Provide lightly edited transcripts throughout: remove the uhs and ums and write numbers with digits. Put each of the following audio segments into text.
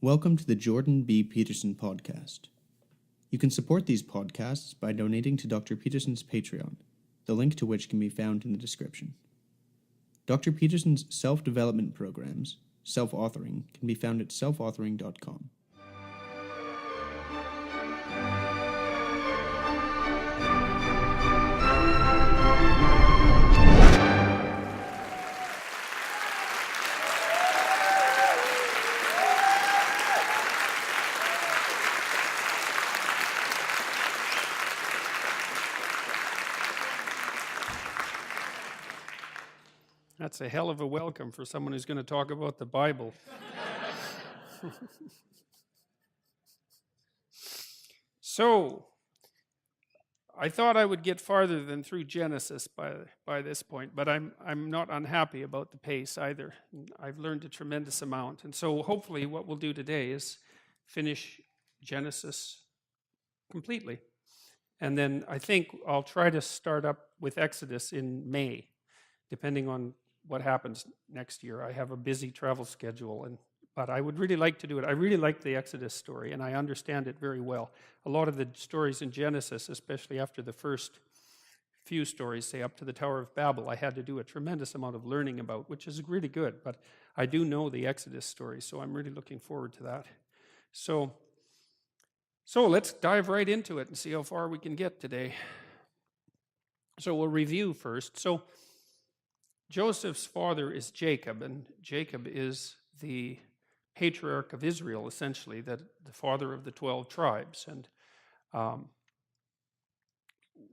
Welcome to the Jordan B. Peterson podcast. You can support these podcasts by donating to Dr. Peterson's Patreon, the link to which can be found in the description. Dr. Peterson's self-development programs, self-authoring, can be found at selfauthoring.com. That's a hell of a welcome for someone who's going to talk about the Bible. So, I thought I would get farther than through Genesis by this point, but I'm not unhappy about the pace either. I've learned a tremendous amount, and so hopefully what we'll do today is finish Genesis completely. And then I think I'll try to start up with Exodus in May, depending on what happens next year. I have a busy travel schedule, but I would really like to do it. I really like the Exodus story, and I understand it very well. A lot of the stories in Genesis, especially after the first few stories, say up to the Tower of Babel, I had to do a tremendous amount of learning about, which is really good, but I do know the Exodus story, so I'm really looking forward to that. So let's dive right into it and see how far we can get today. So we'll review first. So Joseph's father is Jacob, and Jacob is the patriarch of Israel, essentially, the father of the 12 tribes. And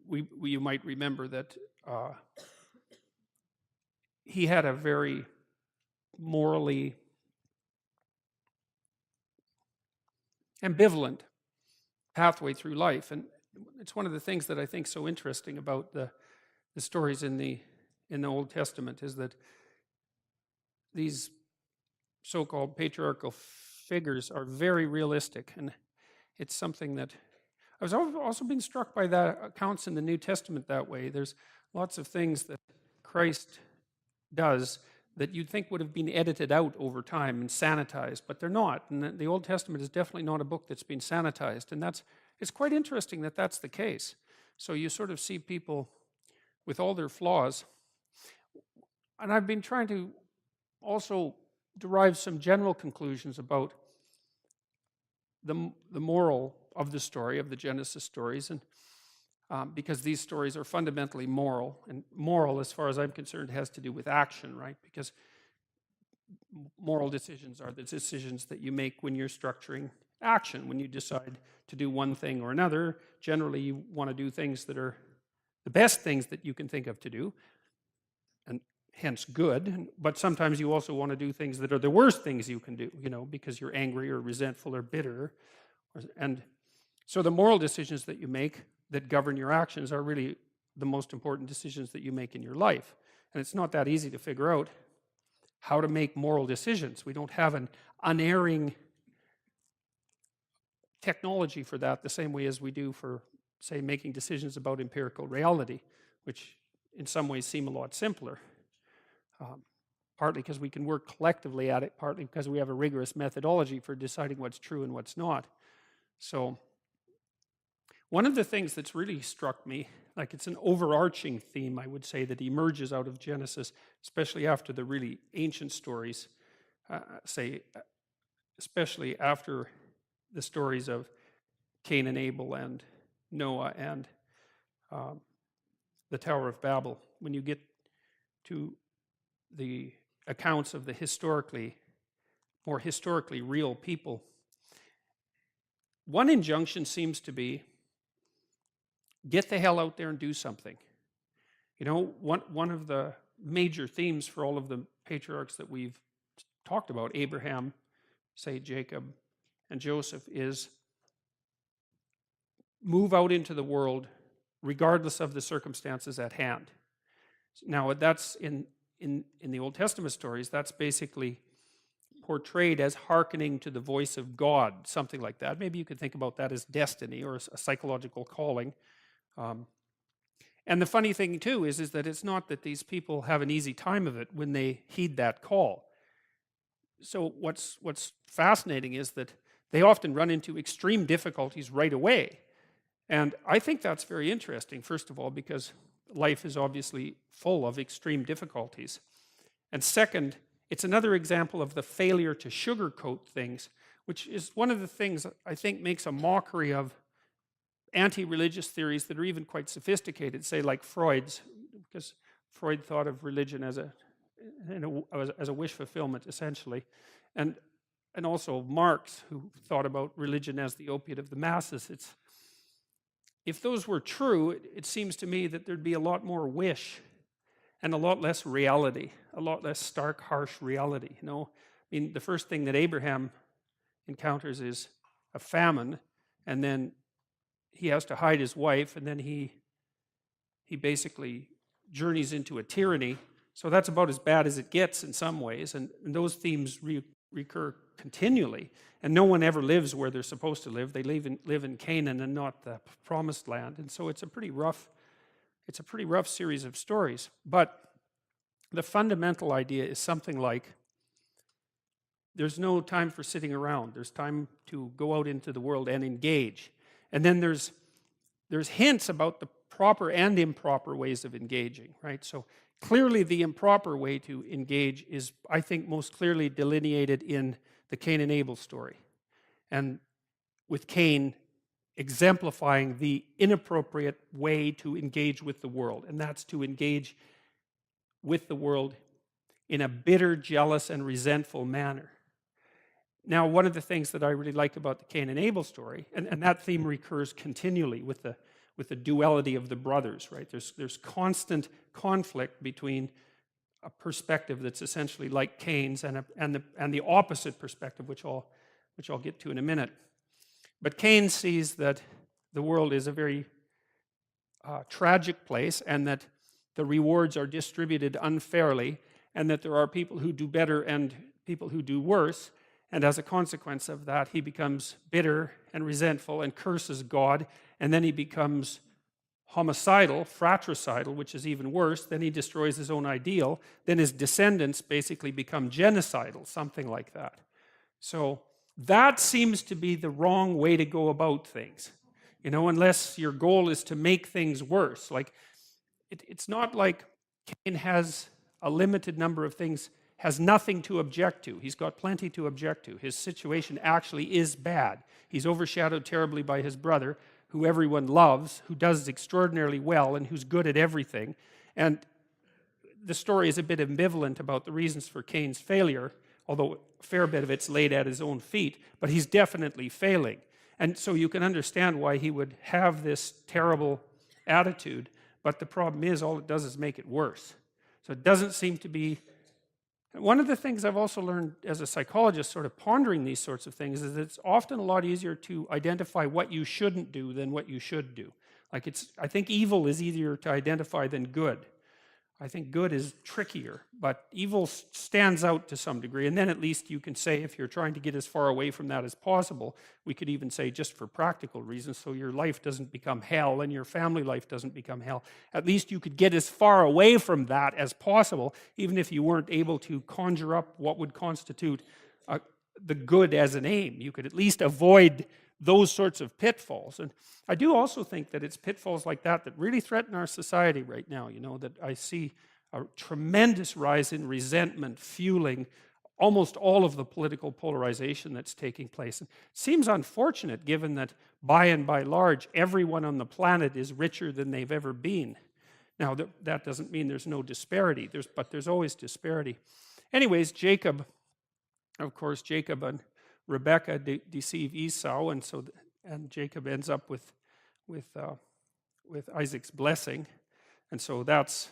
you might remember that he had a very morally ambivalent pathway through life. And it's one of the things that I think so interesting about the stories in the Old Testament is that these so-called patriarchal figures are very realistic, and it's something that I was also being struck by that accounts in the New Testament that way. There's lots of things that Christ does that you'd think would have been edited out over time and sanitized, but they're not. And the Old Testament is definitely not a book that's been sanitized, and it's quite interesting that that's the case. So you sort of see people with all their flaws. And I've been trying to also derive some general conclusions about the moral of the story, of the Genesis stories, and because these stories are fundamentally moral, and moral, as far as I'm concerned, has to do with action, right? Because moral decisions are the decisions that you make when you're structuring action, when you decide to do one thing or another. Generally, you want to do things that are the best things that you can think of to do, and hence good, but sometimes you also want to do things that are the worst things you can do, because you're angry or resentful or bitter. And so the moral decisions that you make that govern your actions are really the most important decisions that you make in your life. And it's not that easy to figure out how to make moral decisions. We don't have an unerring technology for that the same way as we do for, say, making decisions about empirical reality, which in some ways seem a lot simpler. Partly because we can work collectively at it, partly because we have a rigorous methodology for deciding what's true and what's not. So one of the things that's really struck me, like it's an overarching theme, I would say, that emerges out of Genesis, especially after the really ancient stories, especially after the stories of Cain and Abel and Noah and the Tower of Babel. When you get to the accounts of the more historically real people, one injunction seems to be, get the hell out there and do something. One of the major themes for all of the patriarchs that we've talked about, Abraham, say Jacob, and Joseph, is move out into the world regardless of the circumstances at hand. Now, that's in the Old Testament stories, that's basically portrayed as hearkening to the voice of God, something like that. Maybe you could think about that as destiny or a psychological calling. And the funny thing, too, is that it's not that these people have an easy time of it when they heed that call. so what's fascinating is that they often run into extreme difficulties right away. And I think that's very interesting, first of all, because life is obviously full of extreme difficulties. And second, it's another example of the failure to sugarcoat things, which is one of the things that I think makes a mockery of anti-religious theories that are even quite sophisticated, say like Freud's, because Freud thought of religion as a wish fulfillment, essentially. And also Marx, who thought about religion as the opiate of the masses. If those were true, it seems to me that there'd be a lot more wish and a lot less reality, a lot less stark, harsh reality. I mean, the first thing that Abraham encounters is a famine, and then he has to hide his wife, and then he basically journeys into a tyranny. So that's about as bad as it gets in some ways, and those themes recur continually. And no one ever lives where they're supposed to live. They live in Canaan and not the promised land. And so it's a pretty rough series of stories. But the fundamental idea is something like, there's no time for sitting around. There's time to go out into the world and engage. And then there's hints about the proper and improper ways of engaging, right? So clearly the improper way to engage is, I think, most clearly delineated in the Cain and Abel story. And with Cain exemplifying the inappropriate way to engage with the world. And that's to engage with the world in a bitter, jealous, and resentful manner. Now, one of the things that I really like about the Cain and Abel story, and that theme recurs continually with the duality of the brothers, right? There's constant conflict between a perspective that's essentially like Cain's and the opposite perspective, which I'll get to in a minute. But Cain sees that the world is a very tragic place, and that the rewards are distributed unfairly, and that there are people who do better and people who do worse. And as a consequence of that, he becomes bitter and resentful and curses God, and then he becomes homicidal, fratricidal, which is even worse. Then he destroys his own ideal. Then his descendants basically become genocidal, something like that. So that seems to be the wrong way to go about things, unless your goal is to make things worse. Like, it's not like Cain has a limited number of things, has nothing to object to. He's got plenty to object to. His situation actually is bad. He's overshadowed terribly by his brother, who everyone loves, who does extraordinarily well, and who's good at everything. And the story is a bit ambivalent about the reasons for Cain's failure, although a fair bit of it's laid at his own feet, but he's definitely failing. And so you can understand why he would have this terrible attitude, but the problem is all it does is make it worse. So it doesn't seem to be... One of the things I've also learned as a psychologist, sort of pondering these sorts of things, is that it's often a lot easier to identify what you shouldn't do than what you should do. Like, I think evil is easier to identify than good. I think good is trickier, but evil stands out to some degree. And then at least you can say, if you're trying to get as far away from that as possible, we could even say just for practical reasons, so your life doesn't become hell and your family life doesn't become hell. At least you could get as far away from that as possible, even if you weren't able to conjure up what would constitute the good as an aim. You could at least avoid those sorts of pitfalls. And I do also think that it's pitfalls like that that really threaten our society right now, that I see a tremendous rise in resentment fueling almost all of the political polarization that's taking place. And it seems unfortunate, given that by and by large, everyone on the planet is richer than they've ever been. Now, that doesn't mean there's no disparity, but there's always disparity. Anyways, Jacob and Rebekah deceive Esau, and Jacob ends up with Isaac's blessing, and so that's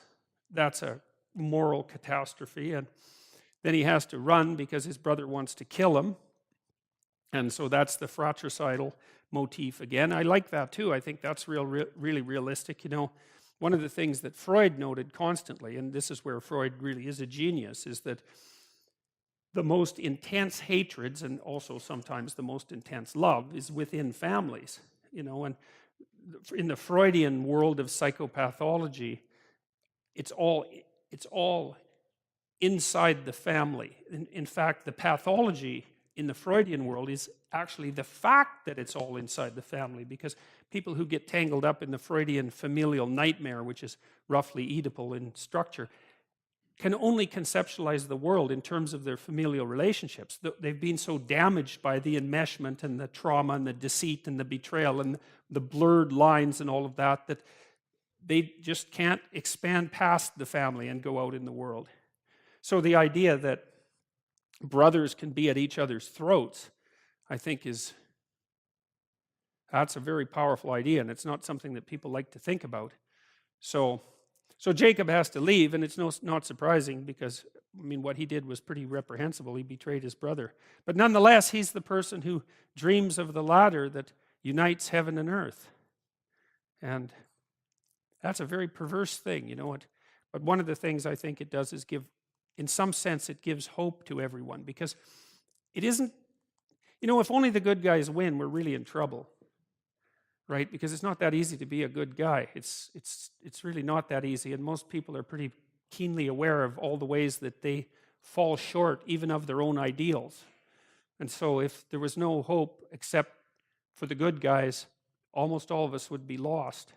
a moral catastrophe. And then he has to run because his brother wants to kill him, and so that's the fratricidal motif again. I like that too. I think that's really realistic. One of the things that Freud noted constantly, and this is where Freud really is a genius, is that the most intense hatreds, and also sometimes the most intense love, is within families. And in the Freudian world of psychopathology, it's all inside the family. In fact, the pathology in the Freudian world is actually the fact that it's all inside the family, because people who get tangled up in the Freudian familial nightmare, which is roughly Oedipal in structure, can only conceptualize the world in terms of their familial relationships. They've been so damaged by the enmeshment and the trauma and the deceit and the betrayal and the blurred lines and all of that, that they just can't expand past the family and go out in the world. So the idea that brothers can be at each other's throats, I think that's a very powerful idea, and it's not something that people like to think about. So Jacob has to leave, and it's not surprising, because, I mean, what he did was pretty reprehensible. He betrayed his brother. But nonetheless, he's the person who dreams of the ladder that unites heaven and earth. And that's a very perverse thing, you know. But one of the things I think it does is give, in some sense, it gives hope to everyone, because it isn't, you know, if only the good guys win, we're really in trouble, right? Because it's not that easy to be a good guy. It's really not that easy, and most people are pretty keenly aware of all the ways that they fall short even of their own ideals. And so if there was no hope except for the good guys, almost all of us would be lost.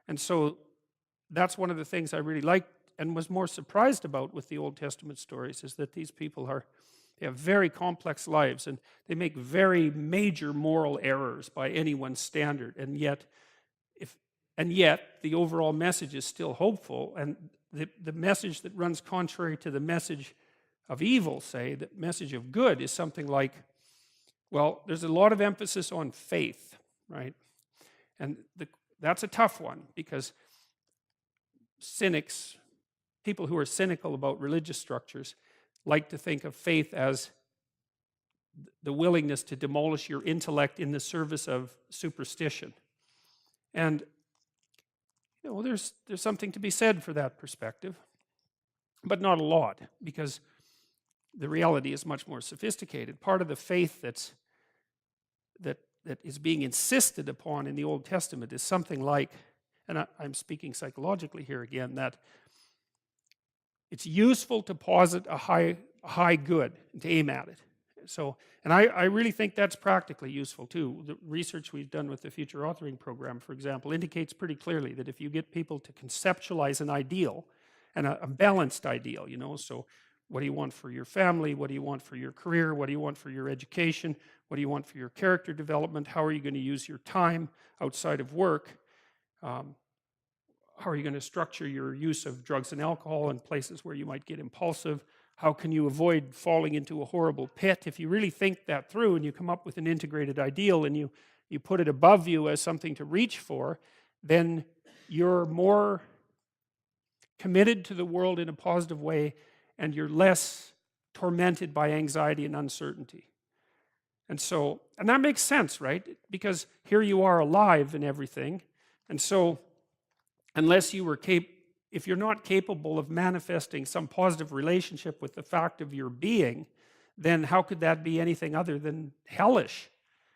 And so that's one of the things I really liked and was more surprised about with the Old Testament stories, is that these people they have very complex lives, and they make very major moral errors by anyone's standard, and yet the overall message is still hopeful. And the message that runs contrary to the message of evil, say, the message of good, is something like, well, there's a lot of emphasis on faith, right? And that's a tough one, because cynics, people who are cynical about religious structures, like to think of faith as the willingness to demolish your intellect in the service of superstition. And, you know, there's something to be said for that perspective, but not a lot, because the reality is much more sophisticated. Part of the faith that is being insisted upon in the Old Testament is something like, and I'm speaking psychologically here again, that it's useful to posit a high good and to aim at it. So, and I really think that's practically useful too. The research we've done with the Future Authoring Program, for example, indicates pretty clearly that if you get people to conceptualize an ideal, and a balanced ideal, you know, so what do you want for your family? What do you want for your career? What do you want for your education? What do you want for your character development? How are you going to use your time outside of work? How are you going to structure your use of drugs and alcohol in places where you might get impulsive? How can you avoid falling into a horrible pit? If you really think that through and you come up with an integrated ideal and you put it above you as something to reach for, then you're more committed to the world in a positive way, and you're less tormented by anxiety and uncertainty. And that makes sense, right? Because here you are alive and everything, and so unless you were if you're not capable of manifesting some positive relationship with the fact of your being, then how could that be anything other than hellish?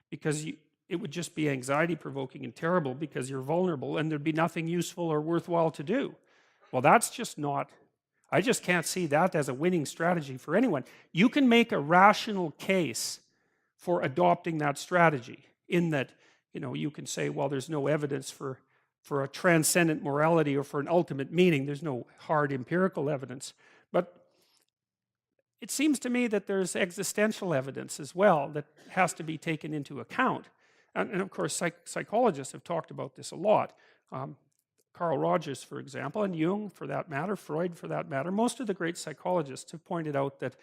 Because it would just be anxiety-provoking and terrible, because you're vulnerable and there'd be nothing useful or worthwhile to do. Well, that's just not, I just can't see that as a winning strategy for anyone. You can make a rational case for adopting that strategy, in that, you know, you can say, well, there's no evidence for a transcendent morality or for an ultimate meaning. There's no hard empirical evidence. But it seems to me that there's existential evidence as well that has to be taken into account. And of course, psychologists have talked about this a lot. Carl Rogers, for example, and Jung, for that matter, Freud, for that matter, most of the great psychologists have pointed out that,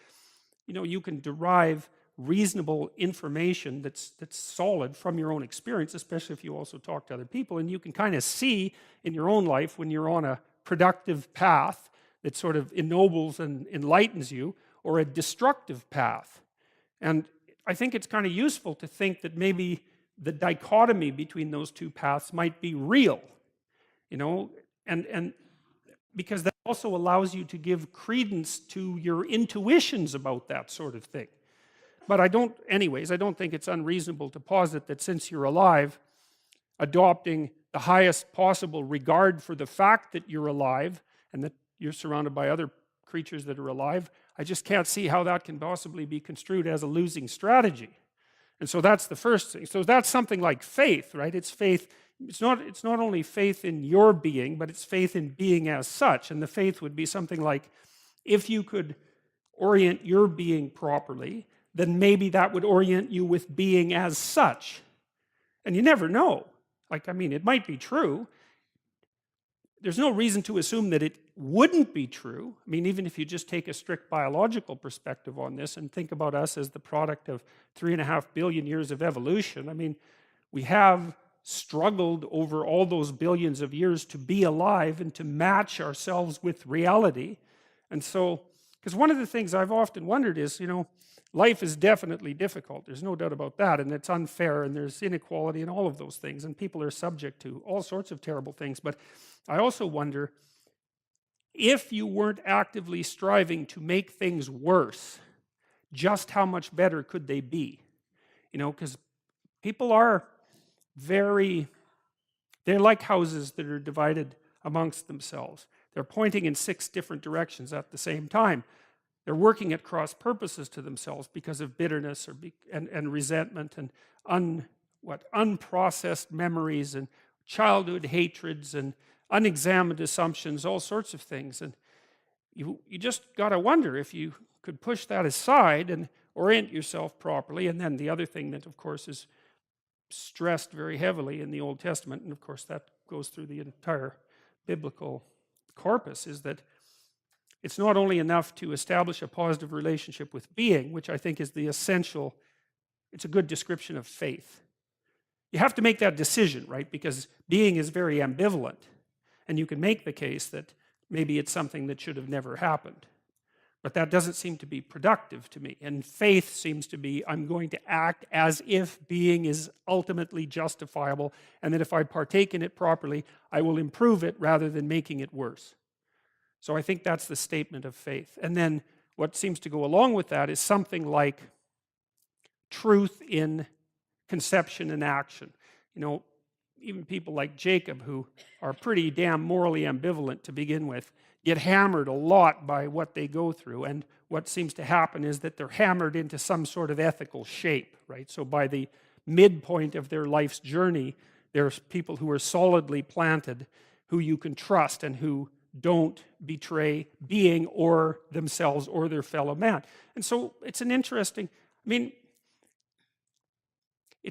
you know, you can derive reasonable information that's solid from your own experience, especially if you also talk to other people, and you can kind of see in your own life when you're on a productive path that sort of ennobles and enlightens you, or a destructive path. And I think it's kind of useful to think that maybe the dichotomy between those two paths might be real, you know, and because that also allows you to give credence to your intuitions about that sort of thing. But I don't think it's unreasonable to posit that since you're alive, adopting the highest possible regard for the fact that you're alive and that you're surrounded by other creatures that are alive, I just can't see how that can possibly be construed as a losing strategy. And so that's the first thing. So that's something like faith, right? It's faith. It's not only faith in your being, but it's faith in being as such. And the faith would be something like, if you could orient your being properly, then maybe that would orient you with being as such. And you never know. Like, I mean, it might be true. There's no reason to assume that it wouldn't be true. I mean, even if you just take a strict biological perspective on this and think about us as the product of 3.5 billion years of evolution, I mean, we have struggled over all those billions of years to be alive and to match ourselves with reality. And so, because one of the things I've often wondered is, life is definitely difficult. There's no doubt about that. And it's unfair, and there's inequality and all of those things. And people are subject to all sorts of terrible things. But I also wonder, if you weren't actively striving to make things worse, just how much better could they be? Because people are they're like houses that are divided amongst themselves. They're pointing in 6 different directions at the same time. They're working at cross purposes to themselves because of bitterness and resentment and unprocessed memories and childhood hatreds and unexamined assumptions, all sorts of things. And you just got to wonder if you could push that aside and orient yourself properly. And then the other thing that, of course, is stressed very heavily in the Old Testament, and of course that goes through the entire biblical corpus, is that it's not only enough to establish a positive relationship with being, which I think is the essential, it's a good description of faith. You have to make that decision, right? Because being is very ambivalent. And you can make the case that maybe it's something that should have never happened. But that doesn't seem to be productive to me. And faith seems to be, I'm going to act as if being is ultimately justifiable, and that if I partake in it properly, I will improve it rather than making it worse. So I think that's the statement of faith. And then what seems to go along with that is something like truth in conception and action. Even people like Jacob, who are pretty damn morally ambivalent to begin with, get hammered a lot by what they go through. And what seems to happen is that they're hammered into some sort of ethical shape, right? So by the midpoint of their life's journey, there's people who are solidly planted, who you can trust and who don't betray being or themselves or their fellow man. And so it's an interesting, it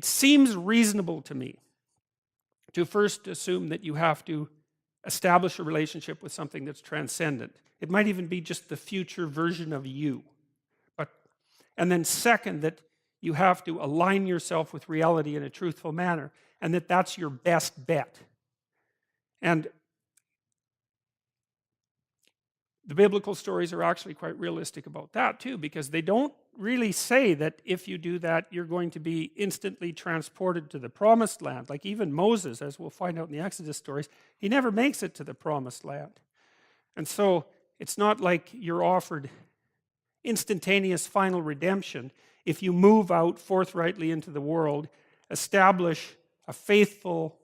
seems reasonable to me to first assume that you have to establish a relationship with something that's transcendent. It might even be just the future version of you. And then second, that you have to align yourself with reality in a truthful manner, and that that's your best bet. And the biblical stories are actually quite realistic about that too, because they don't really say that if you do that, you're going to be instantly transported to the promised land. Like even Moses, as we'll find out in the Exodus stories, he never makes it to the promised land. And so it's not like you're offered instantaneous final redemption if you move out forthrightly into the world, establish a faithful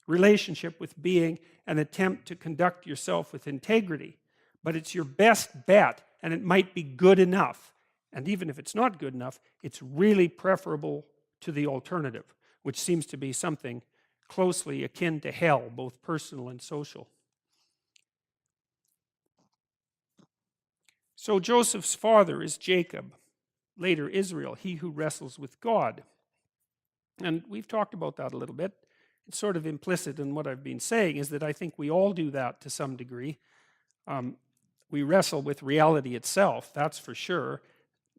relationship with being, and attempt to conduct yourself with integrity. But it's your best bet, and it might be good enough. And even if it's not good enough, it's really preferable to the alternative, which seems to be something closely akin to hell, both personal and social. So Joseph's father is Jacob, later Israel, he who wrestles with God. And we've talked about that a little bit. It's sort of implicit in what I've been saying, is that I think we all do that to some degree. We wrestle with reality itself, that's for sure.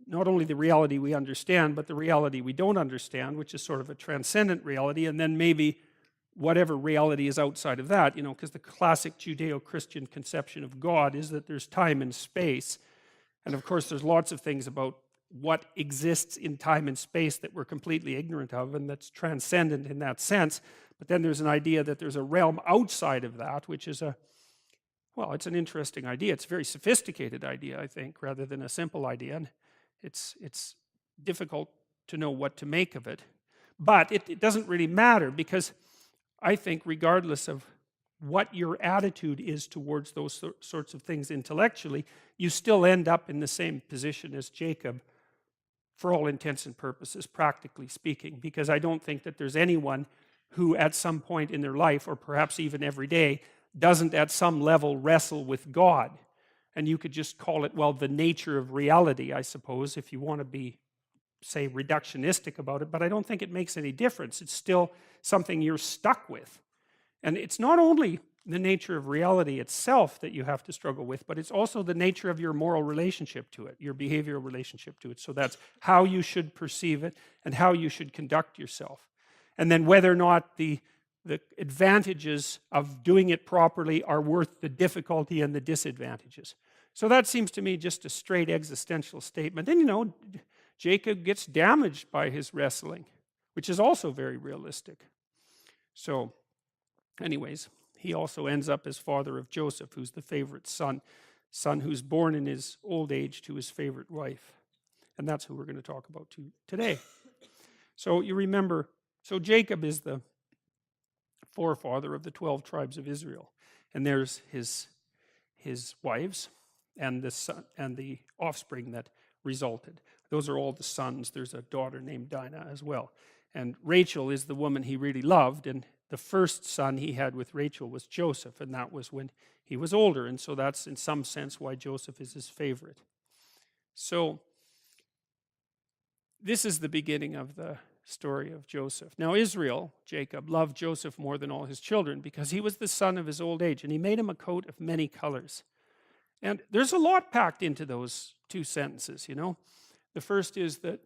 Not only the reality we understand, but the reality we don't understand, which is sort of a transcendent reality, and then maybe whatever reality is outside of that, because the classic Judeo-Christian conception of God is that there's time and space. And of course, there's lots of things about what exists in time and space that we're completely ignorant of, and that's transcendent in that sense. But then there's an idea that there's a realm outside of that, which is it's an interesting idea. It's a very sophisticated idea, I think, rather than a simple idea. And it's difficult to know what to make of it. But it doesn't really matter, because I think regardless of what your attitude is towards those sorts of things intellectually, you still end up in the same position as Jacob for all intents and purposes, practically speaking, because I don't think that there's anyone who at some point in their life, or perhaps even every day, doesn't at some level wrestle with God. And you could just call it, well, the nature of reality, I suppose, if you want to be, say, reductionistic about it, but I don't think it makes any difference. It's still something you're stuck with. And it's not only the nature of reality itself that you have to struggle with, but it's also the nature of your moral relationship to it, your behavioral relationship to it. So that's how you should perceive it and how you should conduct yourself. And then whether or not the advantages of doing it properly are worth the difficulty and the disadvantages. So that seems to me just a straight existential statement. And you know, Jacob gets damaged by his wrestling, which is also very realistic. So anyways, he also ends up as father of Joseph, who's the favorite son who's born in his old age to his favorite wife. And that's who we're going to talk about today. So you remember, so Jacob is the forefather of the 12 tribes of Israel. And there's his wives and the son and the offspring that resulted. Those are all the sons. There's a daughter named Dinah as well. And Rachel is the woman he really loved, and the first son he had with Rachel was Joseph, and that was when he was older, and so that's in some sense why Joseph is his favorite. So this is the beginning of the story of Joseph. Now Israel, Jacob, loved Joseph more than all his children because he was the son of his old age, and he made him a coat of many colors. And there's a lot packed into those two sentences, you know. The first is that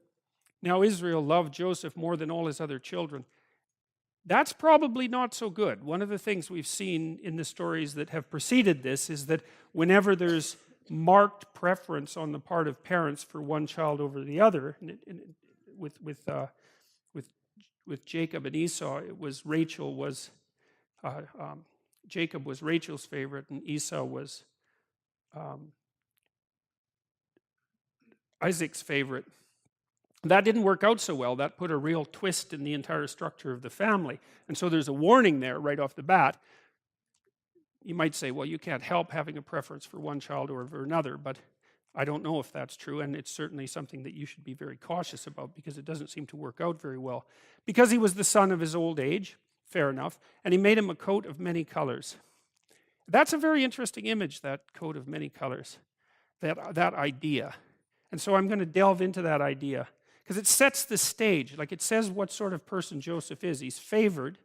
now Israel loved Joseph more than all his other children. That's probably not so good. One of the things we've seen in the stories that have preceded this is that whenever there's marked preference on the part of parents for one child over the other, with Jacob and Esau, it was Jacob was Rachel's favorite, and Esau was Isaac's favorite. That didn't work out so well. That put a real twist in the entire structure of the family. And so there's a warning there right off the bat. You might say, well, you can't help having a preference for one child over another, but I don't know if that's true, and it's certainly something that you should be very cautious about because it doesn't seem to work out very well. Because he was the son of his old age, fair enough, and he made him a coat of many colors. That's a very interesting image, that coat of many colors, that idea. And so I'm going to delve into that idea because it sets the stage. Like, it says what sort of person Joseph is. He's favored,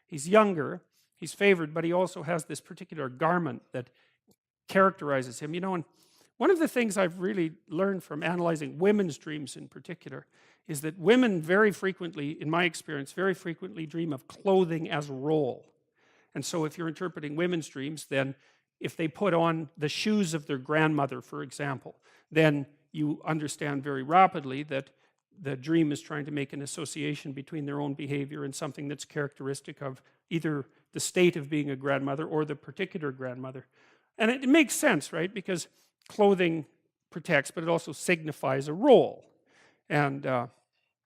he's younger, he's favored, but he also has this particular garment that characterizes him. You know, and one of the things I've really learned from analyzing women's dreams in particular is that women very frequently, in my experience, very frequently dream of clothing as role. And so if you're interpreting women's dreams, then if they put on the shoes of their grandmother, for example, then you understand very rapidly that the dream is trying to make an association between their own behavior and something that's characteristic of either the state of being a grandmother or the particular grandmother. And it makes sense, right? Because clothing protects, but it also signifies a role. And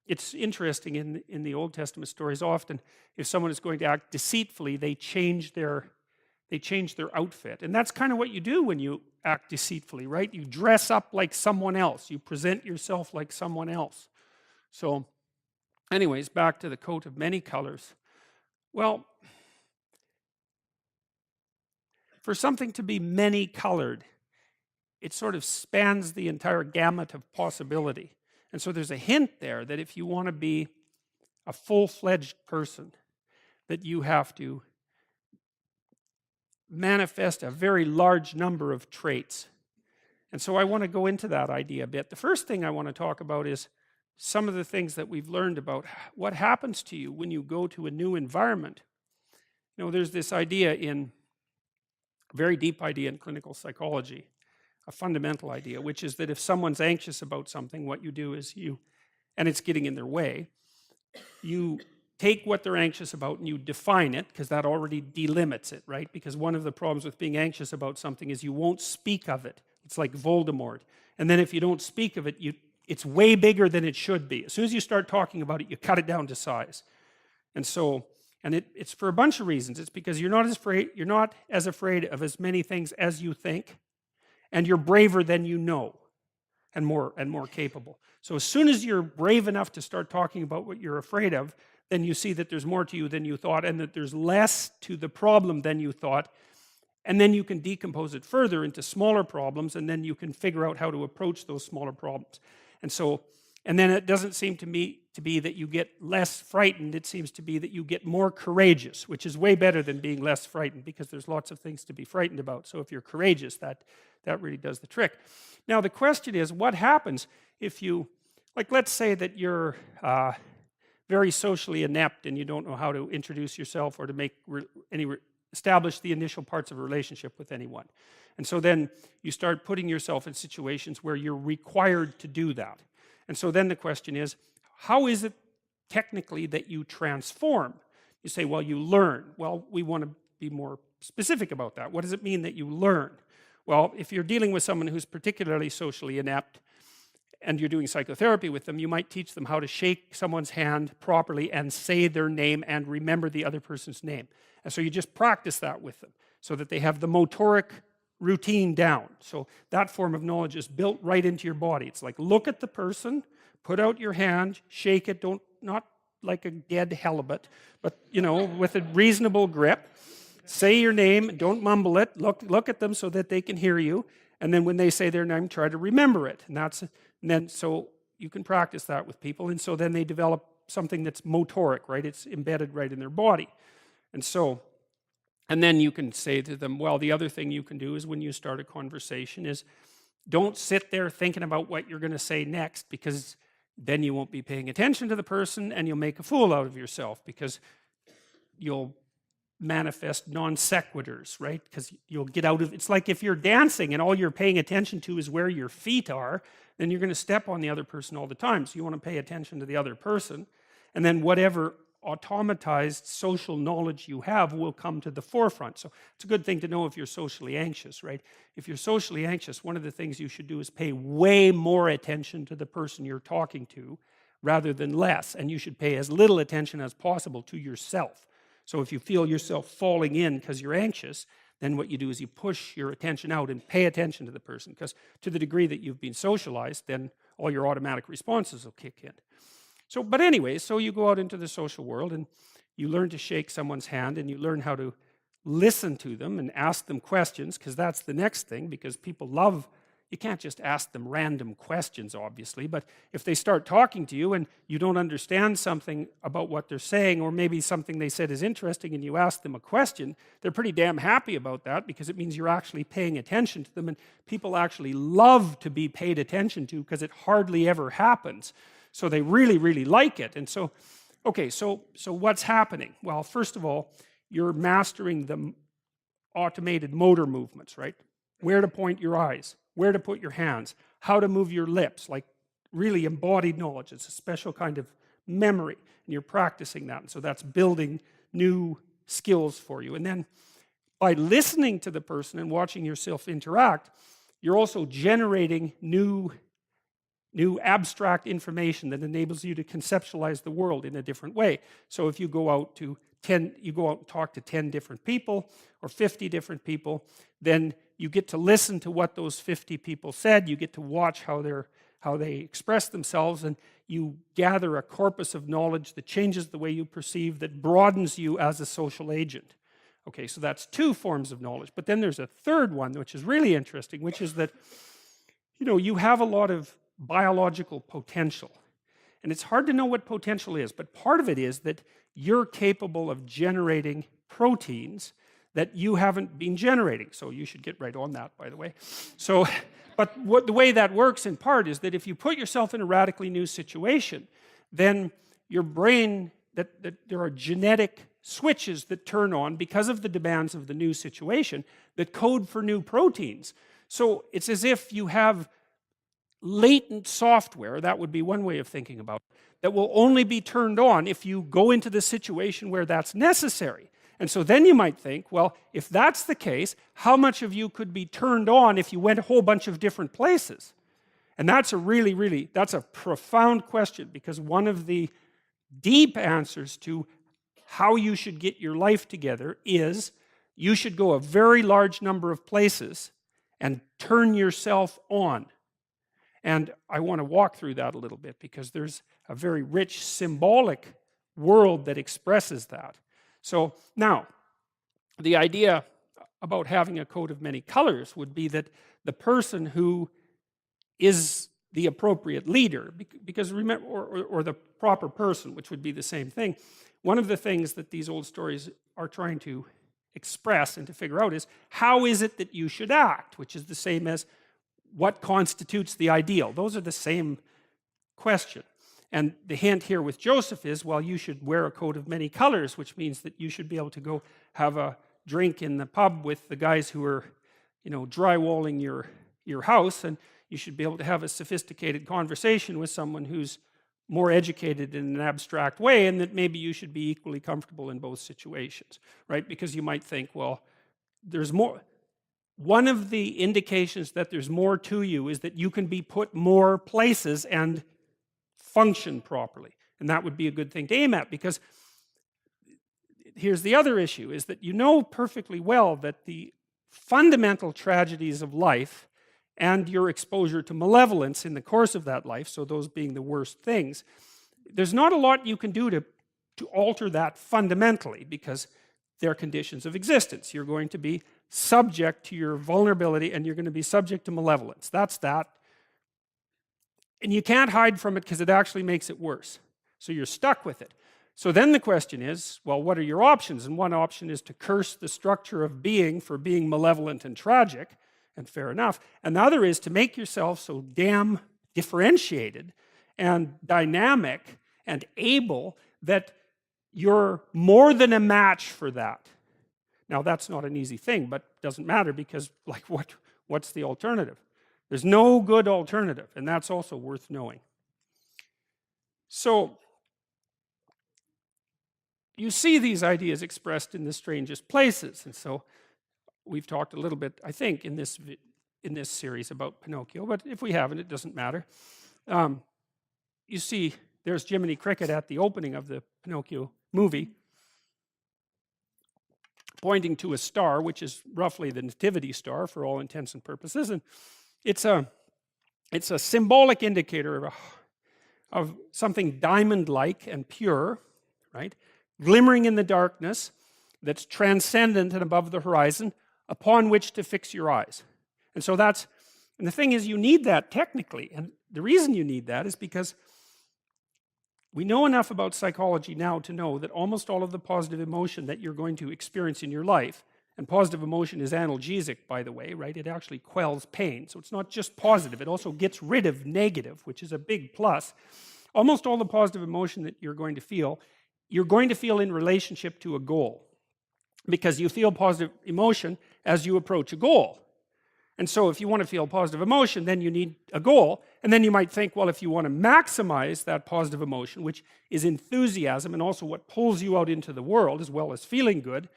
it's interesting in the Old Testament stories, often if someone is going to act deceitfully, they change their outfit. And that's kind of what you do when you act deceitfully, right? You dress up like someone else. You present yourself like someone else. So anyways, back to the coat of many colors. Well, for something to be many colored, it sort of spans the entire gamut of possibility. And so there's a hint there that if you want to be a full-fledged person, that you have to manifest a very large number of traits. And so I want to go into that idea a bit. The first thing I want to talk about is some of the things that we've learned about what happens to you when you go to a new environment. You know, there's this idea a very deep idea in clinical psychology, a fundamental idea, which is that if someone's anxious about something, what you do is and it's getting in their way, you take what they're anxious about and you define it, because that already delimits it, right? Because one of the problems with being anxious about something is you won't speak of it. It's like Voldemort. And then if you don't speak of it, it's way bigger than it should be. As soon as you start talking about it, you cut it down to size. And so And it's for a bunch of reasons. It's because you're not as afraid of as many things as you think, and you're braver than you know, and more capable. So as soon as you're brave enough to start talking about what you're afraid of, then you see that there's more to you than you thought, and that there's less to the problem than you thought. And then you can decompose it further into smaller problems, and then you can figure out how to approach those smaller problems. And then it doesn't seem to me to be that you get less frightened. It seems to be that you get more courageous, which is way better than being less frightened, because there's lots of things to be frightened about. So if you're courageous, that really does the trick. Now the question is, what happens if you, like, let's say that you're very socially inept and you don't know how to introduce yourself or to make establish the initial parts of a relationship with anyone. And so then you start putting yourself in situations where you're required to do that. And so then the question is, how is it technically that you transform? You say, well, you learn. Well, we want to be more specific about that. What does it mean that you learn? Well, if you're dealing with someone who's particularly socially inept and you're doing psychotherapy with them, you might teach them how to shake someone's hand properly and say their name and remember the other person's name. And so you just practice that with them so that they have the motoric routine down. So that form of knowledge is built right into your body. It's like, look at the person, put out your hand, shake it, not like a dead halibut, but with a reasonable grip. Say your name, don't mumble it, look at them so that they can hear you, and then when they say their name, try to remember it. And then so you can practice that with people, and so then they develop something that's motoric, right? It's embedded right in their body. And then you can say to them, well, the other thing you can do is when you start a conversation is don't sit there thinking about what you're going to say next, because then you won't be paying attention to the person and you'll make a fool out of yourself, because you'll manifest non sequiturs, right? Because you'll get out of, it's like if you're dancing and all you're paying attention to is where your feet are, then you're going to step on the other person all the time. So you want to pay attention to the other person, and then whatever automatized social knowledge you have will come to the forefront. So it's a good thing to know if you're socially anxious, right? If you're socially anxious, one of the things you should do is pay way more attention to the person you're talking to rather than less, and you should pay as little attention as possible to yourself. So if you feel yourself falling in because you're anxious, then what you do is you push your attention out and pay attention to the person, because to the degree that you've been socialized, then all your automatic responses will kick in. So, but anyway, so you go out into the social world and you learn to shake someone's hand, and you learn how to listen to them and ask them questions, because that's the next thing, because people love, you can't just ask them random questions, obviously, but if they start talking to you and you don't understand something about what they're saying, or maybe something they said is interesting and you ask them a question, they're pretty damn happy about that, because it means you're actually paying attention to them, and people actually love to be paid attention to, because it hardly ever happens. So they really, really like it. And so, okay, so what's happening? Well, first of all, you're mastering the automated motor movements, right? Where to point your eyes, where to put your hands, how to move your lips, like really embodied knowledge. It's a special kind of memory, and you're practicing that. And so that's building new skills for you. And then by listening to the person and watching yourself interact, you're also generating new abstract information that enables you to conceptualize the world in a different way. So if you go out and talk to 10 different people or 50 different people, then you get to listen to what those 50 people said. You get to watch how they express themselves, and you gather a corpus of knowledge that changes the way you perceive, that broadens you as a social agent. Okay, so that's two forms of knowledge. But then there's a third one, which is really interesting, which is that you have a lot of biological potential. And it's hard to know what potential is, but part of it is that you're capable of generating proteins that you haven't been generating. So you should get right on that, by the way. So, but the way that works in part is that if you put yourself in a radically new situation, then your brain, that there are genetic switches that turn on because of the demands of the new situation that code for new proteins. So it's as if you have latent software, that would be one way of thinking about it, that will only be turned on if you go into the situation where that's necessary. And so then you might think, well, if that's the case, how much of you could be turned on if you went a whole bunch of different places? And that's that's a profound question, because one of the deep answers to how you should get your life together is you should go a very large number of places and turn yourself on. And I want to walk through that a little bit because there's a very rich symbolic world that expresses that. So now, the idea about having a coat of many colors would be that the person who is the appropriate leader, because remember, or the proper person, which would be the same thing. One of the things that these old stories are trying to express and to figure out is how is it that you should act, which is the same as what constitutes the ideal. Those are the same question. And the hint here with Joseph is, well, you should wear a coat of many colors, which means that you should be able to go have a drink in the pub with the guys who are, drywalling your house, and you should be able to have a sophisticated conversation with someone who's more educated in an abstract way, and that maybe you should be equally comfortable in both situations, right? Because you might think, well, there's more. One of the indications that there's more to you is that you can be put more places and function properly. And that would be a good thing to aim at, because here's the other issue, is that you know perfectly well that the fundamental tragedies of life and your exposure to malevolence in the course of that life, so those being the worst things, there's not a lot you can do to alter that fundamentally, because they're conditions of existence. You're going to be subject to your vulnerability, and you're going to be subject to malevolence. That's that. And you can't hide from it because it actually makes it worse. So you're stuck with it. So then the question is, well, what are your options? And one option is to curse the structure of being for being malevolent and tragic, and fair enough. And the other is to make yourself so damn differentiated and dynamic and able that you're more than a match for that. Now, that's not an easy thing, but it doesn't matter, because like what's the alternative? There's no good alternative, and that's also worth knowing. So you see these ideas expressed in the strangest places, and so we've talked a little bit, I think, in this series about Pinocchio, but if we haven't, it doesn't matter. You see, there's Jiminy Cricket at the opening of the Pinocchio movie, pointing to a star, which is roughly the nativity star for all intents and purposes, and it's a symbolic indicator of something diamond-like and pure, right? Glimmering in the darkness, that's transcendent and above the horizon, upon which to fix your eyes. And so and the thing is, you need that technically, and the reason you need that is because we know enough about psychology now to know that almost all of the positive emotion that you're going to experience in your life, and positive emotion is analgesic, by the way, right? It actually quells pain. So it's not just positive, it also gets rid of negative, which is a big plus. Almost all the positive emotion that you're going to feel in relationship to a goal, because you feel positive emotion as you approach a goal. And so if you want to feel positive emotion, then you need a goal. And then you might think, well, if you want to maximize that positive emotion, which is enthusiasm and also what pulls you out into the world as well as feeling good,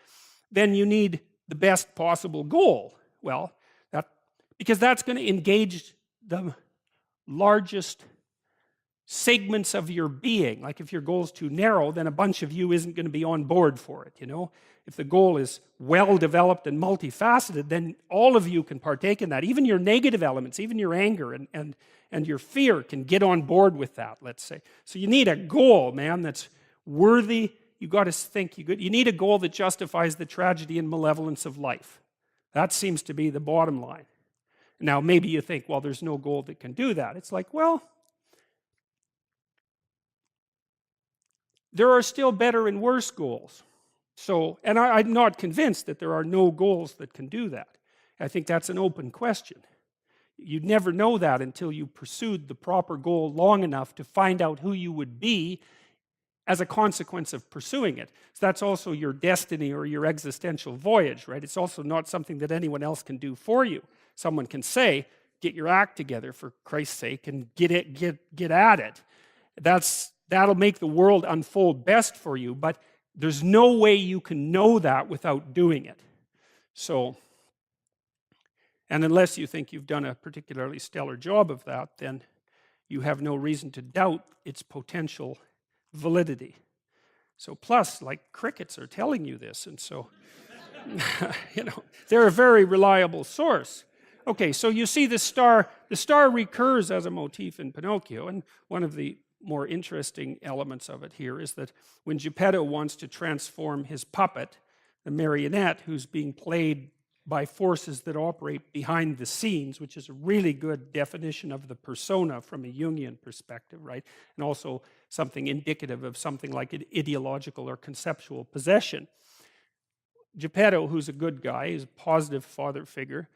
then you need the best possible goal. Well, because that's going to engage the largest segments of your being. Like if your goal is too narrow, then a bunch of you isn't going to be on board for it, If the goal is well developed and multifaceted, then all of you can partake in that. Even your negative elements, even your anger and your fear can get on board with that, let's say. So you need a goal, man, that's worthy. You got to think, you need a goal that justifies the tragedy and malevolence of life. That seems to be the bottom line. Now, maybe you think, well, there's no goal that can do that. It's like, well, there are still better and worse goals. So, and I'm not convinced that there are no goals that can do that. I think that's an open question. You'd never know that until you pursued the proper goal long enough to find out who you would be as a consequence of pursuing it. So that's also your destiny or your existential voyage, right? It's also not something that anyone else can do for you. Someone can say, get your act together for Christ's sake and get at it. That'll make the world unfold best for you, but there's no way you can know that without doing it. So, and unless you think you've done a particularly stellar job of that, then you have no reason to doubt its potential validity. So plus, like, crickets are telling you this, and so, they're a very reliable source. Okay, so you see the star recurs as a motif in Pinocchio, and one of the more interesting elements of it here is that when Geppetto wants to transform his puppet, the marionette, who's being played by forces that operate behind the scenes, which is a really good definition of the persona from a Jungian perspective, right? And also something indicative of something like an ideological or conceptual possession. Geppetto, who's a good guy, he's a positive father figure,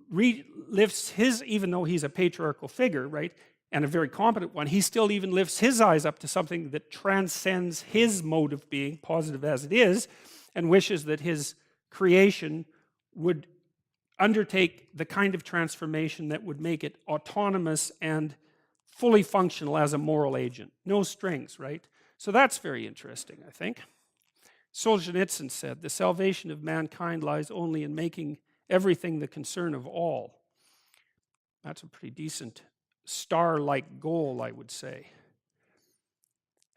lifts his, even though he's a patriarchal figure, right, and a very competent one, he still even lifts his eyes up to something that transcends his mode of being, positive as it is, and wishes that his creation would undertake the kind of transformation that would make it autonomous and fully functional as a moral agent. No strings, right? So that's very interesting, I think. Solzhenitsyn said, "The salvation of mankind lies only in making everything the concern of all." That's a pretty decent star-like goal, I would say.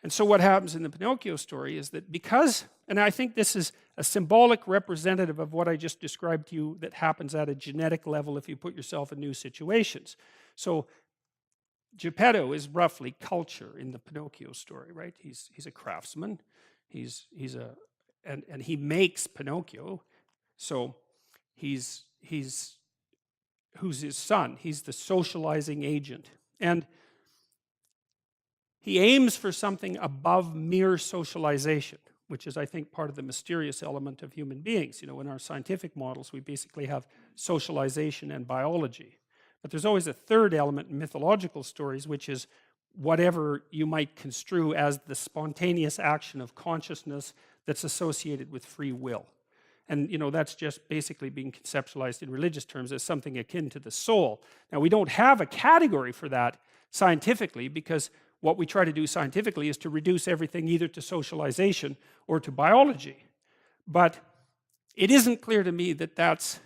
And so what happens in the Pinocchio story is that because, and I think this is a symbolic representative of what I just described to you that happens at a genetic level if you put yourself in new situations. So Geppetto is roughly culture in the Pinocchio story, right? He's a craftsman. And he makes Pinocchio. So he's who's his son? He's the socializing agent. And he aims for something above mere socialization, which is, I think, part of the mysterious element of human beings. In our scientific models, we basically have socialization and biology. But there's always a third element in mythological stories, which is whatever you might construe as the spontaneous action of consciousness that's associated with free will. And that's just basically being conceptualized in religious terms as something akin to the soul. Now, we don't have a category for that scientifically, because what we try to do scientifically is to reduce everything either to socialization or to biology. But it isn't clear to me that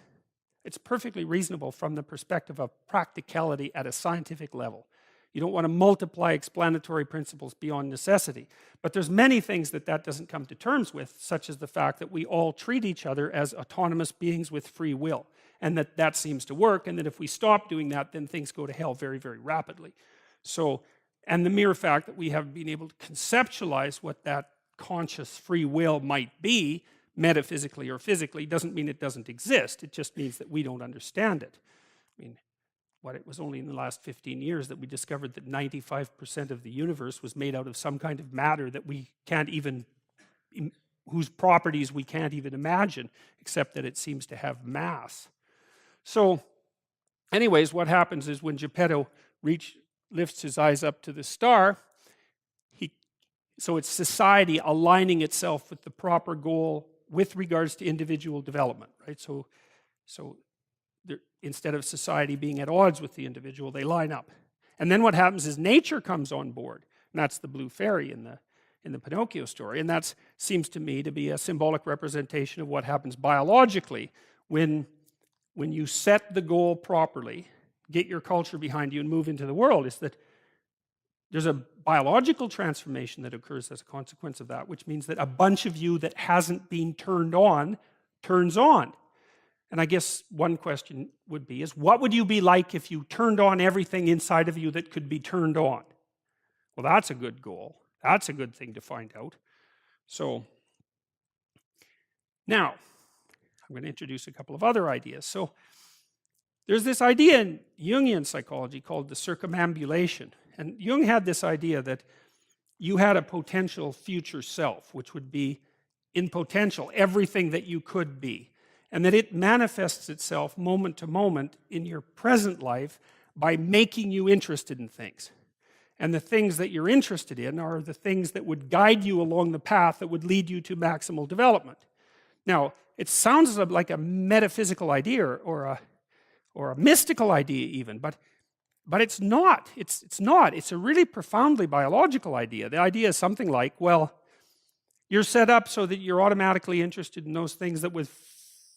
it's perfectly reasonable from the perspective of practicality at a scientific level. You don't want to multiply explanatory principles beyond necessity. But there's many things that doesn't come to terms with, such as the fact that we all treat each other as autonomous beings with free will, and that seems to work, and that if we stop doing that, then things go to hell very, very rapidly. So, and the mere fact that we have been able to conceptualize what that conscious free will might be, metaphysically or physically, doesn't mean it doesn't exist. It just means that we don't understand it. I mean, it was only in the last 15 years that we discovered that 95% of the universe was made out of some kind of matter that we can't even, whose properties we can't even imagine, except that it seems to have mass. So, anyways, what happens is when Geppetto lifts his eyes up to the star, so it's society aligning itself with the proper goal with regards to individual development, right? So instead of society being at odds with the individual, they line up. And then what happens is nature comes on board, and that's the blue fairy in the Pinocchio story, and that seems to me to be a symbolic representation of what happens biologically when you set the goal properly, get your culture behind you, and move into the world. Is that there's a biological transformation that occurs as a consequence of that, which means that a bunch of you that hasn't been turned on turns on. And I guess one question would be is, what would you be like if you turned on everything inside of you that could be turned on? Well, that's a good goal. That's a good thing to find out. So now I'm going to introduce a couple of other ideas. So there's this idea in Jungian psychology called the circumambulation. And Jung had this idea that you had a potential future self, which would be in potential everything that you could be. And that it manifests itself moment to moment in your present life by making you interested in things. And the things that you're interested in are the things that would guide you along the path that would lead you to maximal development. Now, it sounds like a metaphysical idea or a mystical idea even, but it's not. It's not. It's a really profoundly biological idea. The idea is something like, well, you're set up so that you're automatically interested in those things that would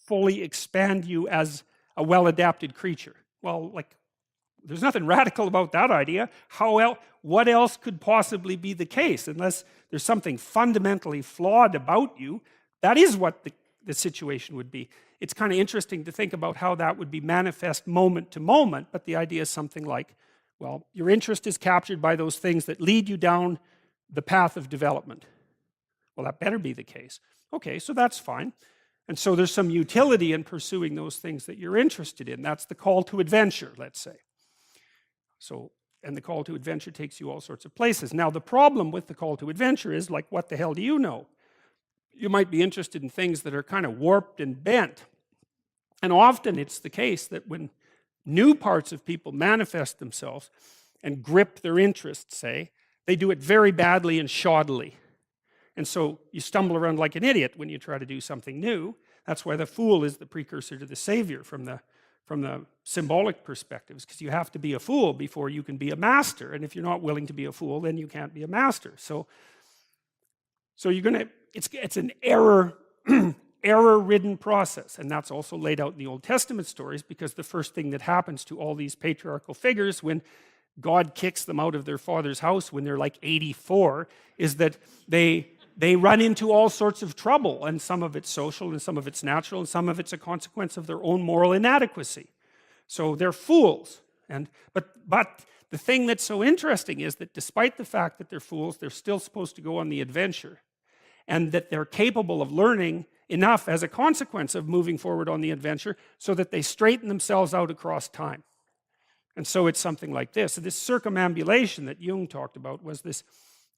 fully expand you as a well-adapted creature. Well, like, there's nothing radical about that idea. What else could possibly be the case? Unless there's something fundamentally flawed about you, that is what the situation would be. It's kind of interesting to think about how that would be manifest moment to moment, but the idea is something like, well, your interest is captured by those things that lead you down the path of development. Well, that better be the case. Okay, so that's fine. And so there's some utility in pursuing those things that you're interested in. That's the call to adventure, let's say. So, and the call to adventure takes you all sorts of places. Now, the problem with the call to adventure is, like, what the hell do you know? You might be interested in things that are kind of warped and bent. And often it's the case that when new parts of people manifest themselves and grip their interests, say, they do it very badly and shoddily. And so you stumble around like an idiot when you try to do something new. That's why the fool is the precursor to the savior from the symbolic perspectives, because you have to be a fool before you can be a master. And if you're not willing to be a fool, then you can't be a master. So you're gonna, it's an error-ridden process. And that's also laid out in the Old Testament stories, because the first thing that happens to all these patriarchal figures when God kicks them out of their father's house when they're like 84 is that they run into all sorts of trouble, and some of it's social, and some of it's natural, and some of it's a consequence of their own moral inadequacy. So they're fools. But the thing that's so interesting is that despite the fact that they're fools, they're still supposed to go on the adventure, and that they're capable of learning enough as a consequence of moving forward on the adventure so that they straighten themselves out across time. And so it's something like this. So this circumambulation that Jung talked about was this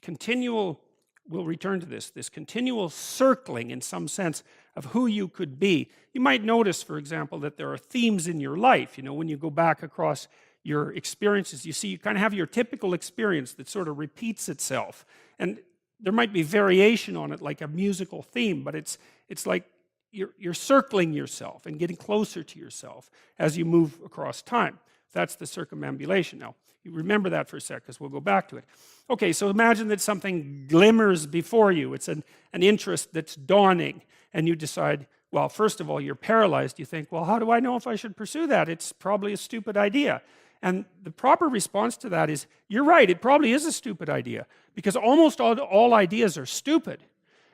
continual, we'll return to this continual circling in some sense of who you could be. You might notice, for example, that there are themes in your life. You know, when you go back across your experiences, you see you kind of have your typical experience that sort of repeats itself. And there might be variation on it, like a musical theme, but it's like you're circling yourself and getting closer to yourself as you move across time. That's the circumambulation. Now, you remember that for a sec, because we'll go back to it. Okay, so imagine that something glimmers before you. It's an interest that's dawning, and you decide, well, first of all, you're paralyzed. You think, well, how do I know if I should pursue that? It's probably a stupid idea. And the proper response to that is, you're right, it probably is a stupid idea, because almost all ideas are stupid.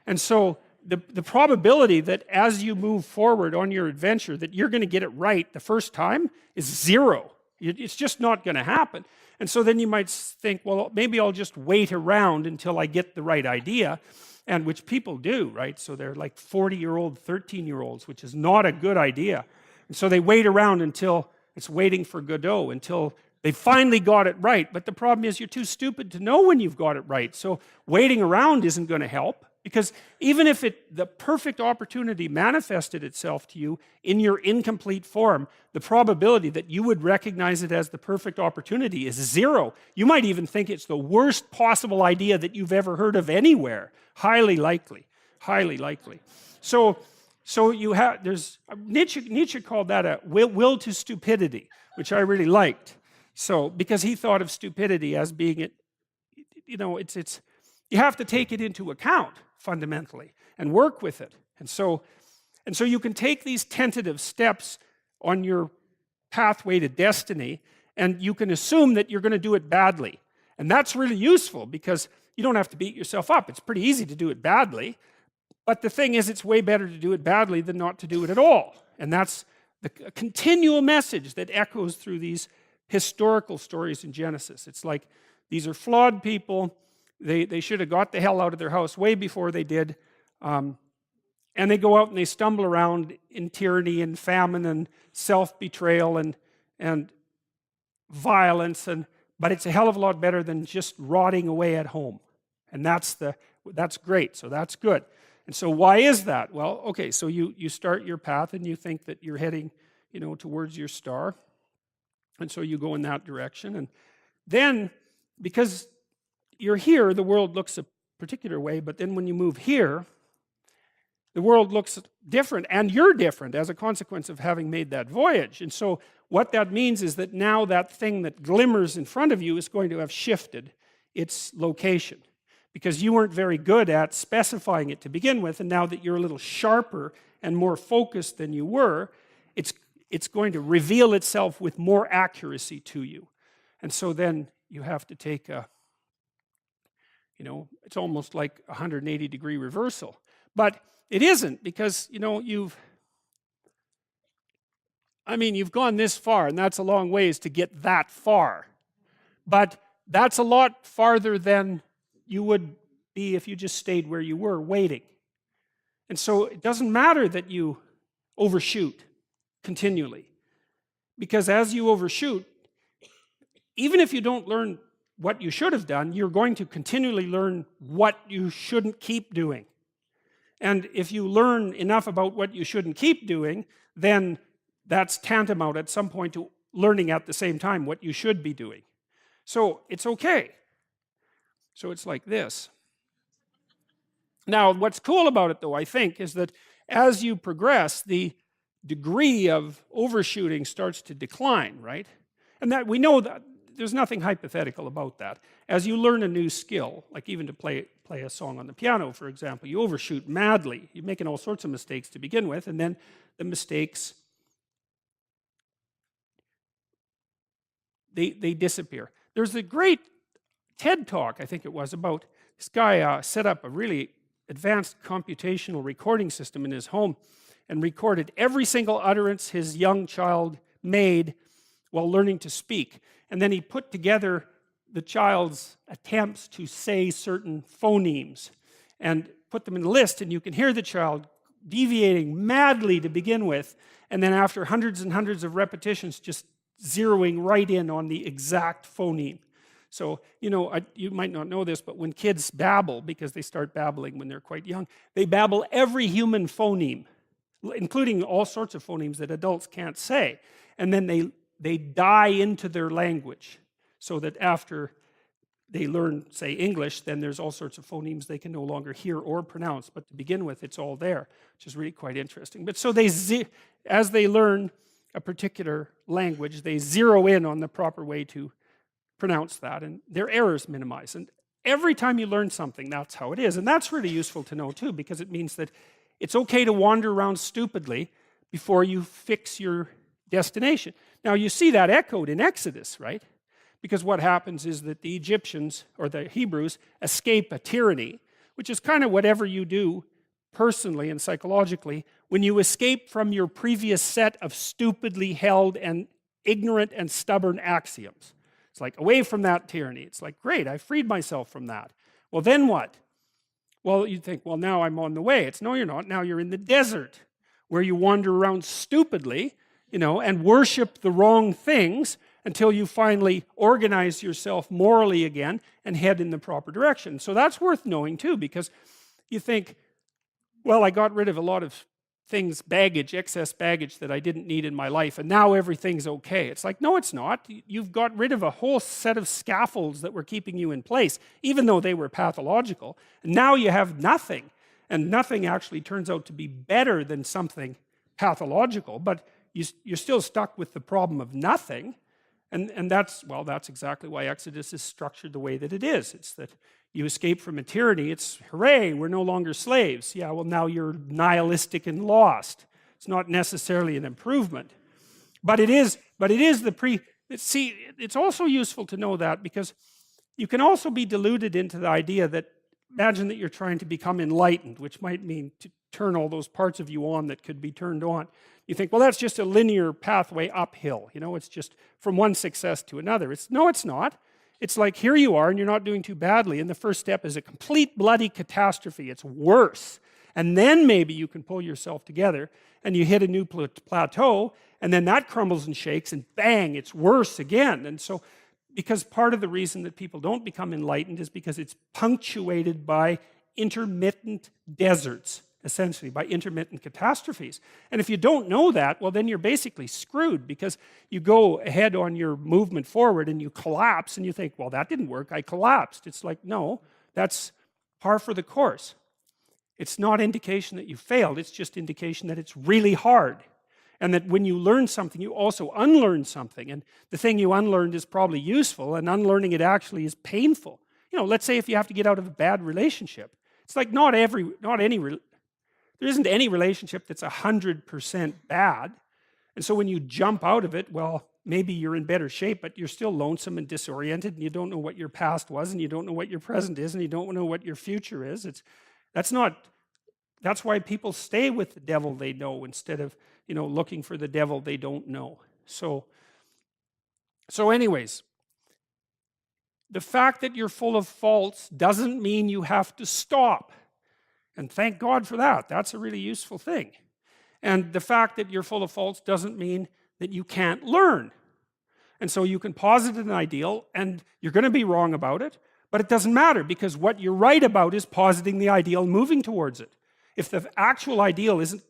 And so the probability that as you move forward on your adventure that you're going to get it right the first time is zero. It's just not going to happen. And so then you might think, well, maybe I'll just wait around until I get the right idea, and which people do, right? So they're like 40-year-old, 13-year-olds, which is not a good idea. And so they wait around until it's waiting for Godot, until they finally got it right. But the problem is you're too stupid to know when you've got it right. So waiting around isn't going to help, because even if the perfect opportunity manifested itself to you in your incomplete form, the probability that you would recognize it as the perfect opportunity is zero. You might even think it's the worst possible idea that you've ever heard of anywhere. Highly likely. Highly likely. So you have, Nietzsche called that a will to stupidity, which I really liked. So, because he thought of stupidity as being, you know, you have to take it into account fundamentally and work with it. And so you can take these tentative steps on your pathway to destiny, and you can assume that you're going to do it badly. And that's really useful, because you don't have to beat yourself up. It's pretty easy to do it badly. But the thing is, it's way better to do it badly than not to do it at all. And that's the continual message that echoes through these historical stories in Genesis. It's like, these are flawed people. They should have got the hell out of their house way before they did. And they go out and they stumble around in tyranny and famine and self-betrayal and violence. But it's a hell of a lot better than just rotting away at home. And that's great. So that's good. And so why is that? Well, okay, so you start your path and you think that you're heading, you know, towards your star. And so you go in that direction. And then, because you're here, the world looks a particular way, but then when you move here, the world looks different, and you're different as a consequence of having made that voyage. And so what that means is that now that thing that glimmers in front of you is going to have shifted its location, because you weren't very good at specifying it to begin with, and now that you're a little sharper and more focused than you were, it's going to reveal itself with more accuracy to you. And so then you have to take a, it's almost like a 180-degree reversal. But it isn't, because, you've gone this far, and that's a long ways to get that far. But that's a lot farther than you would be if you just stayed where you were, waiting. And so it doesn't matter that you overshoot continually. Because as you overshoot, even if you don't learn what you should have done, you're going to continually learn what you shouldn't keep doing. And if you learn enough about what you shouldn't keep doing, then that's tantamount at some point to learning at the same time what you should be doing. So it's okay. So it's like this. Now, what's cool about it, though, I think, is that as you progress, the degree of overshooting starts to decline, right? And that we know that there's nothing hypothetical about that. As you learn a new skill, like even to play a song on the piano, for example, you overshoot madly. You're making all sorts of mistakes to begin with, and then the mistakes, they disappear. There's a great TED talk, I think it was, about this guy set up a really advanced computational recording system in his home and recorded every single utterance his young child made while learning to speak. And then he put together the child's attempts to say certain phonemes and put them in a list, and you can hear the child deviating madly to begin with, and then after hundreds and hundreds of repetitions just zeroing right in on the exact phoneme. So, you might not know this, but when kids babble, because they start babbling when they're quite young, they babble every human phoneme, including all sorts of phonemes that adults can't say. And then they die into their language, so that after they learn, say, English, then there's all sorts of phonemes they can no longer hear or pronounce. But to begin with, it's all there, which is really quite interesting. But so as they learn a particular language, they zero in on the proper way to pronounce that, and their errors minimize. And every time you learn something, that's how it is. And that's really useful to know too, because it means that it's okay to wander around stupidly before you fix your destination. Now you see that echoed in Exodus, right? Because what happens is that the Egyptians, or the Hebrews, escape a tyranny, which is kind of whatever you do personally and psychologically when you escape from your previous set of stupidly held and ignorant and stubborn axioms. It's like, away from that tyranny. It's like, great, I freed myself from that. Well, then what? Well, you think, well, now I'm on the way. It's, no, you're not. Now you're in the desert, where you wander around stupidly, and worship the wrong things until you finally organize yourself morally again and head in the proper direction. So that's worth knowing too, because you think, well, I got rid of a lot of things, baggage, excess baggage that I didn't need in my life, and now everything's okay. It's like, no, it's not. You've got rid of a whole set of scaffolds that were keeping you in place, even though they were pathological. And now you have nothing, and nothing actually turns out to be better than something pathological, but you're still stuck with the problem of nothing. And that's exactly why Exodus is structured the way that it is. It's that you escape from a tyranny. It's, hooray, we're no longer slaves. Yeah, well, now you're nihilistic and lost. It's not necessarily an improvement. But it is see, it's also useful to know that, because you can also be deluded into the idea that, imagine that you're trying to become enlightened, which might mean to turn all those parts of you on that could be turned on. You think, well, that's just a linear pathway uphill. It's just from one success to another. No, it's not. It's like, here you are, and you're not doing too badly, and the first step is a complete bloody catastrophe. It's worse. And then maybe you can pull yourself together, and you hit a new plateau, and then that crumbles and shakes, and bang, it's worse again. And so, because part of the reason that people don't become enlightened is because it's punctuated by intermittent deserts, essentially, by intermittent catastrophes. And if you don't know that, well, then you're basically screwed, because you go ahead on your movement forward and you collapse, and you think, well, that didn't work, I collapsed. It's like, no, that's par for the course. It's not indication that you failed, it's just indication that it's really hard. And that when you learn something, you also unlearn something. And the thing you unlearned is probably useful, and unlearning it actually is painful. Let's say if you have to get out of a bad relationship. It's like there isn't any relationship that's 100% bad. And so when you jump out of it, well, maybe you're in better shape, but you're still lonesome and disoriented, and you don't know what your past was, and you don't know what your present is, and you don't know what your future is. That's why people stay with the devil they know instead of, looking for the devil they don't know. So anyways, the fact that you're full of faults doesn't mean you have to stop. And thank God for that. That's a really useful thing. And the fact that you're full of faults doesn't mean that you can't learn. And so you can posit an ideal, and you're going to be wrong about it, but it doesn't matter, because what you're right about is positing the ideal and moving towards it. If the actual ideal isn't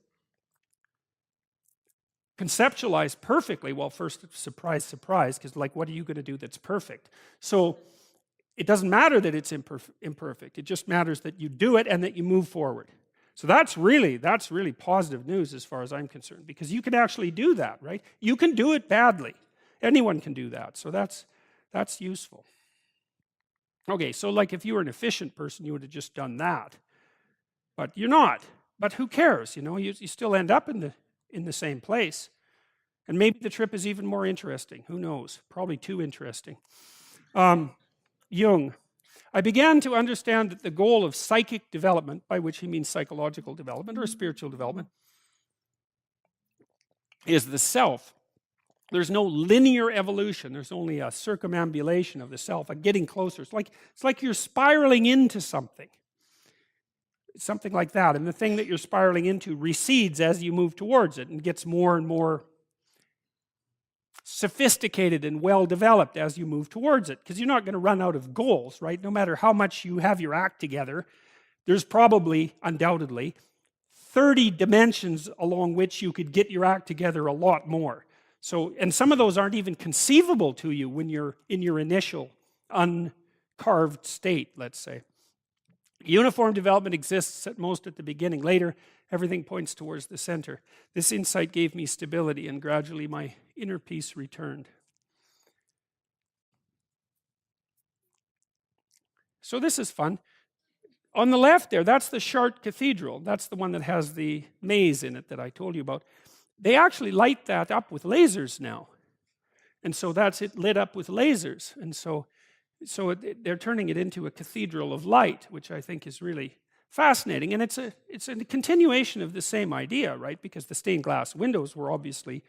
conceptualized perfectly, well, first, surprise, surprise, because what are you going to do that's perfect? So it doesn't matter that it's imperfect. It just matters that you do it and that you move forward. So that's really positive news as far as I'm concerned, because you can actually do that, right? You can do it badly. Anyone can do that. So that's useful. Okay, so if you were an efficient person, you would have just done that. But you're not. But who cares? You still end up in the same place. And maybe the trip is even more interesting. Who knows? Probably too interesting. Jung. I began to understand that the goal of psychic development, by which he means psychological development or spiritual development, is the self. There's no linear evolution. There's only a circumambulation of the self, a getting closer. It's like you're spiraling into something. Something like that. And the thing that you're spiraling into recedes as you move towards it and gets more and more sophisticated and well developed as you move towards it, because you're not going to run out of goals, right? No matter how much you have your act together, there's probably, undoubtedly, 30 dimensions along which you could get your act together a lot more. So, and some of those aren't even conceivable to you when you're in your initial uncarved state, let's say. Uniform development exists at most at the beginning. Later, everything points towards the center. This insight gave me stability, and gradually my inner peace returned. So this is fun. On the left there, that's the Chartres Cathedral. That's the one that has the maze in it that I told you about. They actually light that up with lasers now. And so that's it lit up with lasers. And so they're turning it into a cathedral of light, which I think is really fascinating. And it's a continuation of the same idea, right? Because the stained glass windows were obviously,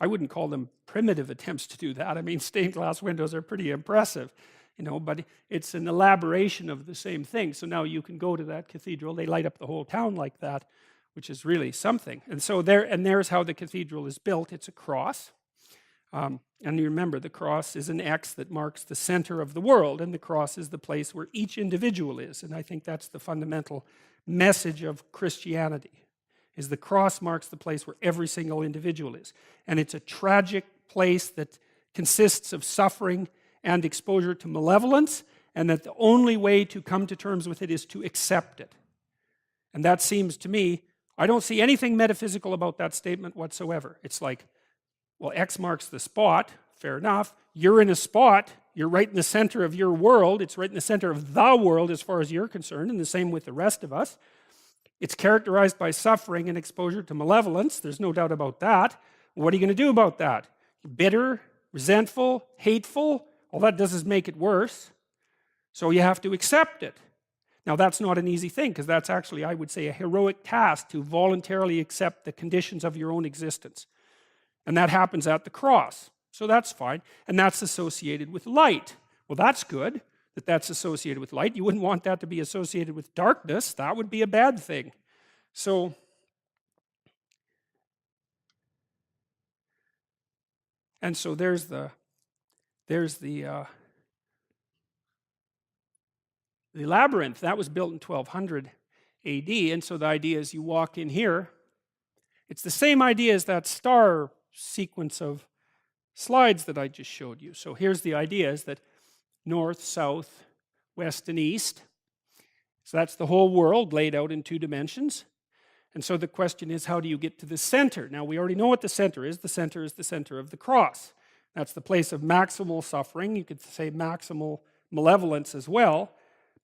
I wouldn't call them primitive attempts to do that. I mean, stained glass windows are pretty impressive, but it's an elaboration of the same thing. So now you can go to that cathedral. They light up the whole town like that, which is really something. And so there's how the cathedral is built. It's a cross. And you remember, the cross is an X that marks the center of the world, and the cross is the place where each individual is. And I think that's the fundamental message of Christianity, is the cross marks the place where every single individual is. And it's a tragic place that consists of suffering and exposure to malevolence, and that the only way to come to terms with it is to accept it. And that seems to me, I don't see anything metaphysical about that statement whatsoever. It's like, well, X marks the spot, fair enough. You're in a spot, you're right in the center of your world, it's right in the center of the world as far as you're concerned, and the same with the rest of us. It's characterized by suffering and exposure to malevolence, there's no doubt about that. What are you going to do about that? Bitter, resentful, hateful, all that does is make it worse. So you have to accept it. Now that's not an easy thing, because that's actually, I would say, a heroic task to voluntarily accept the conditions of your own existence. And that happens at the cross. So that's fine. And that's associated with light. Well, that's good that that's associated with light. You wouldn't want that to be associated with darkness. That would be a bad thing. So there's the Labyrinth. That was built in 1200 AD. And so the idea is you walk in here. It's the same idea as that star sequence of slides that I just showed you. So here's the idea, is that north, south, west, and east. So that's the whole world laid out in 2 dimensions. And so the question is, how do you get to the center? Now, we already know what the center is. The center is the center of the cross. That's the place of maximal suffering. You could say maximal malevolence as well,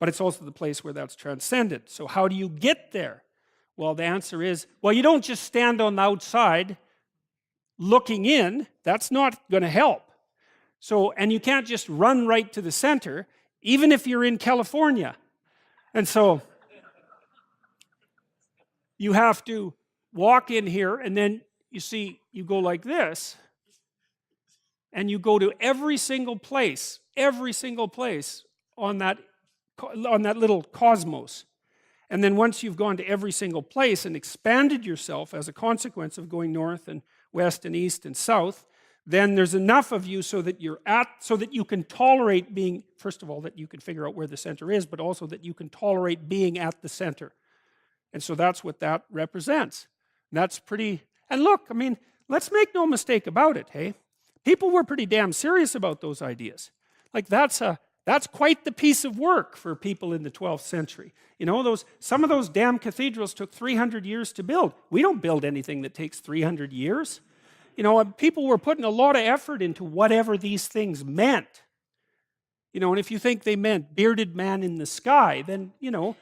but it's also the place where that's transcended. So how do you get there? Well, the answer is, well, you don't just stand on the outside looking in, that's not going to help. So, and you can't just run right to the center, even if you're in California. And so, you have to walk in here, and then you see, you go like this, and you go to every single place on that little cosmos. And then once you've gone to every single place and expanded yourself as a consequence of going north and west and east and south, then there's enough of you so that you can tolerate being, first of all, that you can figure out where the center is, but also that you can tolerate being at the center. And so that's what that represents. That's pretty, and look, I mean, let's make no mistake about it, hey? People were pretty damn serious about those ideas. Like that's quite the piece of work for people in the 12th century. You know, some of those damn cathedrals took 300 years to build. We don't build anything that takes 300 years. You know, people were putting a lot of effort into whatever these things meant. You know, and if you think they meant bearded man in the sky, then, you know,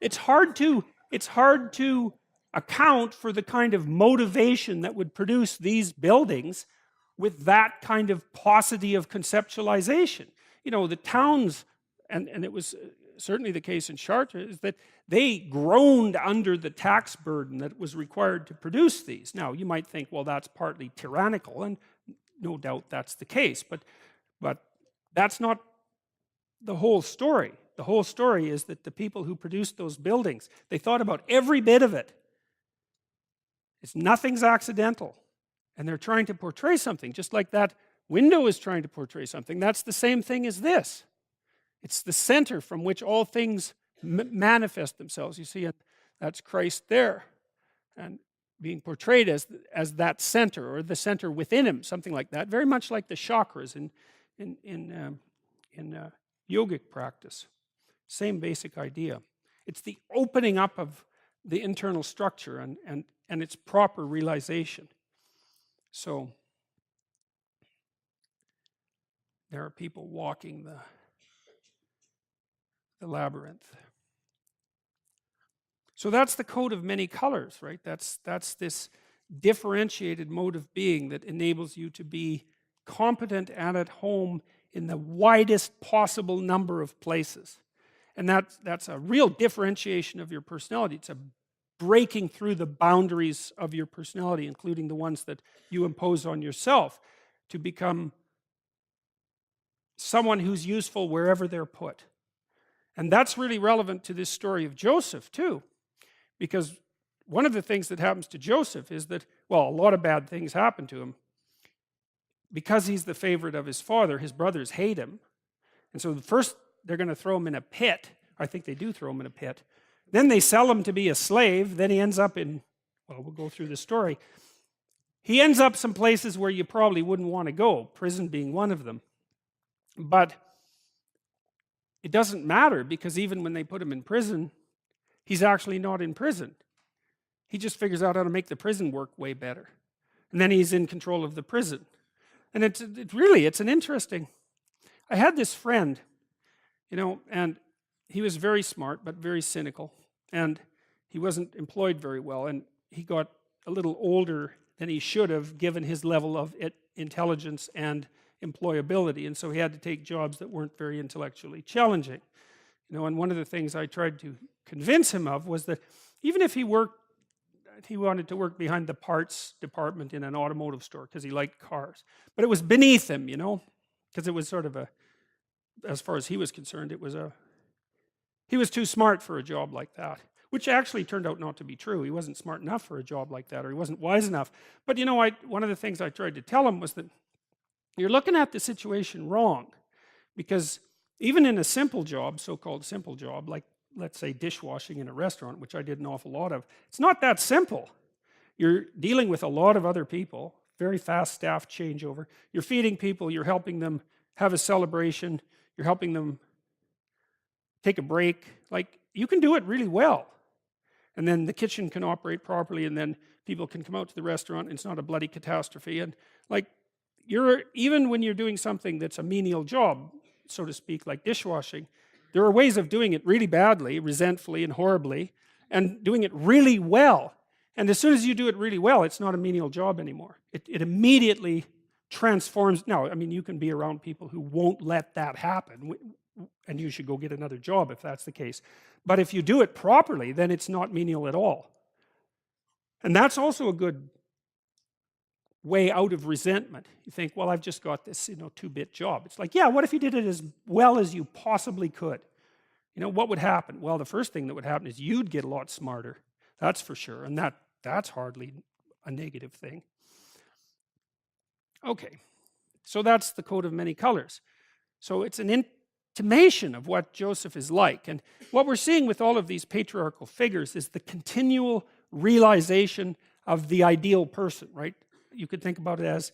it's hard to account for the kind of motivation that would produce these buildings with that kind of paucity of conceptualization. You know, the towns, and it was certainly the case in Chartres, is that they groaned under the tax burden that was required to produce these. Now, you might think, well, that's partly tyrannical, and no doubt that's the case, but that's not the whole story. The whole story is that the people who produced those buildings, they thought about every bit of it. Nothing's accidental. And they're trying to portray something, just like that window is trying to portray something. That's the same thing as this. It's the center from which all things manifest themselves. You see, that's Christ there, and being portrayed as that center, or the center within him, something like that. Very much like the chakras in yogic practice. Same basic idea. It's the opening up of the internal structure and its proper realization. So there are people walking the labyrinth. So that's the coat of many colors, right? That's this differentiated mode of being that enables you to be competent and at home in the widest possible number of places. And that's a real differentiation of your personality. It's a breaking through the boundaries of your personality, including the ones that you impose on yourself, to become someone who's useful wherever they're put. And that's really relevant to this story of Joseph, too. Because one of the things that happens to Joseph is that, well, a lot of bad things happen to him. Because he's the favorite of his father, his brothers hate him. And so first, they're going to throw him in a pit. I think they do throw him in a pit. Then they sell him to be a slave. Then he ends up in, well, we'll go through the story. He ends up some places where you probably wouldn't want to go, prison being one of them. But it doesn't matter, because even when they put him in prison, he's actually not in prison. He just figures out how to make the prison work way better. And then he's in control of the prison. And it's an interesting... I had this friend, you know, and he was very smart, but very cynical. And he wasn't employed very well. And he got a little older than he should have, given his level of intelligence and employability. And so he had to take jobs that weren't very intellectually challenging. You know, and one of the things I tried to convince him of was that even if he wanted to work behind the parts department in an automotive store because he liked cars. But it was beneath him, you know, because it was sort of as far as he was concerned, he was too smart for a job like that, which actually turned out not to be true. He wasn't smart enough for a job like that, or he wasn't wise enough. But, you know, one of the things I tried to tell him was that you're looking at the situation wrong, because even in a simple job, so-called simple job, like, let's say, dishwashing in a restaurant, which I did an awful lot of, it's not that simple. You're dealing with a lot of other people, very fast staff changeover. You're feeding people, you're helping them have a celebration, you're helping them take a break. Like, you can do it really well. And then the kitchen can operate properly, and then people can come out to the restaurant, and it's not a bloody catastrophe. And, like, even when you're doing something that's a menial job, so to speak, like dishwashing, there are ways of doing it really badly, resentfully, and horribly, and doing it really well. And as soon as you do it really well, it's not a menial job anymore. It immediately transforms. Now, I mean, you can be around people who won't let that happen, and you should go get another job if that's the case. But if you do it properly, then it's not menial at all. And that's also a good way out of resentment. You think, well, I've just got this, two-bit job. It's like, yeah, what if you did it as well as you possibly could? What would happen? Well, the first thing that would happen is you'd get a lot smarter. That's for sure. And that's hardly a negative thing. Okay, so that's the coat of many colors. So it's an intimation of what Joseph is like. And what we're seeing with all of these patriarchal figures is the continual realization of the ideal person, right? You could think about it as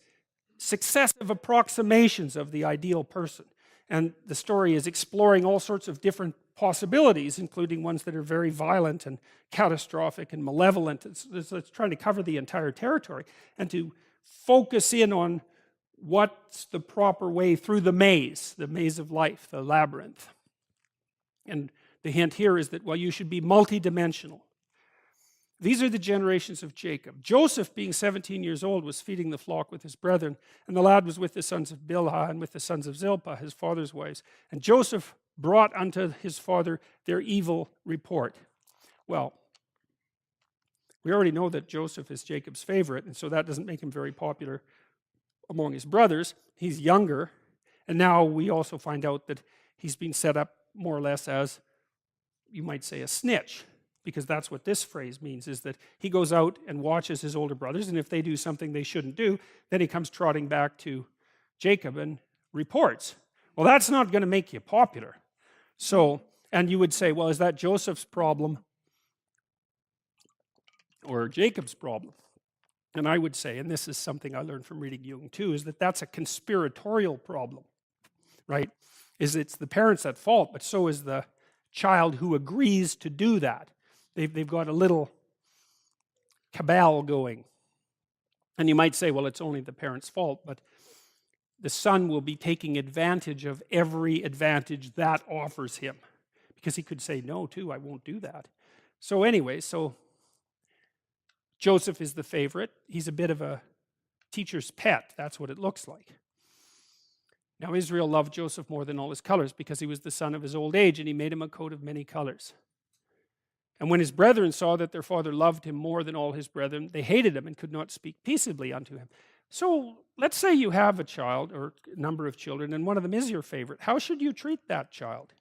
successive approximations of the ideal person. And the story is exploring all sorts of different possibilities, including ones that are very violent and catastrophic and malevolent. It's trying to cover the entire territory and to focus in on what's the proper way through the maze of life, the labyrinth. And the hint here is that, well, you should be multidimensional. These are the generations of Jacob. Joseph, being 17 years old, was feeding the flock with his brethren, and the lad was with the sons of Bilhah and with the sons of Zilpah, his father's wives. And Joseph brought unto his father their evil report. Well, we already know that Joseph is Jacob's favorite, and so that doesn't make him very popular among his brothers. He's younger, and now we also find out that he's been set up more or less as, you might say, a snitch, because that's what this phrase means, is that he goes out and watches his older brothers, and if they do something they shouldn't do, then he comes trotting back to Jacob and reports. Well, that's not going to make you popular. So, and you would say, well, is that Joseph's problem or Jacob's problem? And I would say, and this is something I learned from reading Jung too, is that that's a conspiratorial problem, right? It's the parents at fault, but so is the child who agrees to do that. They've got a little cabal going. And you might say, well, it's only the parents' fault, but the son will be taking advantage of every advantage that offers him, because he could say no too, I won't do that. So anyway, Joseph is the favorite. He's a bit of a teacher's pet. That's what it looks like. Now Israel loved Joseph more than all his colors, because he was the son of his old age, and he made him a coat of many colors. And when his brethren saw that their father loved him more than all his brethren, they hated him and could not speak peaceably unto him. So let's say you have a child or a number of children, and one of them is your favorite. How should you treat that child?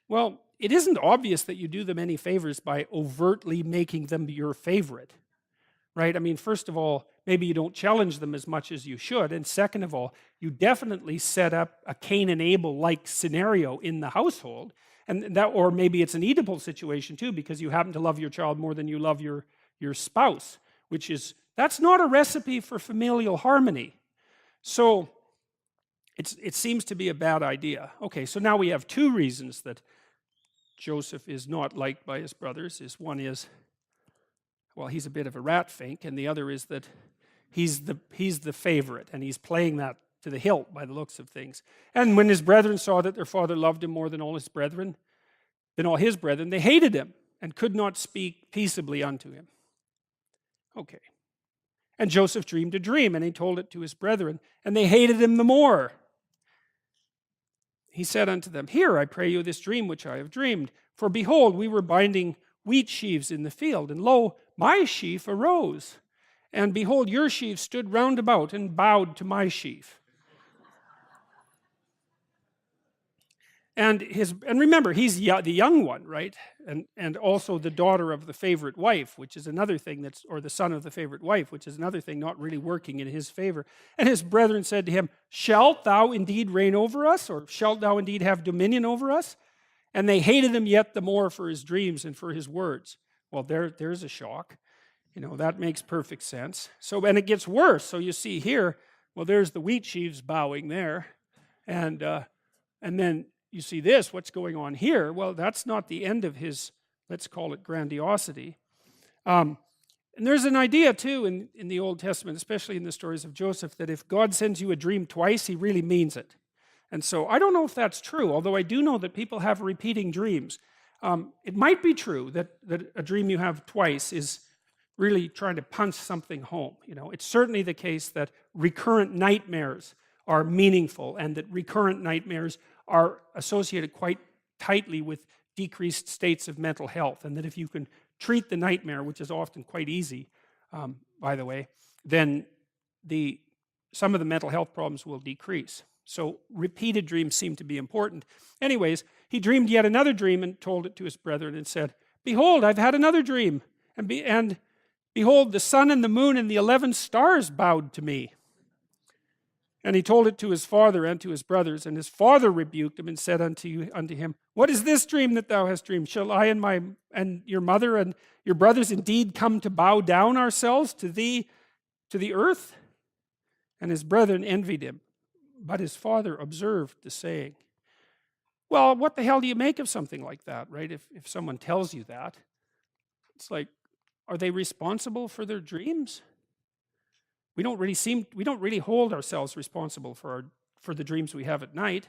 Well, it isn't obvious that you do them any favors by overtly making them your favorite, right? I mean, first of all, maybe you don't challenge them as much as you should. And second of all, you definitely set up a Cain and Abel-like scenario in the household. And that, or maybe it's an Oedipal situation too, because you happen to love your child more than you love your spouse, that's not a recipe for familial harmony. So it seems to be a bad idea. Okay, so now we have two reasons that Joseph is not liked by his brothers. One is, well, he's a bit of a rat fink, and the other is that he's the favorite, and he's playing that to the hilt by the looks of things. And when his brethren saw that their father loved him more than all his brethren, they hated him and could not speak peaceably unto him. Okay. And Joseph dreamed a dream, and he told it to his brethren, and they hated him the more. He said unto them, Hear, I pray you, this dream which I have dreamed. For behold, we were binding wheat sheaves in the field, and lo, my sheaf arose. And behold, your sheaf stood round about and bowed to my sheaf. And remember, he's the young one, right? And also the daughter of the favorite wife, which is another thing or the son of the favorite wife, which is another thing not really working in his favor. And his brethren said to him, Shalt thou indeed reign over us, or shalt thou indeed have dominion over us? And they hated him yet the more for his dreams and for his words. Well, there's a shock. That makes perfect sense. And it gets worse. So you see here, well, there's the wheat sheaves bowing there. And then you see this, what's going on here? Well, that's not the end of his, let's call it grandiosity. And there's an idea too in the Old Testament, especially in the stories of Joseph, that if God sends you a dream twice, he really means it. And so I don't know if that's true, although I do know that people have repeating dreams. It might be true that a dream you have twice is really trying to punch something home. It's certainly the case that recurrent nightmares are meaningful, and that recurrent nightmares are associated quite tightly with decreased states of mental health, and that if you can treat the nightmare, which is often quite easy, by the way, then some of the mental health problems will decrease. So repeated dreams seem to be important. Anyways, he dreamed yet another dream and told it to his brethren and said, "Behold, I've had another dream, and behold, the sun and the moon and the 11 stars bowed to me." And he told it to his father and to his brothers, and his father rebuked him and said unto him, "What is this dream that thou hast dreamed? Shall I and your mother and your brothers indeed come to bow down ourselves to thee, to the earth?" And his brethren envied him, but his father observed the saying. Well, what the hell do you make of something like that, right? If someone tells you that, it's like, are they responsible for their dreams? We don't really hold ourselves responsible for the dreams we have at night.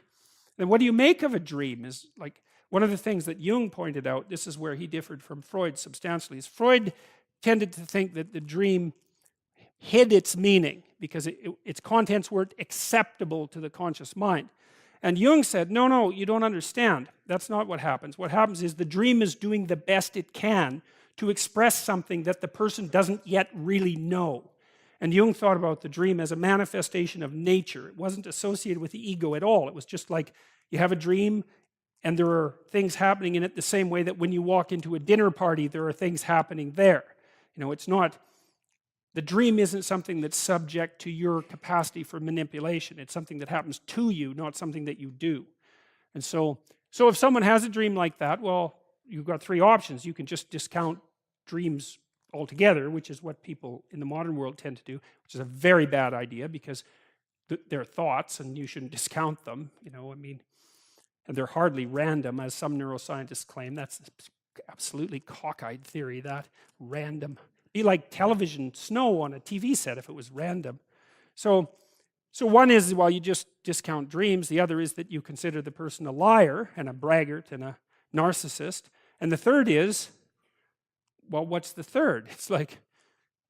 Then what do you make of a dream? Is like one of the things that Jung pointed out. This is where he differed from Freud substantially. Is Freud tended to think that the dream hid its meaning because its contents weren't acceptable to the conscious mind. And Jung said, no, you don't understand. That's not what happens. What happens is the dream is doing the best it can to express something that the person doesn't yet really know. And Jung thought about the dream as a manifestation of nature. It wasn't associated with the ego at all. It was just like you have a dream and there are things happening in it the same way that when you walk into a dinner party, there are things happening there. It's not, the dream isn't something that's subject to your capacity for manipulation. It's something that happens to you, not something that you do. And so if someone has a dream like that, well, you've got three options. You can just discount dreams altogether, which is what people in the modern world tend to do, which is a very bad idea because they're thoughts and you shouldn't discount them, and they're hardly random, as some neuroscientists claim. That's absolutely cockeyed theory, that random. Be like television snow on a TV set if it was random. So one is, well, you just discount dreams. The other is that you consider the person a liar and a braggart and a narcissist. And the third is, well, what's the third? It's like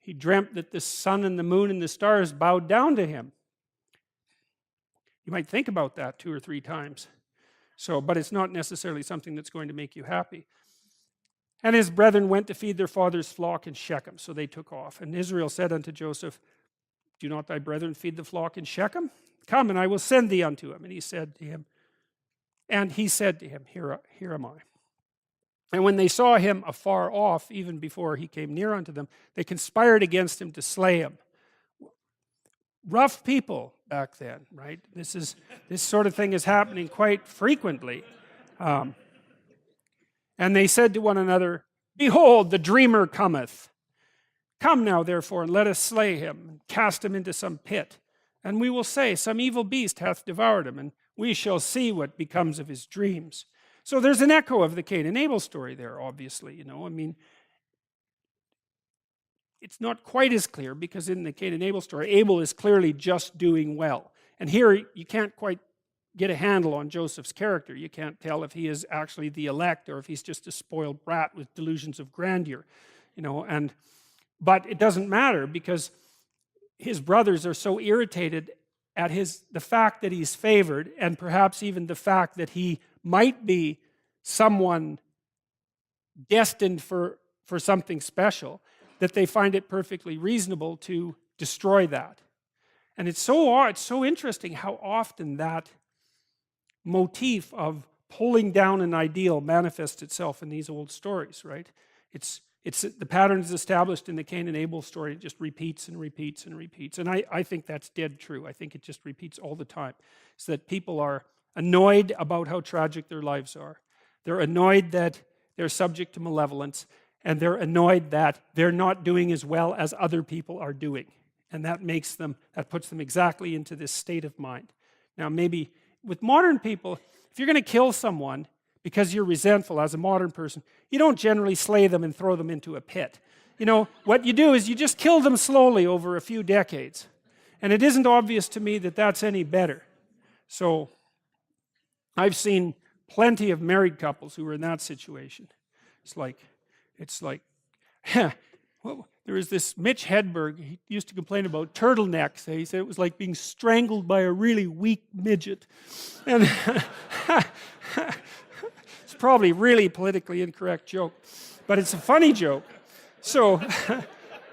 he dreamt that the sun and the moon and the stars bowed down to him. You might think about that 2 or 3 times. But it's not necessarily something that's going to make you happy. And his brethren went to feed their father's flock in Shechem, so they took off. And Israel said unto Joseph, "Do not thy brethren feed the flock in Shechem? Come, and I will send thee unto him." And he said to him, Here am I. And when they saw him afar off, even before he came near unto them, they conspired against him to slay him. Rough people back then, right? This sort of thing is happening quite frequently. And they said to one another, "Behold, the dreamer cometh. Come now, therefore, and let us slay him, and cast him into some pit. And we will say, some evil beast hath devoured him, and we shall see what becomes of his dreams." So there's an echo of the Cain and Abel story there, obviously. It's not quite as clear because in the Cain and Abel story, Abel is clearly just doing well. And here you can't quite get a handle on Joseph's character. You can't tell if he is actually the elect or if he's just a spoiled brat with delusions of grandeur. But it doesn't matter because his brothers are so irritated at the fact that he's favored, and perhaps even the fact that he might be someone destined for something special, that they find it perfectly reasonable to destroy that. And it's so interesting how often that motif of pulling down an ideal manifests itself in these old stories, right? The pattern is established in the Cain and Abel story. It just repeats and repeats and repeats. And I think that's dead true. I think it just repeats all the time. It's that people are annoyed about how tragic their lives are. They're annoyed that they're subject to malevolence. And they're annoyed that they're not doing as well as other people are doing. And that puts them exactly into this state of mind. Now, maybe with modern people, if you're going to kill someone because you're resentful as a modern person, you don't generally slay them and throw them into a pit. What you do is you just kill them slowly over a few decades. And it isn't obvious to me that that's any better. So I've seen plenty of married couples who were in that situation. It's like Well, there was this Mitch Hedberg, he used to complain about turtlenecks. He said it was like being strangled by a really weak midget. And it's probably a really politically incorrect joke, but it's a funny joke. So,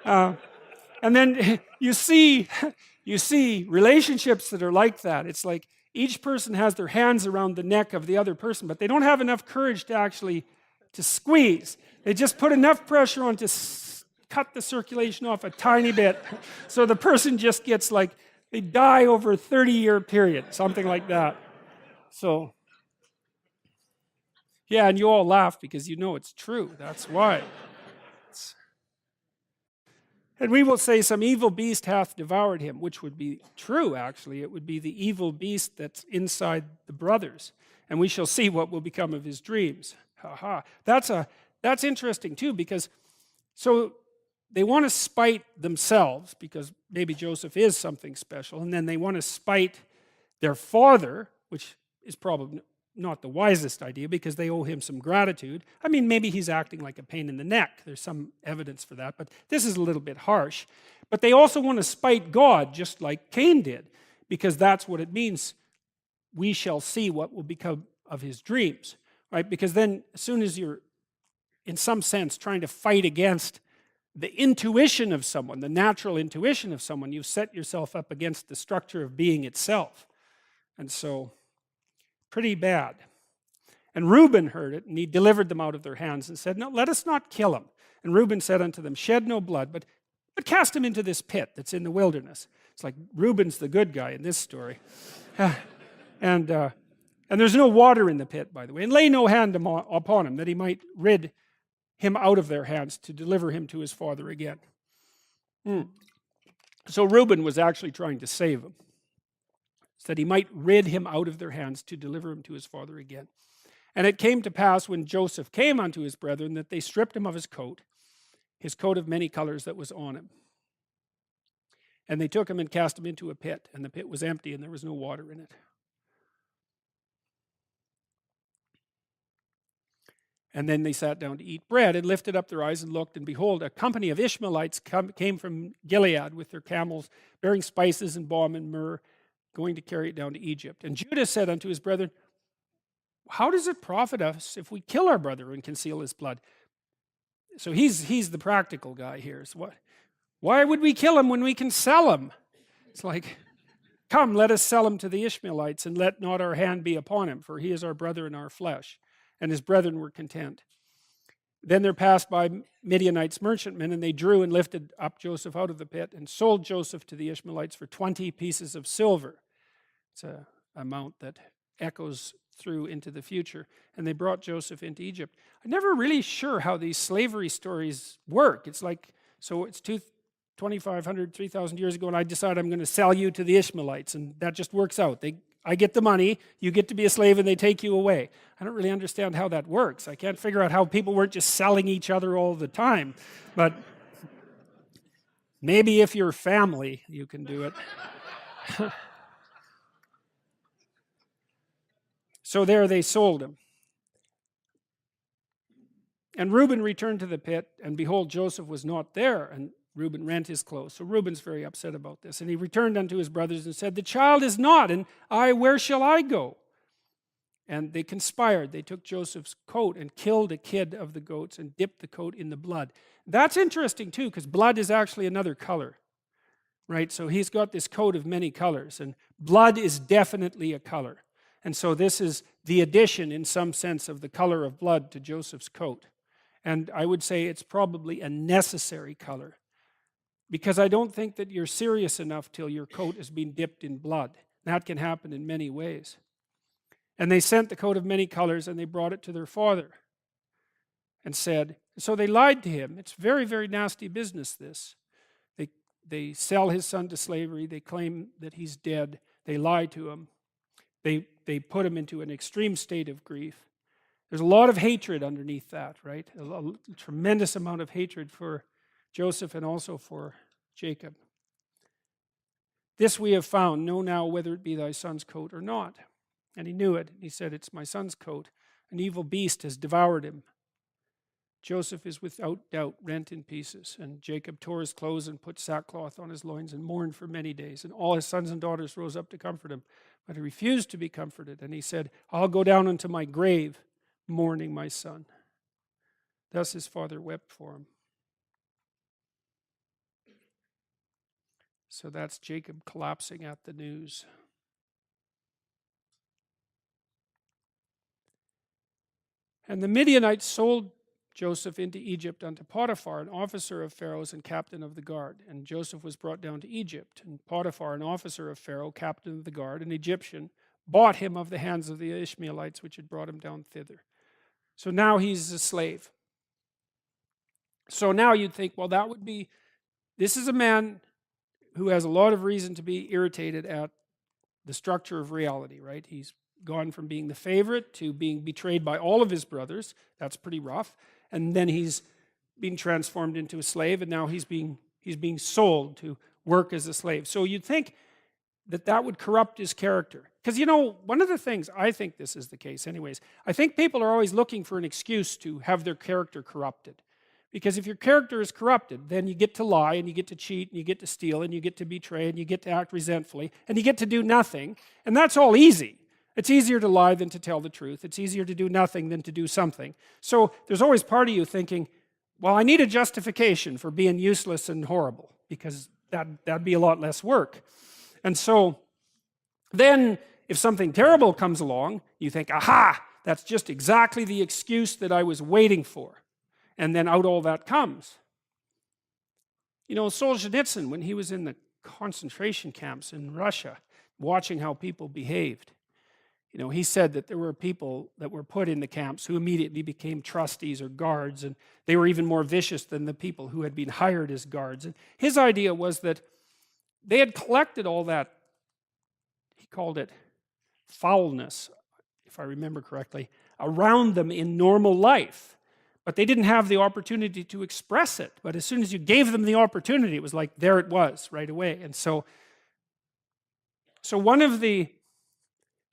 and then you see relationships that are like that. It's like each person has their hands around the neck of the other person, but they don't have enough courage to actually to squeeze. They just put enough pressure on to cut the circulation off a tiny bit. So the person just gets like, they die over a 30-year period, something like that. So, yeah, and you all laugh because you know it's true. That's why. And we will say some evil beast hath devoured him, which would be true, actually. It would be the evil beast that's inside the brothers. And we shall see what will become of his dreams. Ha ha. That's interesting too, because so they want to spite themselves because maybe Joseph is something special, and then they want to spite their father, which is probably not the wisest idea because they owe him some gratitude. I mean, maybe he's acting like a pain in the neck. There's some evidence for that, but this is a little bit harsh. But they also want to spite God, just like Cain did, because that's what it means. We shall see what will become of his dreams, right? Because then as soon as you're, in some sense, trying to fight against the intuition of someone, the natural intuition of someone, you've set yourself up against the structure of being itself. And so, pretty bad. And Reuben heard it, and he delivered them out of their hands and said, no, let us not kill him. And Reuben said unto them, shed no blood, but cast him into this pit that's in the wilderness. It's like Reuben's the good guy in this story. And there's no water in the pit, by the way. And lay no hand upon him, that he might rid him out of their hands to deliver him to his father again. So Reuben was actually trying to save him, so that he might rid him out of their hands to deliver him to his father again. And it came to pass when Joseph came unto his brethren that they stripped him of his coat of many colors that was on him. And they took him and cast him into a pit, and the pit was empty and there was no water in it. And then they sat down to eat bread and lifted up their eyes and looked, and behold, a company of Ishmaelites came from Gilead with their camels, bearing spices and balm and myrrh, going to carry it down to Egypt. And Judah said unto his brethren, how does it profit us if we kill our brother and conceal his blood? So he's the practical guy here. So why would we kill him when we can sell him? It's like, come, let us sell him to the Ishmaelites, and let not our hand be upon him, for he is our brother in our flesh. And his brethren were content. Then there passed by Midianites merchantmen, and they drew and lifted up Joseph out of the pit, and sold Joseph to the Ishmaelites for 20 pieces of silver. It's an amount that echoes through into the future. And they brought Joseph into Egypt. I'm never really sure how these slavery stories work. It's like, so it's 2,500, 3,000 years ago, and I decide I'm going to sell you to the Ishmaelites, and that just works out. I get the money, you get to be a slave, and they take you away. I don't really understand how that works. I can't figure out how people weren't just selling each other all the time. But maybe if you're family, you can do it. So there they sold him. And Reuben returned to the pit, and behold, Joseph was not there, and Reuben rent his clothes. So Reuben's very upset about this. And he returned unto his brothers and said, the child is not, and where shall I go? And they conspired. They took Joseph's coat and killed a kid of the goats and dipped the coat in the blood. That's interesting too, because blood is actually another color, right? So he's got this coat of many colors, and blood is definitely a color. And so this is the addition, in some sense, of the color of blood to Joseph's coat. And I would say it's probably a necessary color, because I don't think that you're serious enough till your coat has been dipped in blood. That can happen in many ways. And they sent the coat of many colors, and they brought it to their father and said, so they lied to him. It's very, very nasty business, this. They sell his son to slavery. They claim that he's dead. They lie to him. They put him into an extreme state of grief. There's a lot of hatred underneath that, right? A tremendous amount of hatred for Joseph and also for Jacob. This we have found. Know now whether it be thy son's coat or not. And he knew it. He said, it's my son's coat. An evil beast has devoured him. Joseph is without doubt rent in pieces. And Jacob tore his clothes and put sackcloth on his loins and mourned for many days. And all his sons and daughters rose up to comfort him. But he refused to be comforted. And he said, I'll go down into my grave mourning my son. Thus his father wept for him. So that's Jacob collapsing at the news. And the Midianites sold Joseph into Egypt unto Potiphar, an officer of Pharaoh's and captain of the guard. And Joseph was brought down to Egypt. And Potiphar, an officer of Pharaoh, captain of the guard, an Egyptian, bought him of the hands of the Ishmaelites, which had brought him down thither. So now he's a slave. So now you'd think, well, this is a man who has a lot of reason to be irritated at the structure of reality, right? He's gone from being the favorite to being betrayed by all of his brothers. That's pretty rough. And then he's being transformed into a slave, and now he's being sold to work as a slave. So you'd think that would corrupt his character. Because, one of the things, I think this is the case anyways, I think people are always looking for an excuse to have their character corrupted. Because if your character is corrupted, then you get to lie, and you get to cheat, and you get to steal, and you get to betray, and you get to act resentfully, and you get to do nothing. And that's all easy. It's easier to lie than to tell the truth. It's easier to do nothing than to do something. So there's always part of you thinking, well, I need a justification for being useless and horrible, because that'd be a lot less work. And so then if something terrible comes along, you think, aha, that's just exactly the excuse that I was waiting for. And then out all that comes. Solzhenitsyn, when he was in the concentration camps in Russia, watching how people behaved, he said that there were people that were put in the camps who immediately became trustees or guards, and they were even more vicious than the people who had been hired as guards. And his idea was that they had collected all that, he called it foulness, if I remember correctly, around them in normal life. But they didn't have the opportunity to express it. But as soon as you gave them the opportunity, it was like, there it was, right away. And so one of the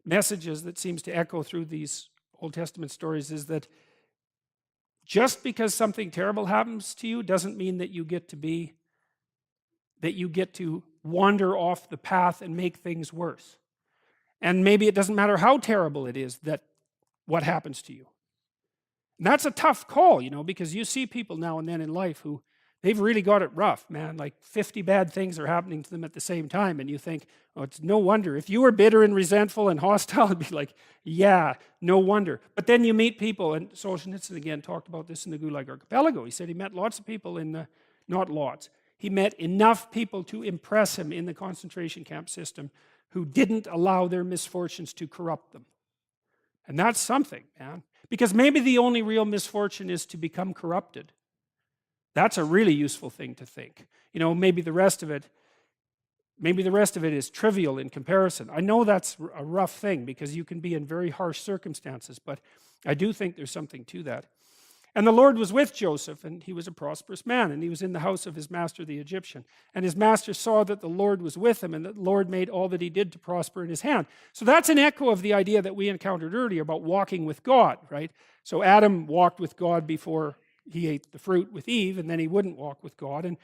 messages that seems to echo through these Old Testament stories is that just because something terrible happens to you doesn't mean that you get to wander off the path and make things worse. And maybe it doesn't matter how terrible it is that what happens to you. And that's a tough call, because you see people now and then in life who they've really got it rough, man. Like 50 bad things are happening to them at the same time. And you think, oh, it's no wonder. If you were bitter and resentful and hostile, it'd be like, yeah, no wonder. But then you meet people, and Solzhenitsyn again talked about this in the Gulag Archipelago. He said he met lots of people not lots. He met enough people to impress him in the concentration camp system who didn't allow their misfortunes to corrupt them. And that's something, man. Because maybe the only real misfortune is to become corrupted. That's a really useful thing to think. Maybe the rest of it is trivial in comparison. I know that's a rough thing because you can be in very harsh circumstances, but I do think there's something to that. And the Lord was with Joseph, and he was a prosperous man, and he was in the house of his master the Egyptian. And his master saw that the Lord was with him, and that the Lord made all that he did to prosper in his hand. So that's an echo of the idea that we encountered earlier about walking with God, right? So Adam walked with God before he ate the fruit with Eve, and then he wouldn't walk with God. And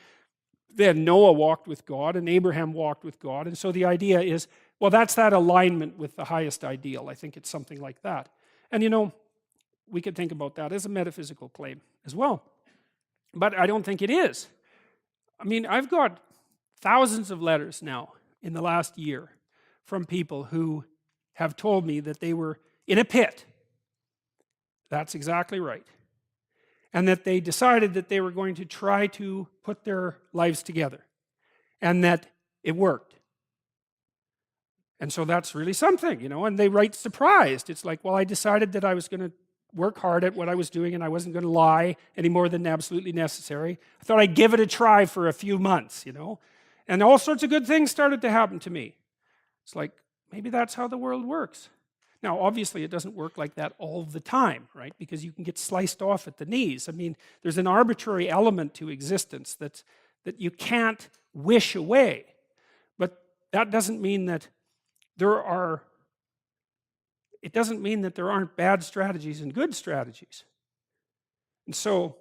then Noah walked with God, and Abraham walked with God. And so the idea is, well, that's that alignment with the highest ideal. I think it's something like that. And we could think about that as a metaphysical claim as well. But I don't think it is. I mean, I've got thousands of letters now in the last year from people who have told me that they were in a pit. That's exactly right. And that they decided that they were going to try to put their lives together. And that it worked. And so that's really something, and they write surprised. It's like, well, I decided that I was going to work hard at what I was doing, and I wasn't going to lie any more than absolutely necessary. I thought I'd give it a try for a few months, And all sorts of good things started to happen to me. It's like, maybe that's how the world works. Now, obviously, it doesn't work like that all the time, right? Because you can get sliced off at the knees. I mean, there's an arbitrary element to existence that you can't wish away. But that doesn't mean that there aren't bad strategies and good strategies. And so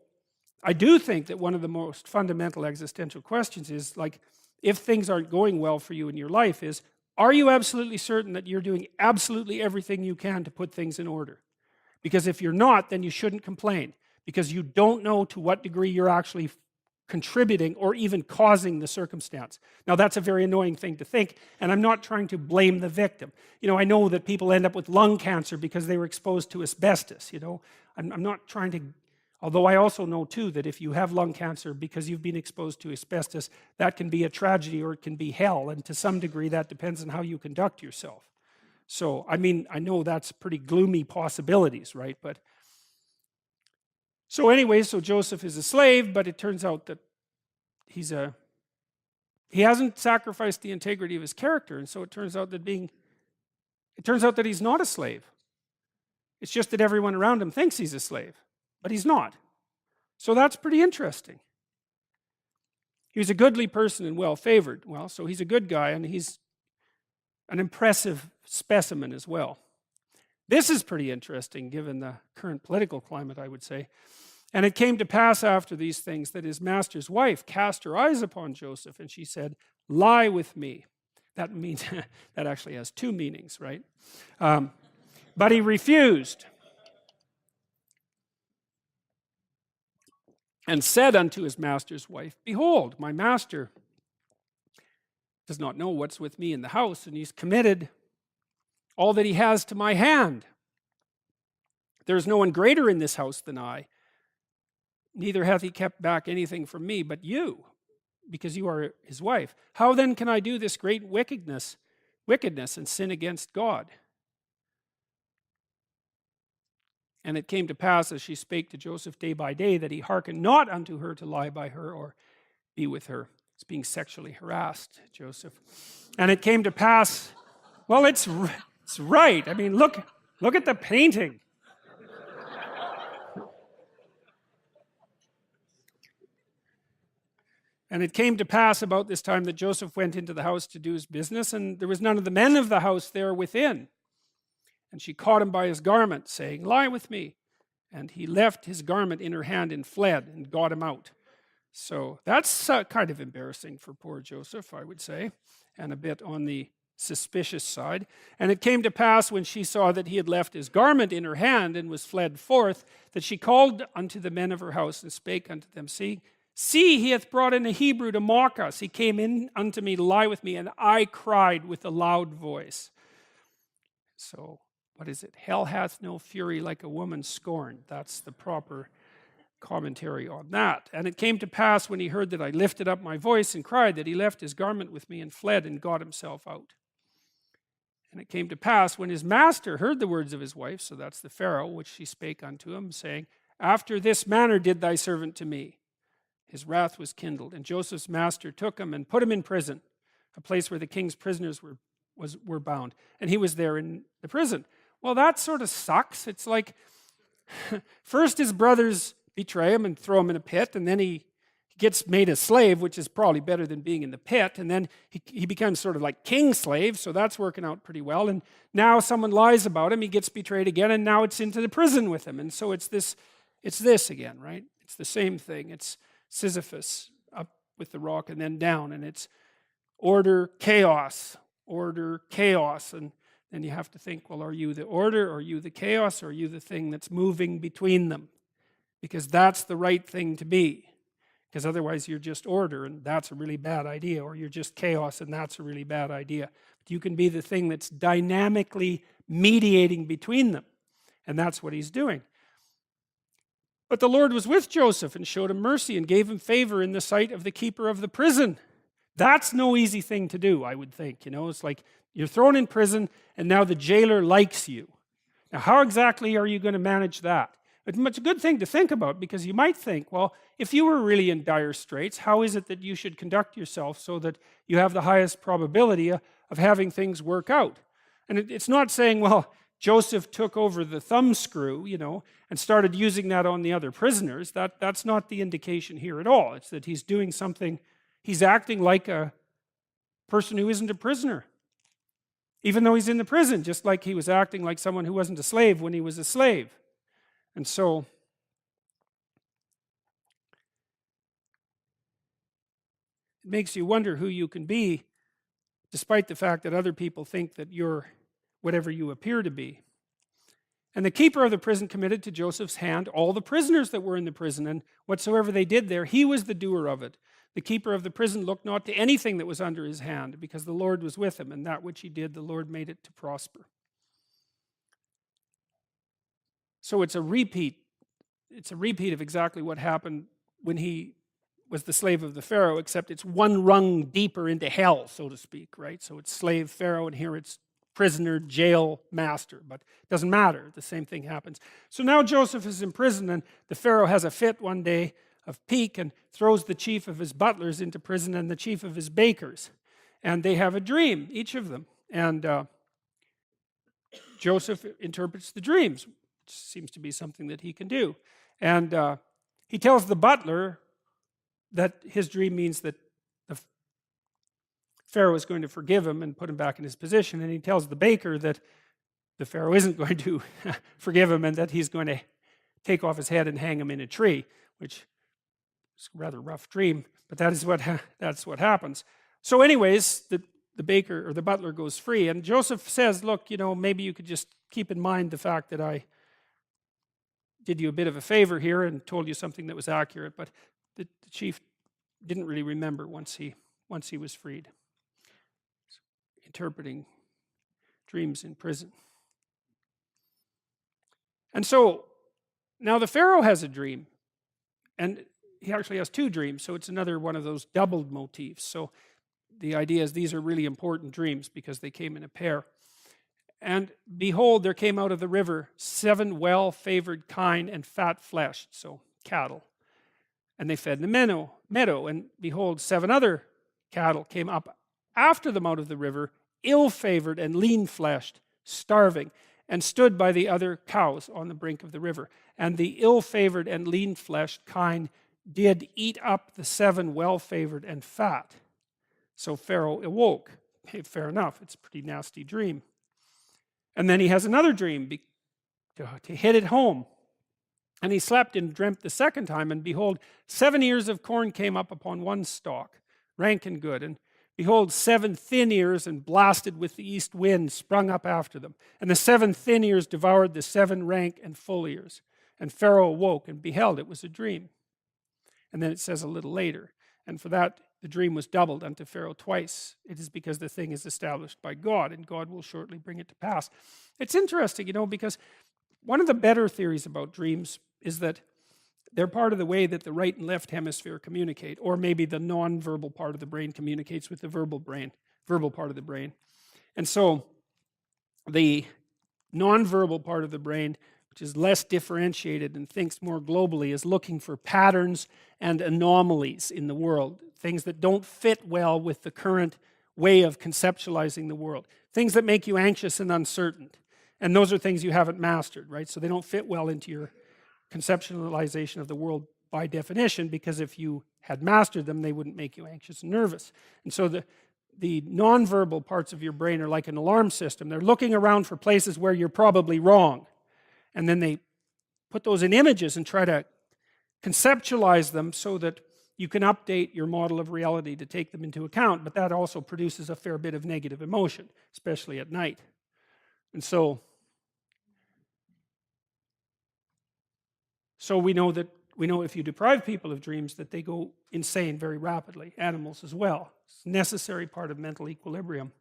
I do think that one of the most fundamental existential questions is, like, if things aren't going well for you in your life, is, are you absolutely certain that you're doing absolutely everything you can to put things in order? Because if you're not, then you shouldn't complain, because you don't know to what degree you're actually contributing or even causing the circumstance. Now, that's a very annoying thing to think, and I'm not trying to blame the victim. I know that people end up with lung cancer because they were exposed to asbestos. I'm not trying to, although I also know too that if you have lung cancer because you've been exposed to asbestos, that can be a tragedy or it can be hell, and to some degree that depends on how you conduct yourself. So, I know that's pretty gloomy possibilities, right? But so anyway, so Joseph is a slave, but it turns out that he hasn't sacrificed the integrity of his character, and so it turns out that he's not a slave. It's just that everyone around him thinks he's a slave, but he's not. So that's pretty interesting. He was a goodly person and well favored. Well, so he's a good guy, and he's an impressive specimen as well. This is pretty interesting given the current political climate, I would say. And it came to pass after these things that his master's wife cast her eyes upon Joseph, and she said, "Lie with me." That means, that actually has two meanings, right? But he refused, and said unto his master's wife, "Behold, my master does not know what's with me in the house, and he's committed all that he has to my hand. There is no one greater in this house than I. Neither hath he kept back anything from me but you, because you are his wife. How then can I do this great wickedness and sin against God?" And it came to pass, as she spake to Joseph day by day, that he hearkened not unto her to lie by her or be with her. It's being sexually harassed, Joseph. And it came to pass, well, it's right. Look at the painting. And it came to pass about this time that Joseph went into the house to do his business, and there was none of the men of the house there within. And she caught him by his garment, saying, "Lie with me." And he left his garment in her hand and fled and got him out. So that's kind of embarrassing for poor Joseph, I would say, and a bit on the suspicious side. And it came to pass, when she saw that he had left his garment in her hand and was fled forth, that she called unto the men of her house and spake unto them, See, he hath brought in a Hebrew to mock us. He came in unto me to lie with me, and I cried with a loud voice. So, what is it? Hell hath no fury like a woman scorned. That's the proper commentary on that. And it came to pass, when he heard that I lifted up my voice and cried, that he left his garment with me and fled and got himself out. And it came to pass, when his master heard the words of his wife, so that's the Pharaoh, which she spake unto him, saying, After this manner did thy servant to me. His wrath was kindled, and Joseph's master took him and put him in prison, a place where the king's prisoners were bound. And he was there in the prison. Well, that sort of sucks. It's like, first his brothers betray him and throw him in a pit, and then he gets made a slave, which is probably better than being in the pit, and then he becomes sort of like king slave, so that's working out pretty well. And now someone lies about him, he gets betrayed again, and now it's into the prison with him. And so it's this again, right? It's the same thing. It's Sisyphus up with the rock and then down, and it's order, chaos, and then you have to think, well, are you the order, or are you the chaos, or are you the thing that's moving between them? Because that's the right thing to be. Because otherwise you're just order, and that's a really bad idea, or you're just chaos, and that's a really bad idea. But you can be the thing that's dynamically mediating between them, and that's what he's doing. But the Lord was with Joseph and showed him mercy and gave him favor in the sight of the keeper of the prison. That's no easy thing to do, I would think. It's like you're thrown in prison and now the jailer likes you. Now, how exactly are you going to manage that? It's a good thing to think about, because you might think, well, if you were really in dire straits, how is it that you should conduct yourself so that you have the highest probability of having things work out? And it's not saying, well, Joseph took over the thumbscrew, and started using that on the other prisoners. That's not the indication here at all. It's that he's doing something, he's acting like a person who isn't a prisoner, even though he's in the prison, just like he was acting like someone who wasn't a slave when he was a slave. And so, It makes you wonder who you can be, despite the fact that other people think that you're whatever you appear to be. And the keeper of the prison committed to Joseph's hand all the prisoners that were in the prison, and whatsoever they did there, he was the doer of it. The keeper of the prison looked not to anything that was under his hand, because the Lord was with him, and that which he did, the Lord made it to prosper. So it's a repeat. It's a repeat of exactly what happened when he was the slave of the Pharaoh, except it's one rung deeper into hell, so to speak, right? So it's slave Pharaoh, and here it's prisoner, jail, master, but it doesn't matter. The same thing happens. So now Joseph is in prison, and the Pharaoh has a fit one day of pique and throws the chief of his butlers into prison and the chief of his bakers. And they have a dream, each of them. And Joseph interprets the dreams, which seems to be something that he can do. And he tells the butler that his dream means that the Pharaoh is going to forgive him and put him back in his position. And he tells the baker that the Pharaoh isn't going to forgive him and that he's going to take off his head and hang him in a tree, which is a rather rough dream, but that's what happens. So anyways, the baker or the butler goes free, and Joseph says, look, maybe you could just keep in mind the fact that I did you a bit of a favor here and told you something that was accurate, but the chief didn't really remember once he was freed. Interpreting dreams in prison. And so now the Pharaoh has a dream, and he actually has two dreams, so it's another one of those doubled motifs. So the idea is these are really important dreams because they came in a pair. And behold, there came out of the river 7 well-favored kine and fat-fleshed, so cattle. And they fed in the meadow. And behold, 7 other cattle came up after them out of the river, ill-favored and lean-fleshed, starving, and stood by the other cows on the brink of the river. And the ill-favored and lean-fleshed kine did eat up the 7 well-favored and fat. So Pharaoh awoke. Hey, fair enough, it's a pretty nasty dream. And then he has another dream to hit it home. And he slept and dreamt the second time, and behold, 7 ears of corn came up upon one stalk, rank and good. And behold, 7 thin ears and blasted with the east wind sprung up after them. And the 7 thin ears devoured the 7 rank and full ears. And Pharaoh awoke and beheld it was a dream. And then it says a little later, and for that the dream was doubled unto Pharaoh twice. It is because the thing is established by God, and God will shortly bring it to pass. It's interesting, because one of the better theories about dreams is that they're part of the way that the right and left hemisphere communicate, or maybe the non-verbal part of the brain communicates with the verbal part of the brain. And so the non-verbal part of the brain, which is less differentiated and thinks more globally, is looking for patterns and anomalies in the world, things that don't fit well with the current way of conceptualizing the world, things that make you anxious and uncertain. And those are things you haven't mastered, right? So they don't fit well into your conceptualization of the world by definition, because if you had mastered them, they wouldn't make you anxious and nervous. And so the nonverbal parts of your brain are like an alarm system. They're looking around for places where you're probably wrong. And then they put those in images and try to conceptualize them so that you can update your model of reality to take them into account. But that also produces a fair bit of negative emotion, especially at night. And so we know if you deprive people of dreams that they go insane very rapidly, animals as well. It's a necessary part of mental equilibrium.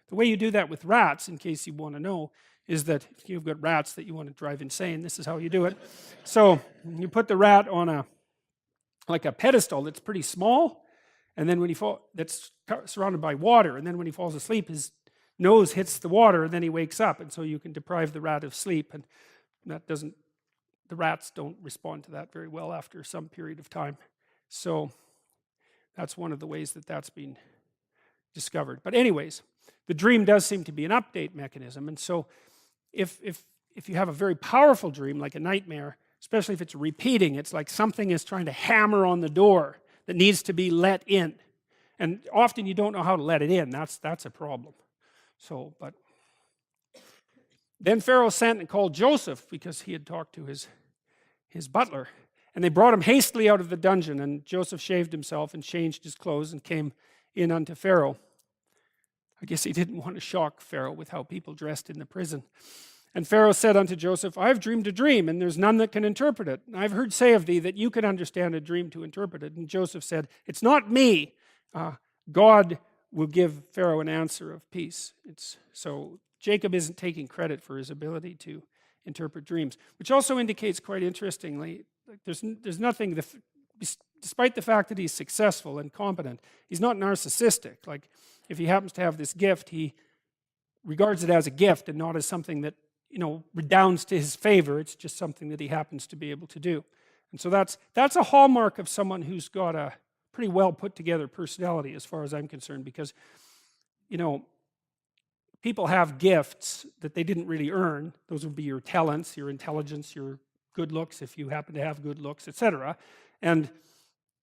The way you do that with rats, in case you want to know, is that if you've got rats that you want to drive insane, this is how you do it. So you put the rat on like a pedestal that's pretty small, and then when that's surrounded by water, and then when he falls asleep, his nose hits the water, and then he wakes up, and so you can deprive the rat of sleep, and the rats don't respond to that very well after some period of time. So that's one of the ways that that's been discovered. But anyways, the dream does seem to be an update mechanism, and so if you have a very powerful dream, like a nightmare, especially if it's repeating, it's like something is trying to hammer on the door that needs to be let in. And often you don't know how to let it in. That's a problem. But then Pharaoh sent and called Joseph, because he had talked to his butler. And they brought him hastily out of the dungeon, and Joseph shaved himself and changed his clothes and came in unto Pharaoh. I guess he didn't want to shock Pharaoh with how people dressed in the prison. And Pharaoh said unto Joseph, I have dreamed a dream, and there's none that can interpret it. And I've heard say of thee that you can understand a dream to interpret it. And Joseph said, it's not me. God will give Pharaoh an answer of peace. So Jacob isn't taking credit for his ability to interpret dreams, which also indicates quite interestingly, like there's nothing, despite the fact that he's successful and competent, he's not narcissistic. Like if he happens to have this gift, he regards it as a gift and not as something that, redounds to his favor. It's just something that he happens to be able to do. And so that's a hallmark of someone who's got a pretty well put together personality as far as I'm concerned, because, people have gifts that they didn't really earn. Those would be your talents, your intelligence, your good looks, if you happen to have good looks, etc. And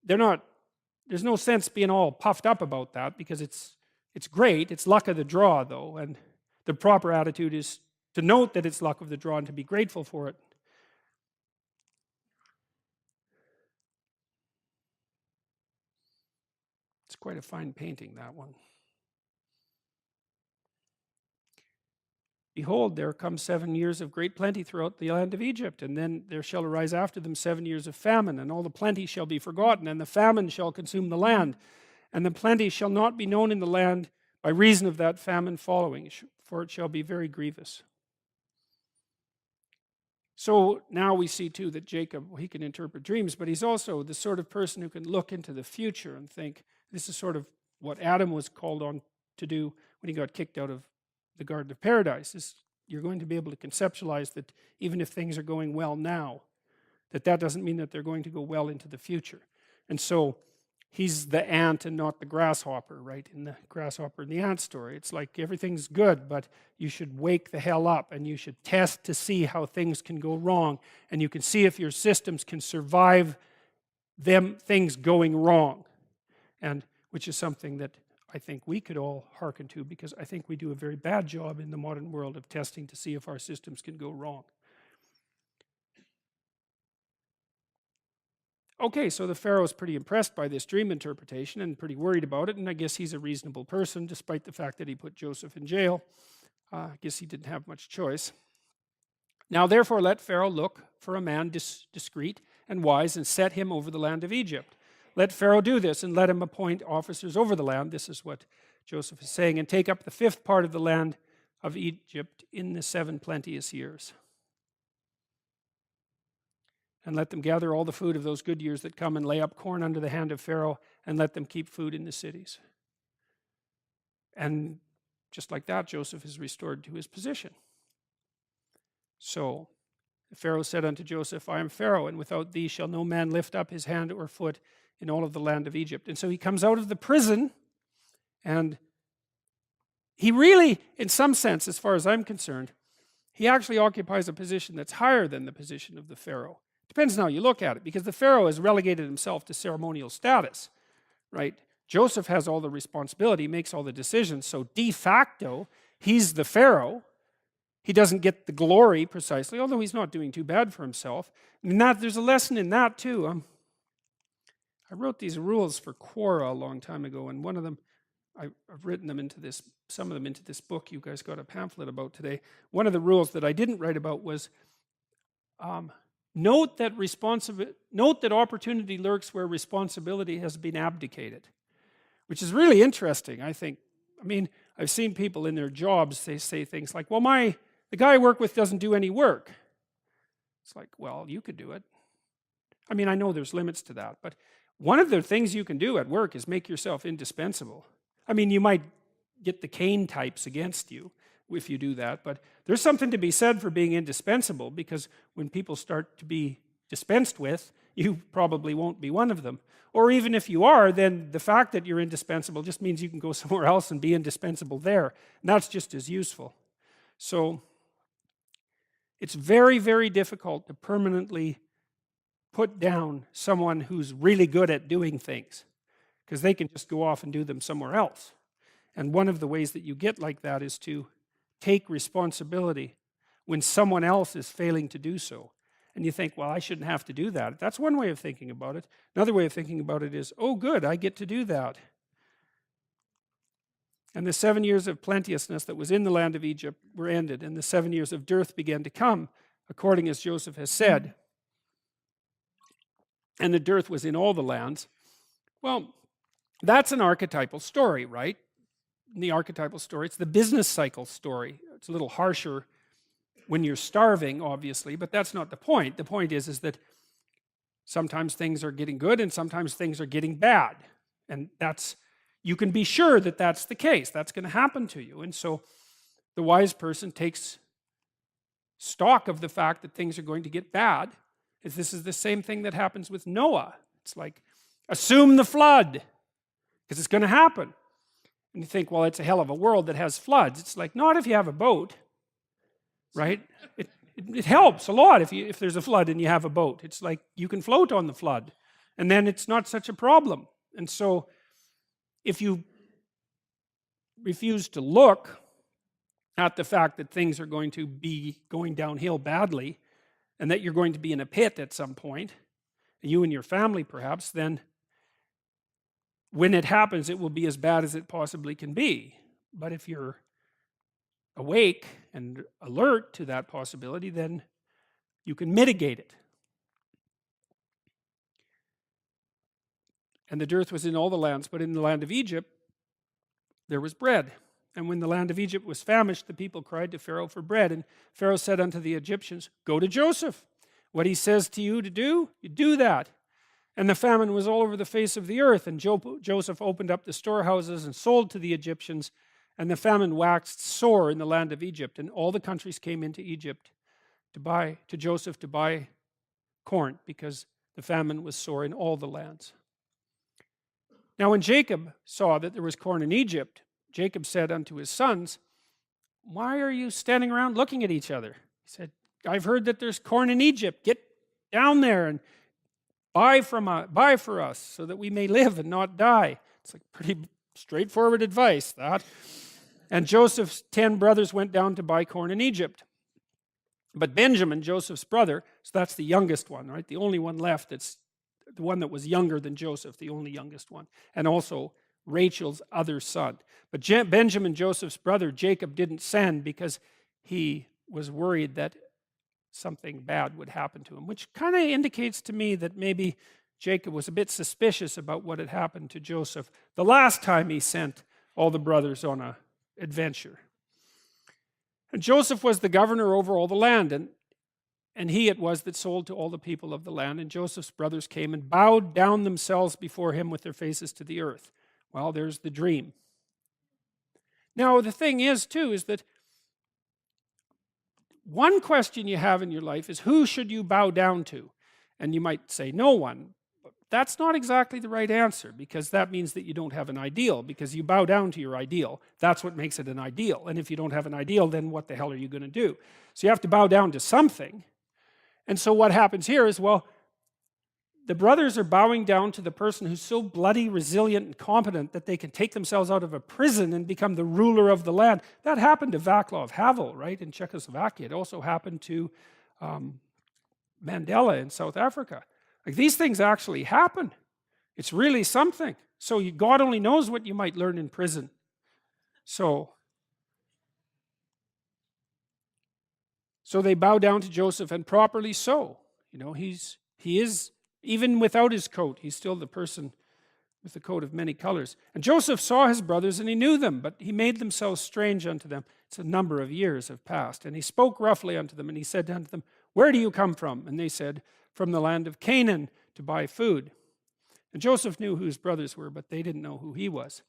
there's no sense being all puffed up about that, because it's great. It's luck of the draw, though. And the proper attitude is to note that it's luck of the draw and to be grateful for it. It's quite a fine painting, that one. Behold, there come 7 years of great plenty throughout the land of Egypt, and then there shall arise after them 7 years of famine, and all the plenty shall be forgotten, and the famine shall consume the land, and the plenty shall not be known in the land by reason of that famine following, for it shall be very grievous. So now we see too that Jacob, he can interpret dreams, but he's also the sort of person who can look into the future and think, this is sort of what Adam was called on to do when he got kicked out of the Garden of Paradise. You're going to be able to conceptualize that even if things are going well now, that doesn't mean that they're going to go well into the future. And so he's the ant and not the grasshopper, right? In the grasshopper and the ant story, it's like everything's good, but you should wake the hell up and you should test to see how things can go wrong, and you can see if your systems can survive things going wrong, and which is something that I think we could all hearken to, because I think we do a very bad job in the modern world of testing to see if our systems can go wrong. Okay, so the Pharaoh's pretty impressed by this dream interpretation and pretty worried about it, and I guess he's a reasonable person, despite the fact that he put Joseph in jail. I guess he didn't have much choice. Now therefore let Pharaoh look for a man discreet and wise, and set him over the land of Egypt. Let Pharaoh do this, and let him appoint officers over the land. This is what Joseph is saying. And take up the 5th part of the land of Egypt in the 7 plenteous years. And let them gather all the food of those good years that come, and lay up corn under the hand of Pharaoh, and let them keep food in the cities. And just like that, Joseph is restored to his position. So Pharaoh said unto Joseph, I am Pharaoh, and without thee shall no man lift up his hand or foot in all of the land of Egypt. And so he comes out of the prison, and he really, in some sense, as far as I'm concerned, he actually occupies a position that's higher than the position of the Pharaoh. Depends on how you look at it, because the Pharaoh has relegated himself to ceremonial status, right? Joseph has all the responsibility, makes all the decisions, so de facto, he's the Pharaoh. He doesn't get the glory precisely, although he's not doing too bad for himself. And there's a lesson in that too. I wrote these rules for Quora a long time ago, and one of them, I've written them into this, some of them into this book you guys got a pamphlet about today. One of the rules that I didn't write about was, note that opportunity lurks where responsibility has been abdicated, which is really interesting, I think. I mean, I've seen people in their jobs, they say things like, well, the guy I work with doesn't do any work. It's like, well, you could do it. I mean, I know there's limits to that, but one of the things you can do at work is make yourself indispensable. I mean, you might get the Cain types against you if you do that, but there's something to be said for being indispensable, because when people start to be dispensed with, you probably won't be one of them. Or even if you are, then the fact that you're indispensable just means you can go somewhere else and be indispensable there. And that's just as useful. So it's very, very difficult to permanently put down someone who's really good at doing things, because they can just go off and do them somewhere else. And one of the ways that you get like that is to take responsibility when someone else is failing to do so. And you think, well, I shouldn't have to do that. That's one way of thinking about it. Another way of thinking about it is, oh, good, I get to do that. And the 7 years of plenteousness that was in the land of Egypt were ended, and the 7 years of dearth began to come, according as Joseph has said. And the dearth was in all the lands. Well, that's an archetypal story, right? In the archetypal story, it's the business cycle story. It's a little harsher when you're starving, obviously, but that's not the point. The point is that sometimes things are getting good and sometimes things are getting bad. And you can be sure that that's the case. That's going to happen to you. And so the wise person takes stock of the fact that things are going to get bad. This is the same thing that happens with Noah. It's like, assume the flood, because it's going to happen. And you think, well, it's a hell of a world that has floods. It's like, not if you have a boat, right? It helps a lot if there's a flood and you have a boat. It's like you can float on the flood, and then it's not such a problem. And so if you refuse to look at the fact that things are going to be going downhill badly, and that you're going to be in a pit at some point, you and your family perhaps, then when it happens, it will be as bad as it possibly can be. But if you're awake and alert to that possibility, then you can mitigate it. And the dearth was in all the lands, but in the land of Egypt, there was bread. And when the land of Egypt was famished, the people cried to Pharaoh for bread. And Pharaoh said unto the Egyptians, go to Joseph. What he says to you to do, you do that. And the famine was all over the face of the earth. And Joseph opened up the storehouses and sold to the Egyptians. And the famine waxed sore in the land of Egypt. And all the countries came into Egypt to Joseph to buy corn, because the famine was sore in all the lands. Now when Jacob saw that there was corn in Egypt, Jacob said unto his sons, why are you standing around looking at each other? He said, I've heard that there's corn in Egypt. Get down there and buy for us so that we may live and not die. It's like pretty straightforward advice, that. And Joseph's 10 brothers went down to buy corn in Egypt. But Benjamin, Joseph's brother, so that's the youngest one, right? The only one left. It's the one that was younger than Joseph, the only youngest one. And also Rachel's other son. But Benjamin, Joseph's brother, Jacob didn't send because he was worried that something bad would happen to him, which kind of indicates to me that maybe Jacob was a bit suspicious about what had happened to Joseph the last time he sent all the brothers on an adventure. And Joseph was the governor over all the land, and he it was that sold to all the people of the land. And Joseph's brothers came and bowed down themselves before him with their faces to the earth. Well, there's the dream. Now, the thing is, too, is that one question you have in your life is, who should you bow down to? And you might say, no one. But that's not exactly the right answer, because that means that you don't have an ideal, because you bow down to your ideal. That's what makes it an ideal. And if you don't have an ideal, then what the hell are you going to do? So you have to bow down to something. And so what happens here is, well, the brothers are bowing down to the person who's so bloody resilient and competent that they can take themselves out of a prison and become the ruler of the land. That happened to Václav Havel, right, in Czechoslovakia. It also happened to Mandela in South Africa. Like, these things actually happen. It's really something. So God only knows what you might learn in prison. So they bow down to Joseph, and properly so. You know, he is, even without his coat, he's still the person with the coat of many colors. And Joseph saw his brothers, and he knew them, but he made themselves strange unto them. It's a number of years have passed. And he spoke roughly unto them, and he said unto them, where do you come from? And they said, from the land of Canaan, to buy food. And Joseph knew who his brothers were, but they didn't know who he was.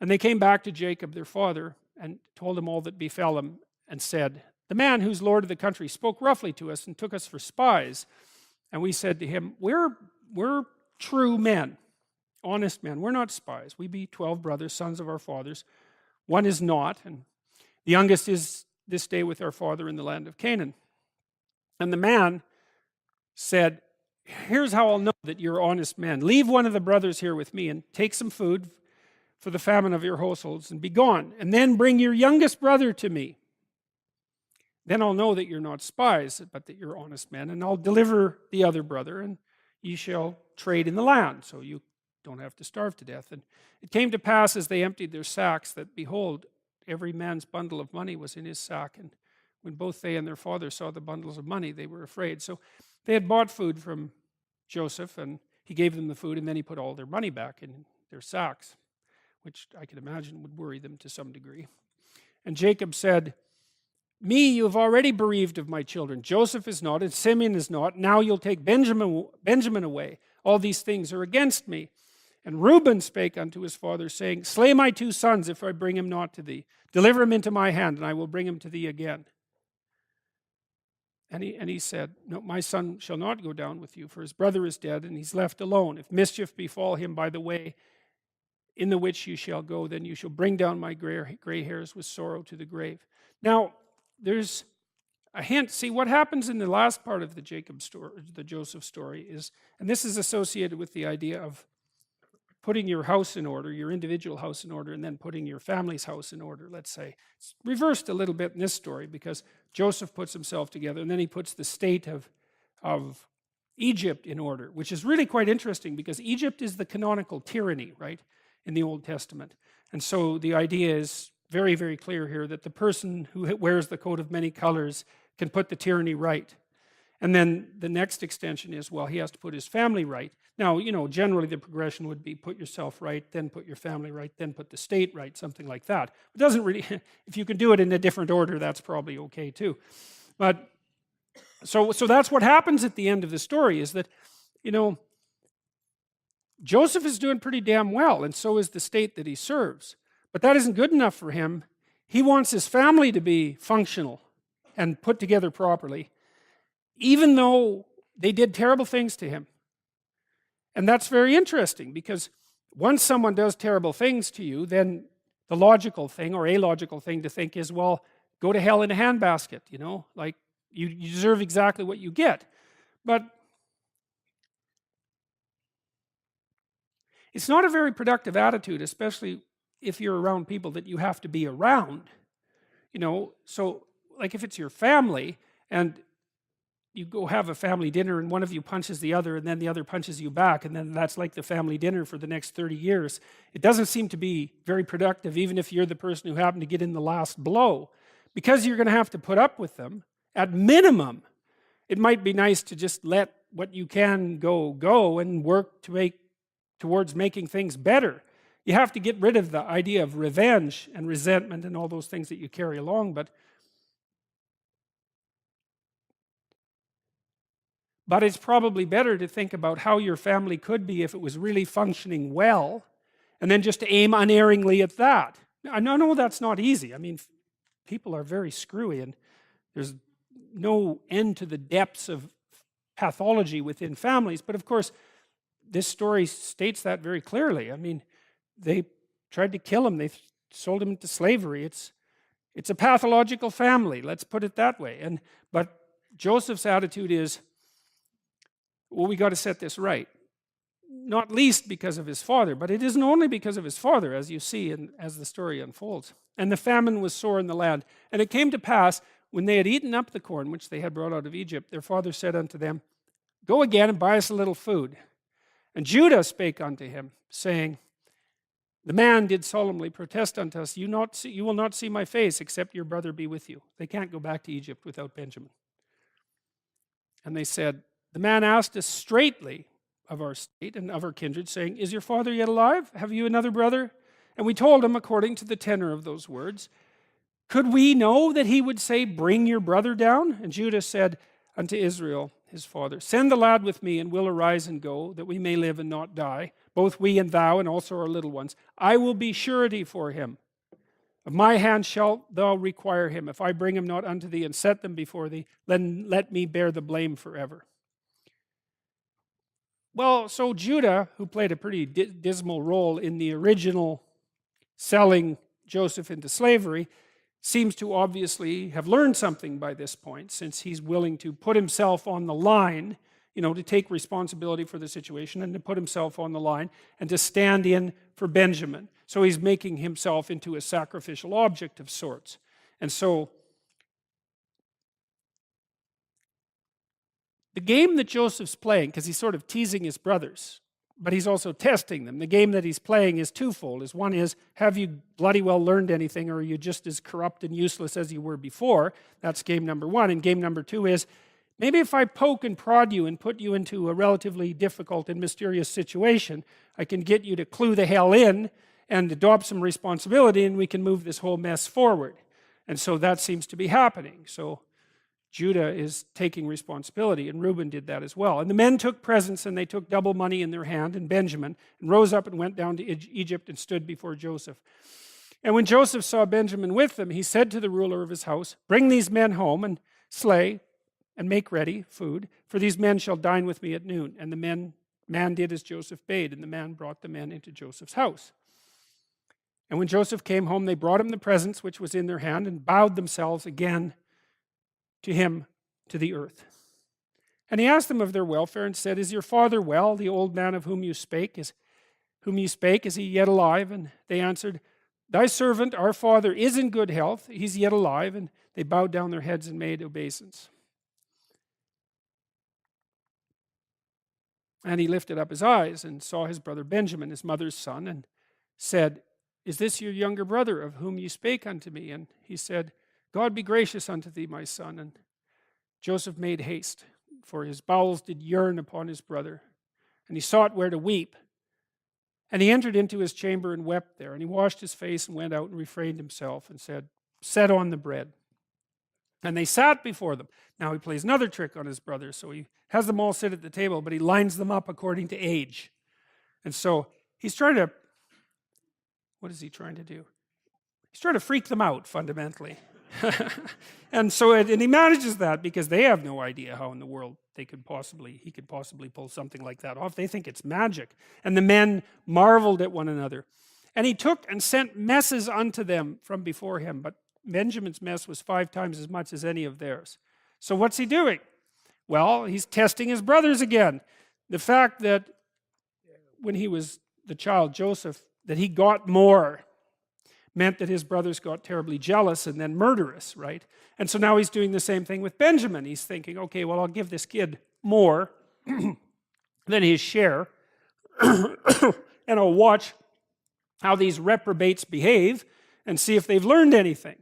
And they came back to Jacob, their father, and told him all that befell him, and said, the man who's lord of the country spoke roughly to us and took us for spies. And we said to him, we're true men, honest men. We're not spies. We be 12 brothers, sons of our fathers. One is not, and the youngest is this day with our father in the land of Canaan. And the man said, here's how I'll know that you're honest men. Leave one of the brothers here with me and take some food for the famine of your households and be gone. And then bring your youngest brother to me. Then I'll know that you're not spies, but that you're honest men, and I'll deliver the other brother, and ye shall trade in the land, so you don't have to starve to death. And it came to pass as they emptied their sacks that, behold, every man's bundle of money was in his sack. And when both they and their father saw the bundles of money, they were afraid. So they had bought food from Joseph, and he gave them the food, and then he put all their money back in their sacks, which I can imagine would worry them to some degree. And Jacob said, me you have already bereaved of my children. Joseph is not, and Simeon is not. Now you'll take Benjamin away. All these things are against me. And Reuben spake unto his father, saying, slay my 2 sons if I bring him not to thee. Deliver him into my hand, and I will bring him to thee again. And he said, no, my son shall not go down with you, for his brother is dead, and he's left alone. If mischief befall him by the way in the which you shall go, then you shall bring down my gray hairs with sorrow to the grave. Now, there's a hint. See, what happens in the last part of the Jacob story, the Joseph story, is, and this is associated with the idea of putting your house in order, your individual house in order, and then putting your family's house in order, let's say. It's reversed a little bit in this story, because Joseph puts himself together, and then he puts the state of Egypt in order, which is really quite interesting, because Egypt is the canonical tyranny, right, in the Old Testament. And so the idea is very, very clear here that the person who wears the coat of many colors can put the tyranny right. And then the next extension is, well, he has to put his family right. Now, generally the progression would be put yourself right, then put your family right, then put the state right, something like that. It doesn't really, if you can do it in a different order, that's probably okay too. But, so that's what happens at the end of the story, is that, Joseph is doing pretty damn well, and so is the state that he serves. But that isn't good enough for him. He wants his family to be functional and put together properly, even though they did terrible things to him. And that's very interesting, because once someone does terrible things to you, then the logical thing, or a logical thing to think is, well, go to hell in a handbasket, like you deserve exactly what you get. But it's not a very productive attitude, especially if you're around people that you have to be around. So like if it's your family, and you go have a family dinner, and one of you punches the other, and then the other punches you back, and then that's like the family dinner for the next 30 years. It doesn't seem to be very productive, even if you're the person who happened to get in the last blow, because you're going to have to put up with them. At minimum, it might be nice to just let what you can go and work towards making things better. You have to get rid of the idea of revenge and resentment and all those things that you carry along, but it's probably better to think about how your family could be if it was really functioning well, and then just to aim unerringly at that. I know that's not easy. I mean, people are very screwy, and there's no end to the depths of pathology within families. But of course, this story states that very clearly. I mean, they tried to kill him. They sold him into slavery. It's a pathological family, let's put it that way. But Joseph's attitude is, well, we got to set this right. Not least because of his father, but it isn't only because of his father, as you see as the story unfolds. And the famine was sore in the land. And it came to pass, when they had eaten up the corn which they had brought out of Egypt, their father said unto them, go again and buy us a little food. And Judah spake unto him, saying, the man did solemnly protest unto us, you will not see my face, except your brother be with you. They can't go back to Egypt without Benjamin. And they said, the man asked us straightly of our state and of our kindred, saying, is your father yet alive? Have you another brother? And we told him according to the tenor of those words. Could we know that he would say, bring your brother down? And Judah said unto Israel, his father, send the lad with me, and we'll arise and go, that we may live and not die, both we and thou, and also our little ones. I will be surety for him. Of my hand shalt thou require him. If I bring him not unto thee and set them before thee, then let me bear the blame forever. Well, so Judah, who played a pretty dismal role in the original selling Joseph into slavery, seems to obviously have learned something by this point, since he's willing to put himself on the line, to take responsibility for the situation, and to put himself on the line and to stand in for Benjamin. So he's making himself into a sacrificial object of sorts. And so the game that Joseph's playing, because he's sort of teasing his brothers, but he's also testing them. The game that he's playing is twofold. One is, have you bloody well learned anything, or are you just as corrupt and useless as you were before? That's game number one. And game number two is, maybe if I poke and prod you and put you into a relatively difficult and mysterious situation, I can get you to clue the hell in and adopt some responsibility, and we can move this whole mess forward. And so that seems to be happening. So Judah is taking responsibility, and Reuben did that as well. And the men took presents, and they took double money in their hand, and Benjamin, and rose up and went down to Egypt and stood before Joseph. And when Joseph saw Benjamin with them, he said to the ruler of his house, bring these men home and slay and make ready food, for these men shall dine with me at noon. And the man did as Joseph bade, and the man brought the men into Joseph's house. And when Joseph came home, they brought him the presents which was in their hand, and bowed themselves again to him to the earth. And he asked them of their welfare, and said, is your father well, the old man of whom you spake? Is he yet alive? And they answered, thy servant, our father, is in good health. He's yet alive. And they bowed down their heads and made obeisance. And he lifted up his eyes and saw his brother Benjamin, his mother's son, and said, is this your younger brother of whom you spake unto me? And he said, God be gracious unto thee, my son. And Joseph made haste, for his bowels did yearn upon his brother. And he sought where to weep. And he entered into his chamber and wept there. And he washed his face and went out and refrained himself and said, set on the bread. And they sat before them. Now he plays another trick on his brothers. So he has them all sit at the table, but he lines them up according to age. And so he's trying to, what is he trying to do? He's trying to freak them out, fundamentally. And he manages that because they have no idea how in the world he could possibly pull something like that off. They think it's magic. And the men marveled at one another. And he took and sent messes unto them from before him, but Benjamin's mess was 5 times as much as any of theirs. So what's he doing? Well, he's testing his brothers again. The fact that when he was the child Joseph, that he got more, meant that his brothers got terribly jealous and then murderous, right? And so now he's doing the same thing with Benjamin. He's thinking, okay, well, I'll give this kid more than his share, and I'll watch how these reprobates behave and see if they've learned anything.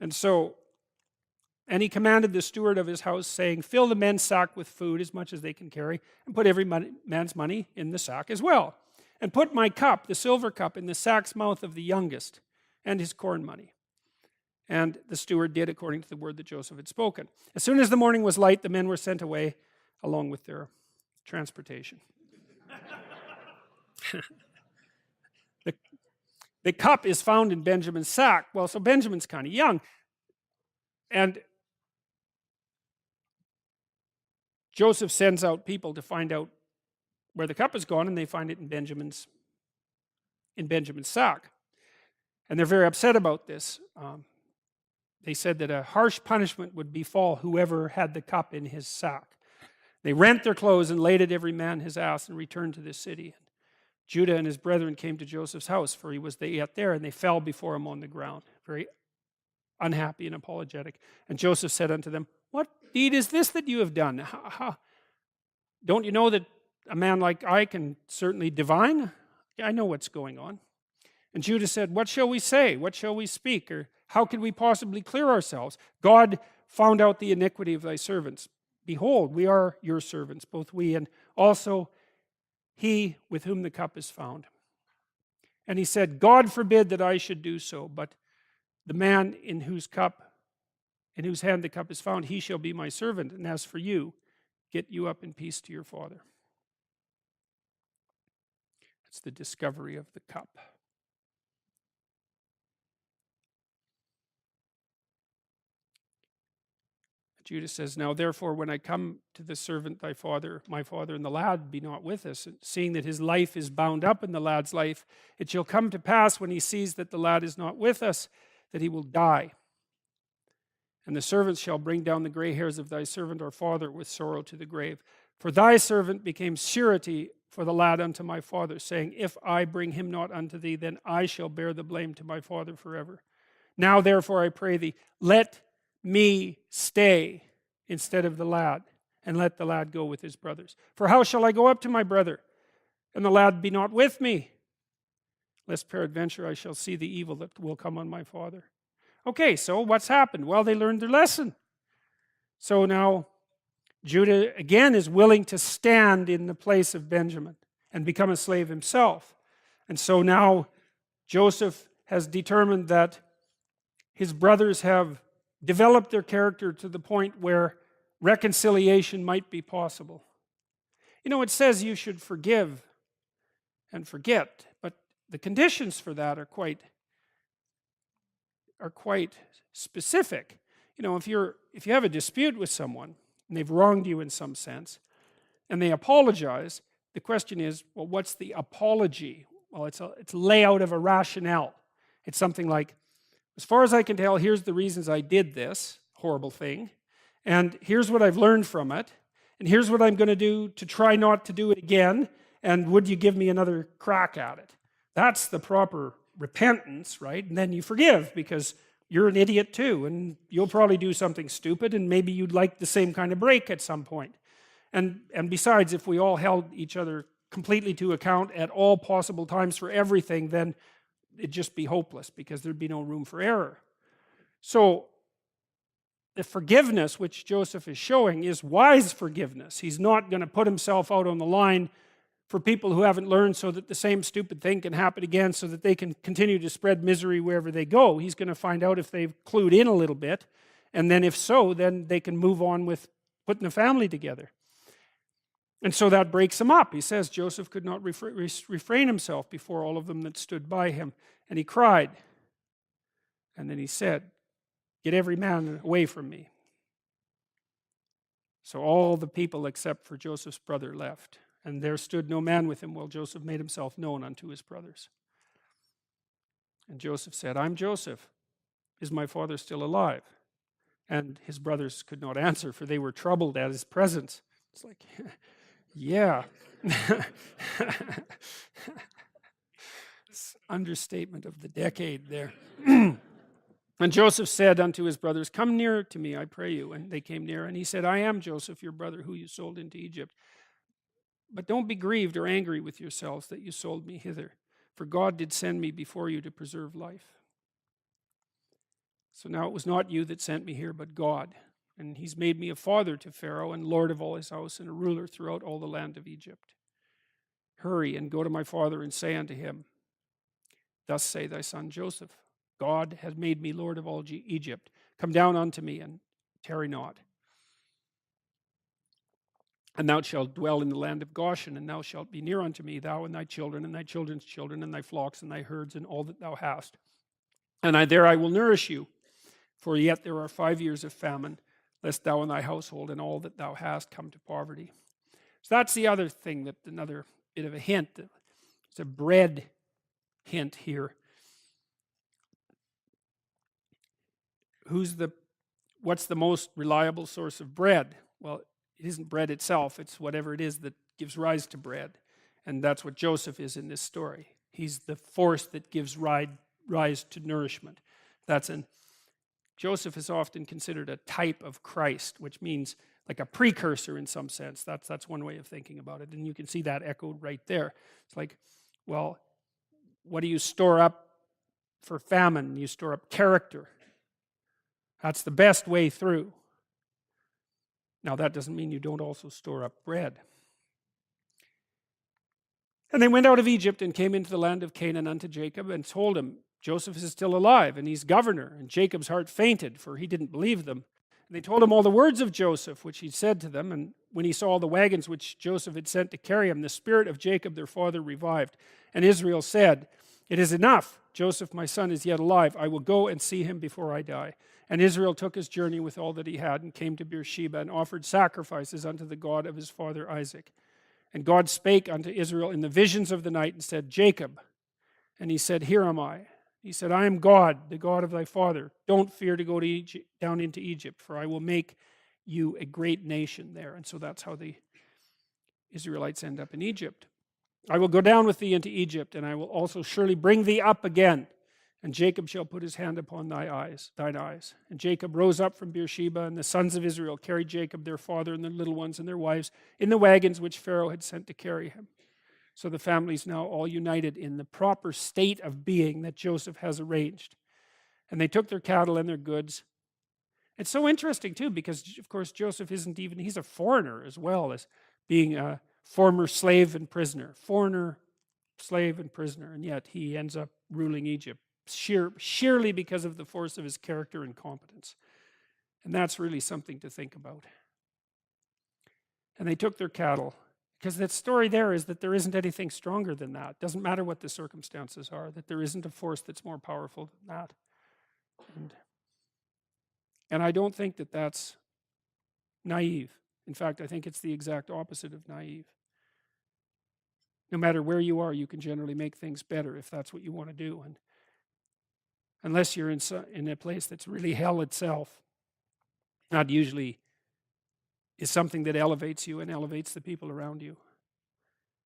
And he commanded the steward of his house, saying, fill the men's sack with food as much as they can carry, and put every man's money in the sack as well. And put my cup, the silver cup, in the sack's mouth of the youngest, and his corn money. And the steward did according to the word that Joseph had spoken. As soon as the morning was light, the men were sent away along with their transportation. The cup is found in Benjamin's sack. Well, so Benjamin's kind of young. And Joseph sends out people to find out where the cup is gone, and they find it in Benjamin's sack. And they're very upset about this. They said that a harsh punishment would befall whoever had the cup in his sack. They rent their clothes and laid at every man his ass and returned to the city. Judah and his brethren came to Joseph's house, for he was yet there, and they fell before him on the ground, very unhappy and apologetic. And Joseph said unto them, what deed is this that you have done? Don't you know that a man like I can certainly divine? I know what's going on. And Judah said, what shall we say? What shall we speak? Or how can we possibly clear ourselves? God found out the iniquity of thy servants. Behold, we are your servants, both we and also he with whom the cup is found. And he said, God forbid that I should do so, but the man in whose hand the cup is found, he shall be my servant. And as for you, get you up in peace to your father. It's the discovery of the cup. Judah says, now therefore when I come to the servant thy father, my father, and the lad be not with us, and seeing that his life is bound up in the lad's life, it shall come to pass when he sees that the lad is not with us, that he will die. And the servants shall bring down the gray hairs of thy servant our father with sorrow to the grave. For thy servant became surety for the lad unto my father, saying, if I bring him not unto thee, then I shall bear the blame to my father forever. Now therefore I pray thee, let me stay instead of the lad, and let the lad go with his brothers. For how shall I go up to my brother, and the lad be not with me? Lest peradventure I shall see the evil that will come on my father. Okay, so what's happened? Well, they learned their lesson. So now Judah again is willing to stand in the place of Benjamin and become a slave himself. And so now Joseph has determined that his brothers have developed their character to the point where reconciliation might be possible. You know, it says you should forgive and forget, but the conditions for that are quite specific. You know, if you have a dispute with someone and they've wronged you in some sense and they apologize, the question is, well, what's the apology? Well, it's layout of a rationale. It's something like, as far as I can tell, here's the reasons I did this horrible thing, and here's what I've learned from it, and here's what I'm going to do to try not to do it again, and would you give me another crack at it? That's the proper repentance, right? And then you forgive, because you're an idiot too, and you'll probably do something stupid, and maybe you'd like the same kind of break at some point. And besides, if we all held each other completely to account at all possible times for everything, then it'd just be hopeless, because there'd be no room for error. So the forgiveness which Joseph is showing is wise forgiveness. He's not going to put himself out on the line for people who haven't learned, so that the same stupid thing can happen again, so that they can continue to spread misery wherever they go. He's going to find out if they've clued in a little bit, and then if so, then they can move on with putting a family together. And so that breaks him up. He says Joseph could not refrain himself before all of them that stood by him. And he cried. And then he said, "Get every man away from me." So all the people except for Joseph's brother left. And there stood no man with him while Joseph made himself known unto his brothers. And Joseph said, "I'm Joseph. Is my father still alive?" And his brothers could not answer, for they were troubled at his presence. It's like, yeah. It's understatement of the decade there. And Joseph said unto his brothers, "Come near to me, I pray you." And they came near, and he said, "I am Joseph, your brother, who you sold into Egypt. But don't be grieved or angry with yourselves that you sold me hither, for God did send me before you to preserve life. So now it was not you that sent me here, but God. And he's made me a father to Pharaoh and lord of all his house and a ruler throughout all the land of Egypt. Hurry and go to my father and say unto him, Thus say thy son Joseph, God has made me lord of all Egypt. Come down unto me and tarry not. And thou shalt dwell in the land of Goshen, and thou shalt be near unto me, thou and thy children, and thy children's children, and thy flocks, and thy herds, and all that thou hast. And there I will nourish you, for yet there are 5 years of famine, lest thou and thy household and all that thou hast come to poverty." So that's the other thing, that another bit of a hint. It's a bread hint here. What's the most reliable source of bread? Well, it isn't bread itself, it's whatever it is that gives rise to bread. And that's what Joseph is in this story. He's the force that gives rise to nourishment. Joseph is often considered a type of Christ, which means like a precursor in some sense. That's one way of thinking about it. And you can see that echoed right there. It's like, well, what do you store up for famine? You store up character. That's the best way through. Now, that doesn't mean you don't also store up bread. And they went out of Egypt and came into the land of Canaan unto Jacob and told him, Joseph is still alive and he's governor. And Jacob's heart fainted, for he didn't believe them. And they told him all the words of Joseph, which he said to them. And when he saw all the wagons which Joseph had sent to carry him, the spirit of Jacob their father revived. And Israel said, "It is enough. Joseph my son is yet alive. I will go and see him before I die." And Israel took his journey with all that he had and came to Beersheba and offered sacrifices unto the God of his father Isaac. And God spake unto Israel in the visions of the night and said, "Jacob." And he said, "Here am I." He said, "I am God, the God of thy father. Don't fear to go to down into Egypt, for I will make you a great nation there." And so that's how the Israelites end up in Egypt. "I will go down with thee into Egypt, and I will also surely bring thee up again, and Jacob shall put his hand upon thine eyes. And Jacob rose up from Beersheba, and the sons of Israel carried Jacob, their father, and their little ones and their wives in the wagons which Pharaoh had sent to carry him. So the family's now all united in the proper state of being that Joseph has arranged. And they took their cattle and their goods. It's so interesting too, because of course Joseph he's a foreigner as well as being a former slave and prisoner. Foreigner, slave and prisoner, and yet he ends up ruling Egypt, sheerly because of the force of his character and competence. And that's really something to think about. And they took their cattle, because the story there is that there isn't anything stronger than that. It doesn't matter what the circumstances are, that there isn't a force that's more powerful than that. And I don't think that that's naive. In fact, I think it's the exact opposite of naive. No matter where you are, you can generally make things better if that's what you want to do. And unless you're in a place that's really hell itself, that usually is something that elevates you and elevates the people around you.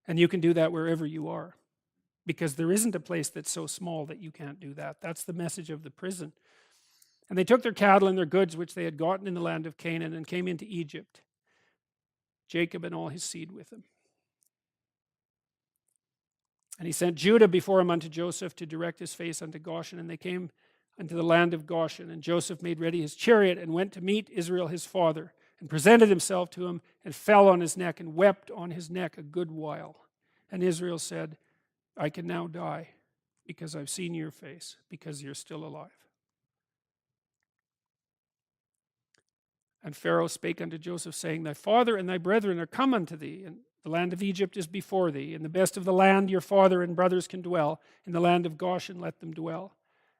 And you can do that wherever you are, because there isn't a place that's so small that you can't do that. That's the message of the prison. And they took their cattle and their goods which they had gotten in the land of Canaan and came into Egypt, Jacob and all his seed with him. And he sent Judah before him unto Joseph to direct his face unto Goshen. And they came unto the land of Goshen. And Joseph made ready his chariot and went to meet Israel his father, and presented himself to him, and fell on his neck, and wept on his neck a good while. And Israel said, I can now die, because I've seen your face, because you're still alive. And Pharaoh spake unto Joseph, saying, Thy father and thy brethren are come unto thee, and the land of Egypt is before thee. In the best of the land your father and brothers can dwell. In the land of Goshen let them dwell.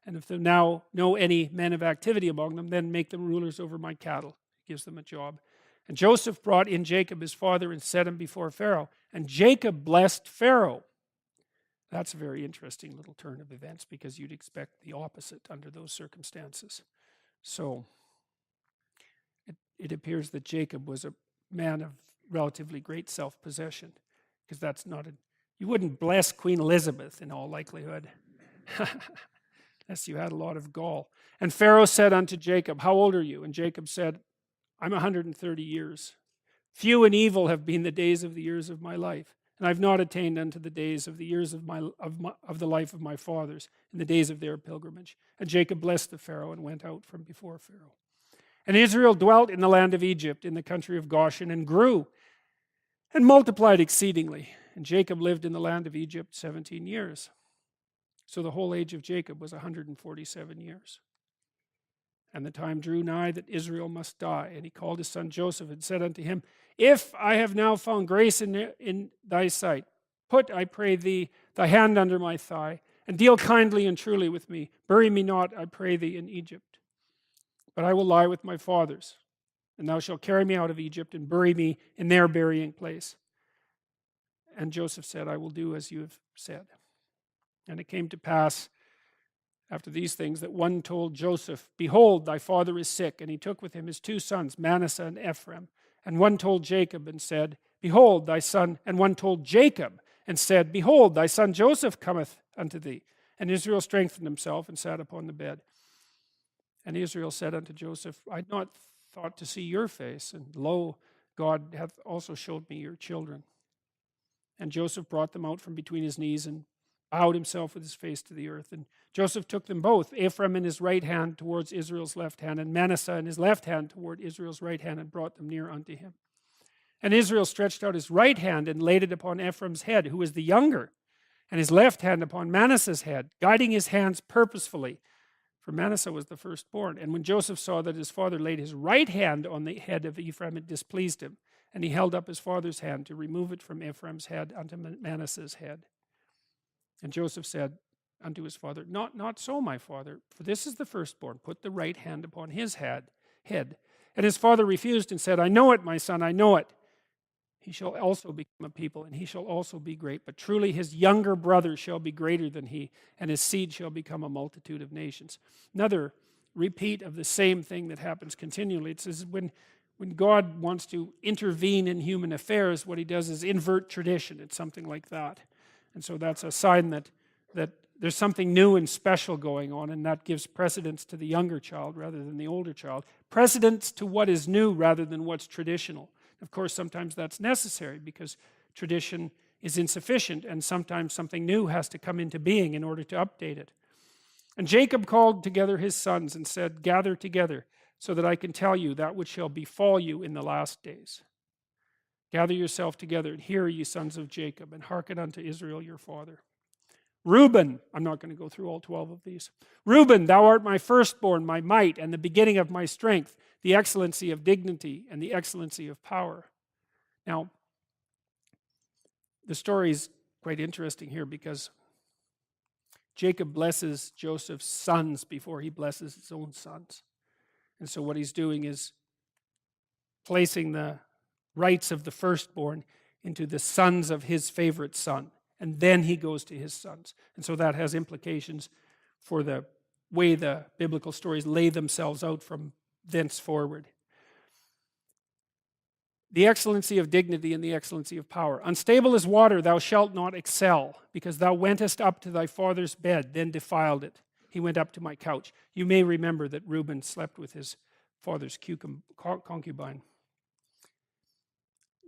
And if there now know any men of activity among them, then make them rulers over my cattle. He gives them a job. And Joseph brought in Jacob his father and set him before Pharaoh. And Jacob blessed Pharaoh. That's a very interesting little turn of events, because you'd expect the opposite under those circumstances. So it appears that Jacob was a man of relatively great self-possession, because that's not you wouldn't bless Queen Elizabeth in all likelihood, unless you had a lot of gall. And Pharaoh said unto Jacob, How old are you? And Jacob said, I'm 130 years. Few and evil have been the days of the years of my life, and I've not attained unto the days of the years of the life of my fathers, in the days of their pilgrimage. And Jacob blessed the Pharaoh and went out from before Pharaoh. And Israel dwelt in the land of Egypt, in the country of Goshen, and grew and multiplied exceedingly. And Jacob lived in the land of Egypt 17 years. So the whole age of Jacob was 147 years. And the time drew nigh that Israel must die. And he called his son Joseph and said unto him, If I have now found grace in thy sight, put, I pray thee, thy hand under my thigh, and deal kindly and truly with me. Bury me not, I pray thee, in Egypt. But I will lie with my fathers, and thou shalt carry me out of Egypt and bury me in their burying place. And Joseph said, I will do as you have said. And it came to pass after these things that one told Joseph, Behold, thy father is sick. And he took with him his two sons, Manasseh and Ephraim. And one told Jacob and said, Behold, thy son. And one told Jacob and said, Behold, thy son Joseph cometh unto thee. And Israel strengthened himself and sat upon the bed. And Israel said unto Joseph, I had not thought to see your face, and lo, God hath also showed me your children. And Joseph brought them out from between his knees, and bowed himself with his face to the earth. And Joseph took them both, Ephraim in his right hand towards Israel's left hand, and Manasseh in his left hand toward Israel's right hand, and brought them near unto him. And Israel stretched out his right hand and laid it upon Ephraim's head, who was the younger, and his left hand upon Manasseh's head, guiding his hands purposefully. For Manasseh was the firstborn. And when Joseph saw that his father laid his right hand on the head of Ephraim, it displeased him. And he held up his father's hand to remove it from Ephraim's head unto Manasseh's head. And Joseph said unto his father, Not so, my father, for this is the firstborn. Put the right hand upon his head. And his father refused and said, I know it, my son, I know it. He shall also become a people, and he shall also be great. But truly his younger brother shall be greater than he, and his seed shall become a multitude of nations. Another repeat of the same thing that happens continually. It says when God wants to intervene in human affairs, what he does is invert tradition. It's something like that. And so that's a sign that there's something new and special going on, and that gives precedence to the younger child rather than the older child. Precedence to what is new rather than what's traditional. Of course, sometimes that's necessary because tradition is insufficient, and sometimes something new has to come into being in order to update it. And Jacob called together his sons and said, "Gather together, so that I can tell you that which shall befall you in the last days. Gather yourself together, and hear, ye sons of Jacob, and hearken unto Israel your father. Reuben," I'm not going to go through all 12 of these. "Reuben, thou art my firstborn, my might, and the beginning of my strength, the excellency of dignity, and the excellency of power." Now, the story is quite interesting here because Jacob blesses Joseph's sons before he blesses his own sons. And so what he's doing is placing the rights of the firstborn into the sons of his favorite son. And then he goes to his sons. And so that has implications for the way the biblical stories lay themselves out from thenceforward. The excellency of dignity and the excellency of power. "Unstable as water, thou shalt not excel, because thou wentest up to thy father's bed, then defiled it. He went up to my couch." You may remember that Reuben slept with his father's concubine.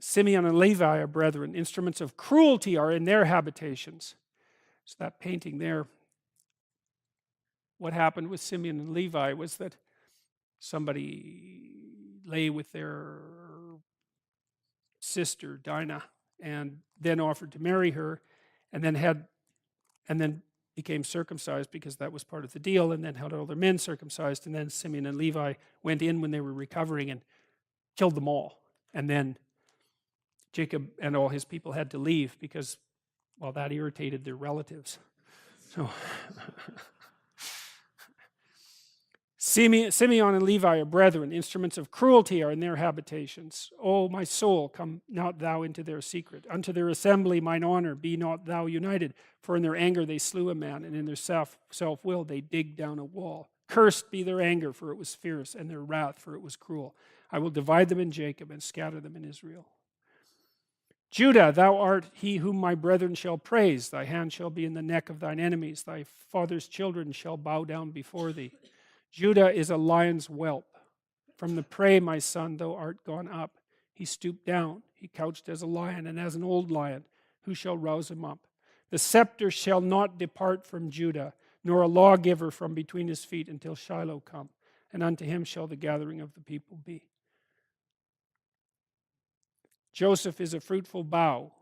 "Simeon and Levi are brethren. Instruments of cruelty are in their habitations." So that painting there, what happened with Simeon and Levi was that somebody lay with their sister Dinah and then offered to marry her, and then became circumcised because that was part of the deal, and then had all their men circumcised, and then Simeon and Levi went in when they were recovering and killed them all. And then Jacob and all his people had to leave because, well, that irritated their relatives. So Simeon and Levi are brethren. Instruments of cruelty are in their habitations. O my soul, come not thou into their secret. Unto their assembly mine honor, be not thou united. For in their anger they slew a man, and in their self-will they digged down a wall. Cursed be their anger, for it was fierce, and their wrath, for it was cruel. I will divide them in Jacob, and scatter them in Israel. Judah, thou art he whom my brethren shall praise. Thy hand shall be in the neck of thine enemies. Thy father's children shall bow down before thee. Judah is a lion's whelp. From the prey, my son, thou art gone up. He stooped down. He couched as a lion, and as an old lion. Who shall rouse him up? The scepter shall not depart from Judah, nor a lawgiver from between his feet, until Shiloh come. And unto him shall the gathering of the people be. Joseph is a fruitful bough,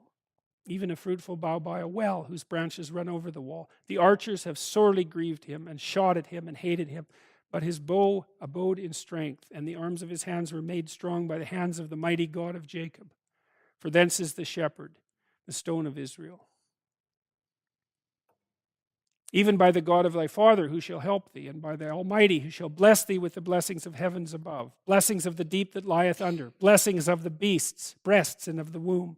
even a fruitful bough by a well, whose branches run over the wall. The archers have sorely grieved him, and shot at him, and hated him. But his bow abode in strength, and the arms of his hands were made strong by the hands of the mighty God of Jacob. For thence is the shepherd, the stone of Israel. Even by the God of thy father, who shall help thee, and by the Almighty, who shall bless thee with the blessings of heavens above, blessings of the deep that lieth under, blessings of the beasts, breasts, and of the womb.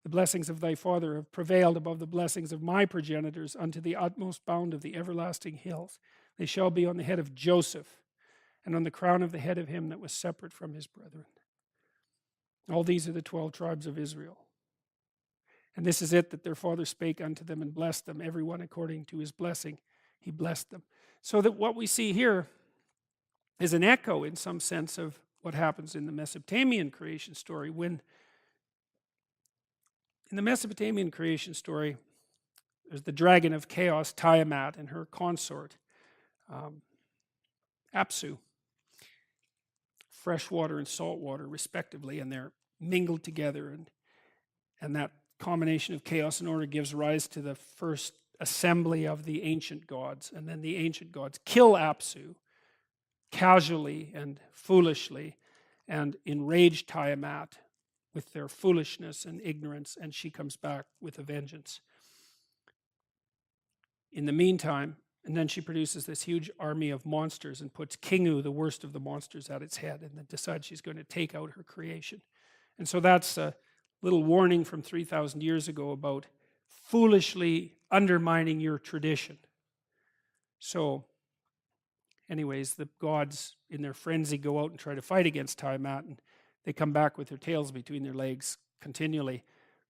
The blessings of thy father have prevailed above the blessings of my progenitors unto the utmost bound of the everlasting hills. They shall be on the head of Joseph, and on the crown of the head of him that was separate from his brethren. All these are the 12 tribes of Israel. And this is it, that their father spake unto them and blessed them, every one according to his blessing. He blessed them. So that what we see here is an echo, in some sense, of what happens in the Mesopotamian creation story. When in the Mesopotamian creation story, there's the dragon of chaos, Tiamat, and her consort, Apsu, fresh water and salt water, respectively, and they're mingled together, and that combination of chaos and order gives rise to the first assembly of the ancient gods. And then the ancient gods kill Apsu casually and foolishly, and enrage Tiamat with their foolishness and ignorance, and she comes back with a vengeance. In the meantime, and then she produces this huge army of monsters and puts Kingu, the worst of the monsters, at its head, and then decides she's going to take out her creation. And so that's a little warning from 3,000 years ago about foolishly undermining your tradition. So, anyways, the gods, in their frenzy, go out and try to fight against Tiamat, and they come back with their tails between their legs continually.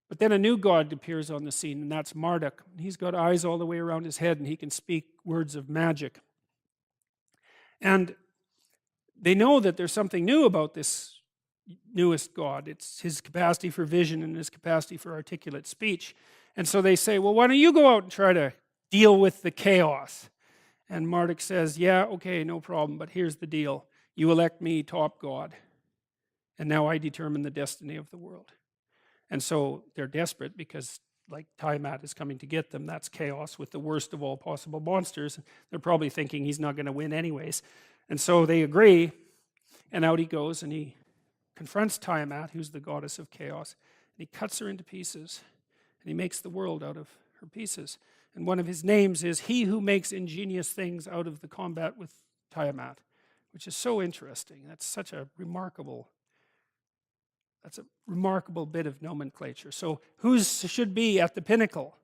But then a new god appears on the scene, and that's Marduk. He's got eyes all the way around his head, and he can speak words of magic. And they know that there's something new about this newest god. It's his capacity for vision and his capacity for articulate speech. And so they say, well, why don't you go out and try to deal with the chaos? And Marduk says, yeah, okay, no problem, but here's the deal. You elect me top god, and now I determine the destiny of the world. And so they're desperate because, like, Tiamat is coming to get them. That's chaos with the worst of all possible monsters. They're probably thinking he's not going to win anyways. And so they agree, and out he goes, and he confronts Tiamat, who's the goddess of chaos, and he cuts her into pieces, and he makes the world out of her pieces. And one of his names is He Who Makes Ingenious Things Out of the Combat with Tiamat, which is so interesting. That's a remarkable bit of nomenclature. So who should be at the pinnacle?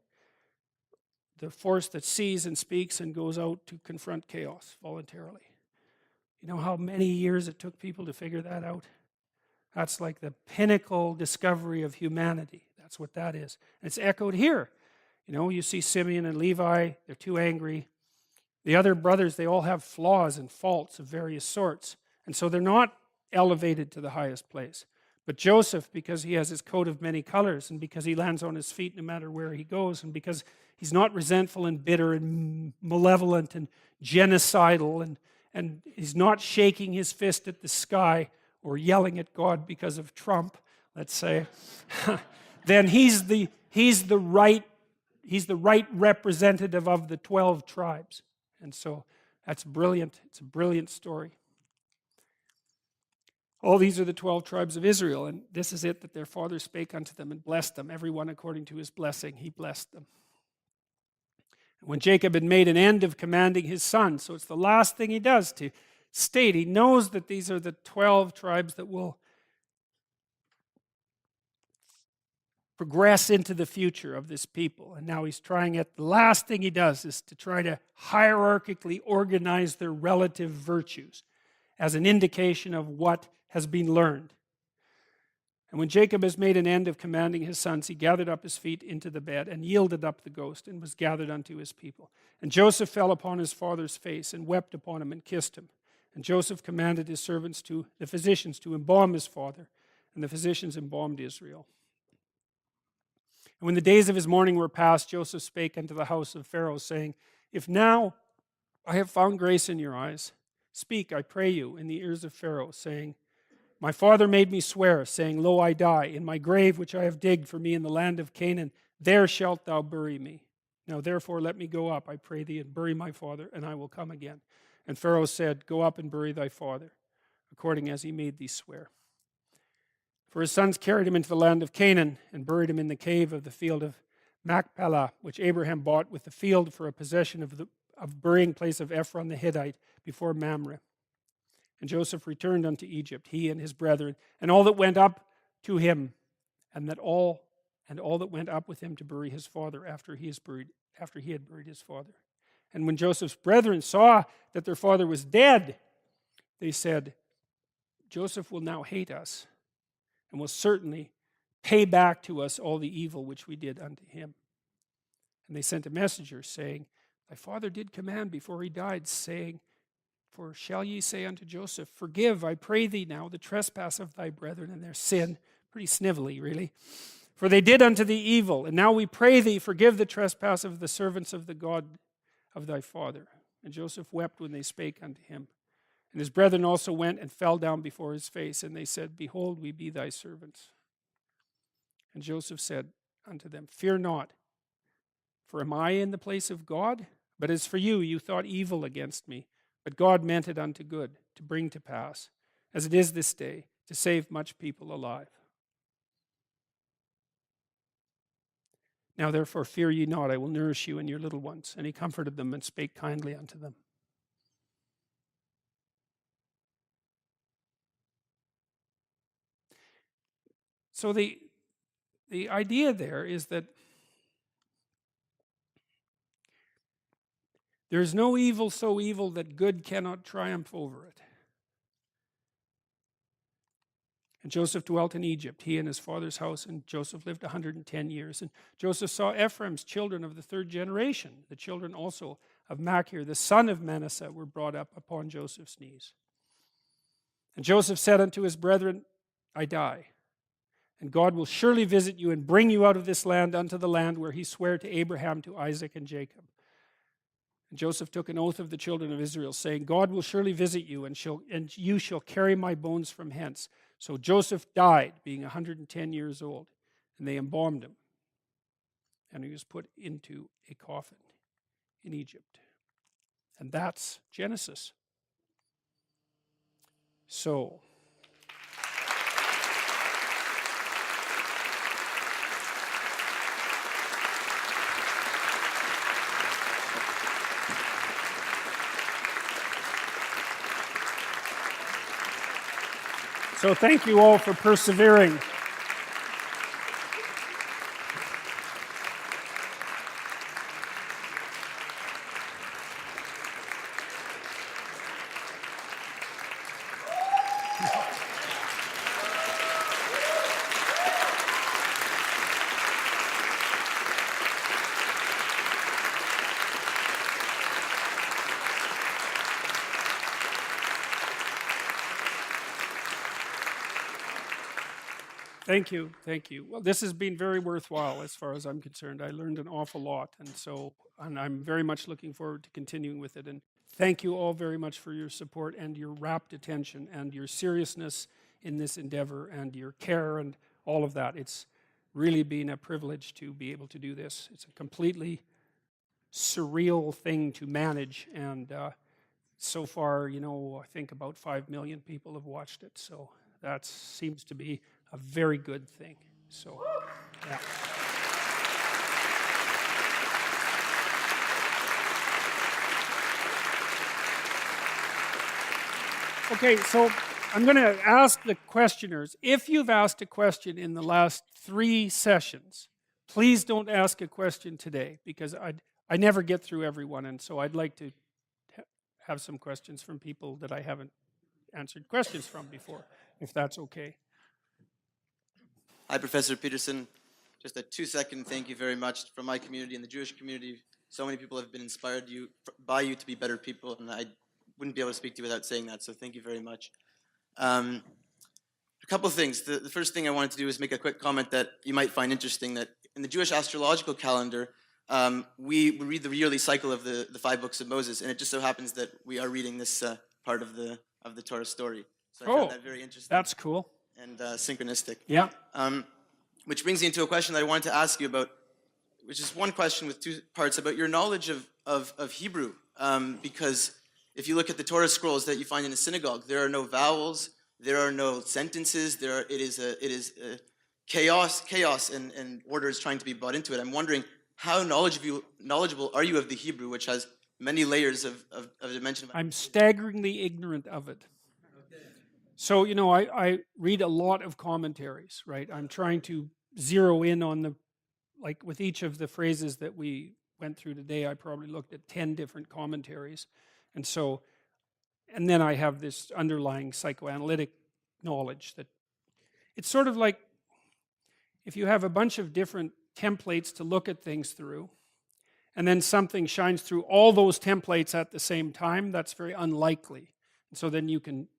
The force that sees and speaks and goes out to confront chaos voluntarily. You know how many years it took people to figure that out? That's like the pinnacle discovery of humanity. That's what that is. And it's echoed here. You know, you see Simeon and Levi, they're too angry. The other brothers, they all have flaws and faults of various sorts. And so they're not elevated to the highest place. But Joseph, because he has his coat of many colors, and because he lands on his feet no matter where he goes, and because he's not resentful and bitter and malevolent and genocidal, and he's not shaking his fist at the sky or yelling at God because of Trump, let's say, then he's the right representative of the 12 tribes. And so that's brilliant. It's a brilliant story. All these are the 12 tribes of Israel, and this is it, that their father spake unto them and blessed them, every one according to his blessing, he blessed them. And when Jacob had made an end of commanding his son, so it's the last thing he does to state, he knows that these are the 12 tribes that will progress into the future of this people. And now he's trying the last thing he does is to try to hierarchically organize their relative virtues as an indication of what has been learned. And when Jacob has made an end of commanding his sons, he gathered up his feet into the bed and yielded up the ghost and was gathered unto his people. And Joseph fell upon his father's face and wept upon him and kissed him. And Joseph commanded his servants, the physicians, to embalm his father, and the physicians embalmed Israel. And when the days of his mourning were past, Joseph spake unto the house of Pharaoh, saying, If now I have found grace in your eyes, speak, I pray you, in the ears of Pharaoh, saying, My father made me swear, saying, Lo, I die, in my grave which I have digged for me in the land of Canaan, there shalt thou bury me. Now therefore let me go up, I pray thee, and bury my father, and I will come again. And Pharaoh said, Go up and bury thy father, according as he made thee swear. For his sons carried him into the land of Canaan, and buried him in the cave of the field of Machpelah, which Abraham bought with the field for a possession of burying place of Ephron the Hittite before Mamre. And Joseph returned unto Egypt, he and his brethren, and all that went up to him, and all that went up with him to bury his father after he had buried his father. And when Joseph's brethren saw that their father was dead, they said, Joseph will now hate us, and will certainly pay back to us all the evil which we did unto him. And they sent a messenger, saying, Thy father did command before he died, saying, For shall ye say unto Joseph, Forgive, I pray thee now, the trespass of thy brethren and their sin. Pretty snivelly, really. For they did unto thee evil, and now we pray thee, forgive the trespass of the servants of the God of thy father. And Joseph wept when they spake unto him. And his brethren also went and fell down before his face, and they said, Behold, we be thy servants. And Joseph said unto them, Fear not, for am I in the place of God? But as for you, you thought evil against me, but God meant it unto good, to bring to pass, as it is this day, to save much people alive. Now therefore fear ye not, I will nourish you and your little ones. And he comforted them and spake kindly unto them. So the idea there is that there is no evil so evil that good cannot triumph over it. And Joseph dwelt in Egypt, he and his father's house, and Joseph lived 110 years. And Joseph saw Ephraim's children of the third generation. The children also of Machir, the son of Manasseh, were brought up upon Joseph's knees. And Joseph said unto his brethren, I die, and God will surely visit you and bring you out of this land unto the land where he sware to Abraham, to Isaac, and Jacob. And Joseph took an oath of the children of Israel, saying, God will surely visit you, and you shall carry my bones from hence. So Joseph died, being 110 years old, and they embalmed him. And he was put into a coffin in Egypt. And that's Genesis. So, thank you all for persevering. Thank you, thank you. Well, this has been very worthwhile as far as I'm concerned. I learned an awful lot, and I'm very much looking forward to continuing with it. And thank you all very much for your support and your rapt attention and your seriousness in this endeavor and your care and all of that. It's really been a privilege to be able to do this. It's a completely surreal thing to manage, and so far, I think about 5 million people have watched it, so that seems to be a very good thing. So, yeah. Okay, so I'm going to ask the questioners, if you've asked a question in the last 3 sessions, please don't ask a question today, because I never get through everyone, and so I'd like to have some questions from people that I haven't answered questions from before, if that's okay. Hi, Professor Peterson. Just a 2-second thank you very much from my community and the Jewish community. So many people have been inspired by you to be better people, and I wouldn't be able to speak to you without saying that, so thank you very much. A couple of things. The first thing I wanted to do is make a quick comment that you might find interesting, that in the Jewish astrological calendar, we read the yearly cycle of the 5 books of Moses, and it just so happens that we are reading this part of the Torah story. So I found that very interesting. That's cool. And synchronistic. Yeah. Which brings me into a question that I wanted to ask you about, which is one question with 2 parts, about your knowledge of Hebrew. Because if you look at the Torah scrolls that you find in a synagogue, there are no vowels, there are no sentences, it is chaos and order is trying to be brought into it. I'm wondering, how knowledgeable are you of the Hebrew, which has many layers of dimension? I'm staggeringly ignorant of it. So, I read a lot of commentaries, right? I'm trying to zero in on like with each of the phrases that we went through today, I probably looked at 10 different commentaries. And then I have this underlying psychoanalytic knowledge that it's sort of like if you have a bunch of different templates to look at things through, and then something shines through all those templates at the same time, that's very unlikely. And so then you can,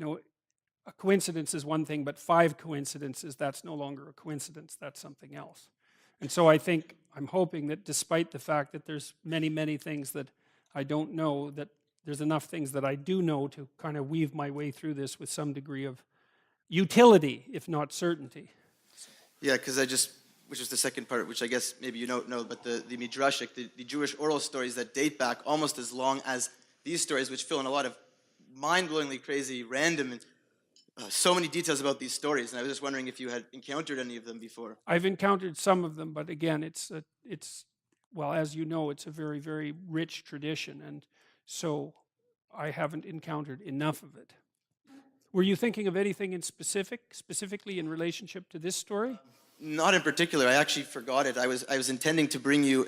a coincidence is one thing, but 5 coincidences, that's no longer a coincidence, that's something else. And so I'm hoping that despite the fact that there's many, many things that I don't know, that there's enough things that I do know to kind of weave my way through this with some degree of utility, if not certainty. Yeah, because which is the second part, which I guess maybe you don't know, but the Midrashic, the Jewish oral stories that date back almost as long as these stories, which fill in a lot of mind-blowingly crazy, random, and so many details about these stories, and I was just wondering if you had encountered any of them before. I've encountered some of them, but again, it's well, as you know, it's a very, very rich tradition, and so I haven't encountered enough of it. Were you thinking of anything in specifically in relationship to this story? Not in particular. I actually forgot it. I was intending to bring you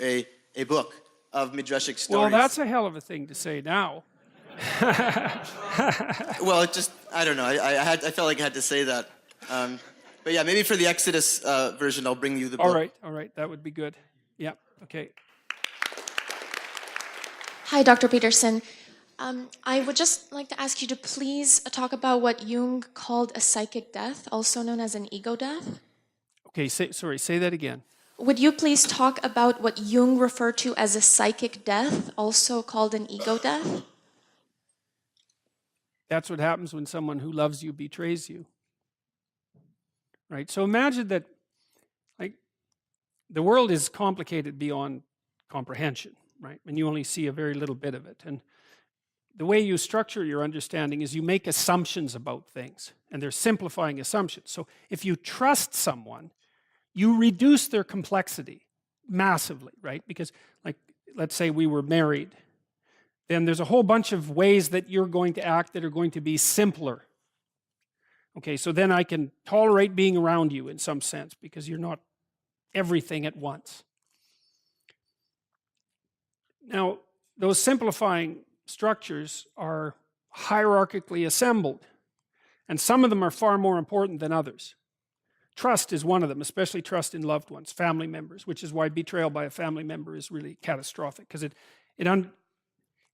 a book of Midrashic stories. Well, that's a hell of a thing to say now. Well, it just, I don't know. I felt like I had to say that. But yeah, maybe for the Exodus version, I'll bring you the book. All right, that would be good. Yeah, okay. Hi, Dr. Peterson. I would just like to ask you to please talk about what Jung called a psychic death, also known as an ego death. Okay, say that again. Would you please talk about what Jung referred to as a psychic death, also called an ego death? That's what happens when someone who loves you betrays you. Right? So imagine that, like, the world is complicated beyond comprehension, right? And you only see a very little bit of it. And the way you structure your understanding is you make assumptions about things, and they're simplifying assumptions. So if you trust someone, you reduce their complexity massively, right? Because, like, let's say we were married, then there's a whole bunch of ways that you're going to act that are going to be simpler. Okay, so then I can tolerate being around you in some sense because you're not everything at once. Now, those simplifying structures are hierarchically assembled, and some of them are far more important than others. Trust is one of them, especially trust in loved ones, family members, which is why betrayal by a family member is really catastrophic, because it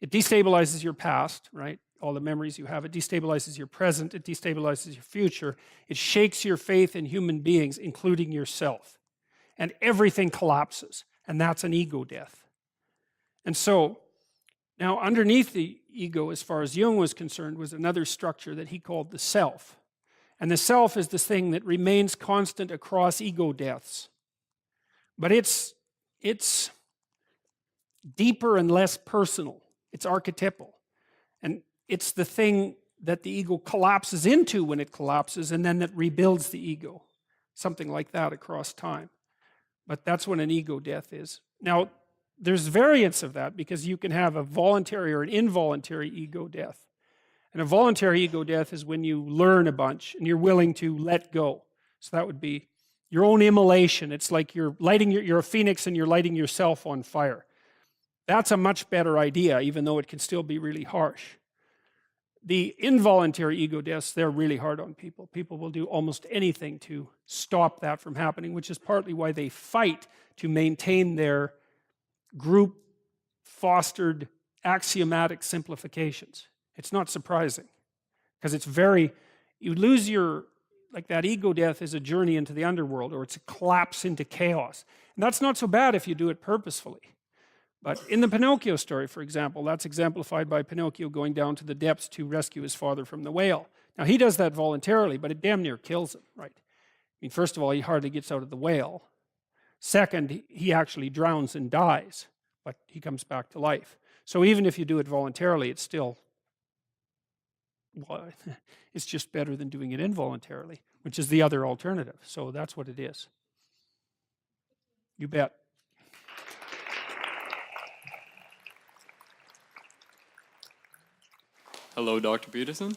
destabilizes your past, right? All the memories you have. It destabilizes your present. It destabilizes your future. It shakes your faith in human beings, including yourself. And everything collapses. And that's an ego death. And so, now underneath the ego, as far as Jung was concerned, was another structure that he called the self. And the self is the thing that remains constant across ego deaths. But it's deeper and less personal. It's archetypal. And it's the thing that the ego collapses into when it collapses, and then that rebuilds the ego. Something like that across time. But that's what an ego death is. Now, there's variants of that, because you can have a voluntary or an involuntary ego death. And a voluntary ego death is when you learn a bunch and you're willing to let go. So that would be your own immolation. It's like you're a phoenix and you're lighting yourself on fire. That's a much better idea, even though it can still be really harsh. The involuntary ego deaths, they're really hard on people. People will do almost anything to stop that from happening, which is partly why they fight to maintain their group-fostered axiomatic simplifications. It's not surprising, because you lose like that ego death is a journey into the underworld, or it's a collapse into chaos. And that's not so bad if you do it purposefully. But in the Pinocchio story, for example, that's exemplified by Pinocchio going down to the depths to rescue his father from the whale. Now, he does that voluntarily, but it damn near kills him, right? I mean, first of all, he hardly gets out of the whale. Second, he actually drowns and dies, but he comes back to life. So even if you do it voluntarily, it's still, well, it's just better than doing it involuntarily, which is the other alternative. So that's what it is. You bet. Hello, Dr. Peterson.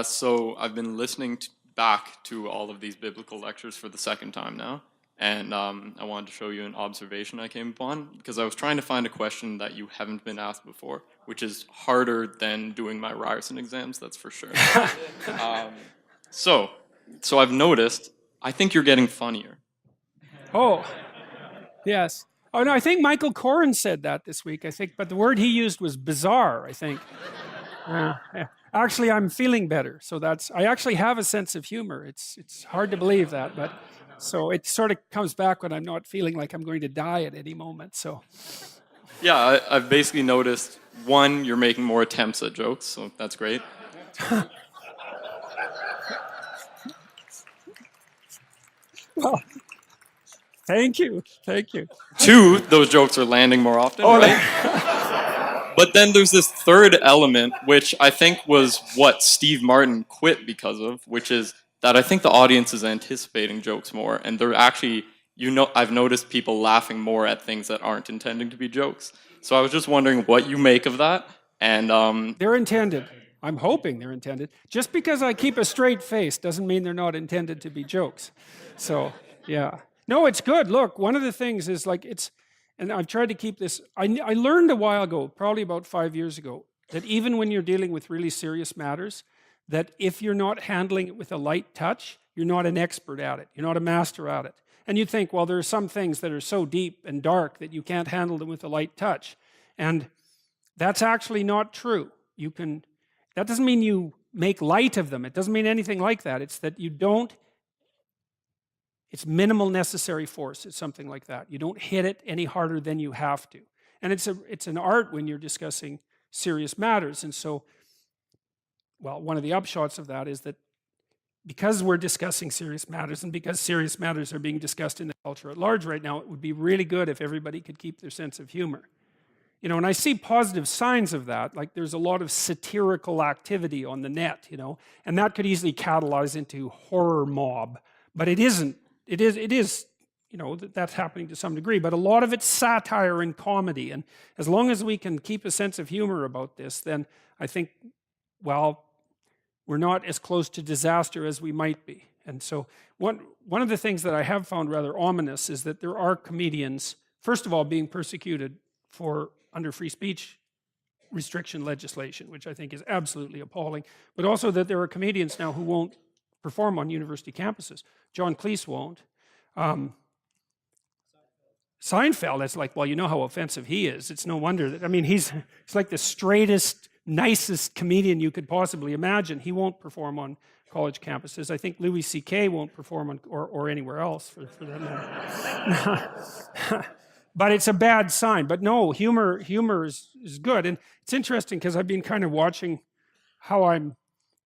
So I've been listening back to all of these biblical lectures for the second time now, and I wanted to show you an observation I came upon, because I was trying to find a question that you haven't been asked before, which is harder than doing my Ryerson exams, that's for sure. So I've noticed, I think you're getting funnier. Oh, yes. Oh, no, I think Michael Corrin said that this week, I think, but the word he used was bizarre, I think. Yeah. Actually, I'm feeling better, so I actually have a sense of humor. It's hard to believe that, but so it sort of comes back when I'm not feeling like I'm going to die at any moment. So, yeah, I've basically noticed, one, you're making more attempts at jokes, so that's great. Well, thank you. Two, those jokes are landing more often. Oh, right? But then there's this third element, which I think was what Steve Martin quit because of, which is that I think the audience is anticipating jokes more, and they're actually, I've noticed people laughing more at things that aren't intending to be jokes. So I was just wondering what you make of that, and they're intended. I'm hoping they're intended. Just because I keep a straight face doesn't mean they're not intended to be jokes. So, yeah. No, it's good. Look, one of the things is, like, and I've tried to keep this, I learned a while ago, probably about 5 years ago, that even when you're dealing with really serious matters, that if you're not handling it with a light touch, you're not an expert at it. You're not a master at it. And you think, well, there are some things that are so deep and dark that you can't handle them with a light touch. And that's actually not true. That doesn't mean you make light of them. It doesn't mean anything like that. It's that you don't, it's minimal necessary force. It's something like that. You don't hit it any harder than you have to. And it's an art when you're discussing serious matters. And so, well, one of the upshots of that is that because we're discussing serious matters and because serious matters are being discussed in the culture at large right now, it would be really good if everybody could keep their sense of humor. You know, and I see positive signs of that, like there's a lot of satirical activity on the net, you know, and that could easily catalyze into horror mob, but it isn't. It is, you know, that's happening to some degree, but a lot of it's satire and comedy, and as long as we can keep a sense of humor about this, then I think, well, we're not as close to disaster as we might be. And so one of the things that I have found rather ominous is that there are comedians, first of all, being persecuted under free speech restriction legislation, which I think is absolutely appalling, but also that there are comedians now who won't perform on university campuses. John Cleese won't. Seinfeld, that's like, well, you know how offensive he is. It's no wonder that, I mean, he's like the straightest, nicest comedian you could possibly imagine. He won't perform on college campuses. I think Louis C.K. won't perform on, or anywhere else for that matter. But it's a bad sign. But no, humor is good. And it's interesting because I've been kind of watching how I'm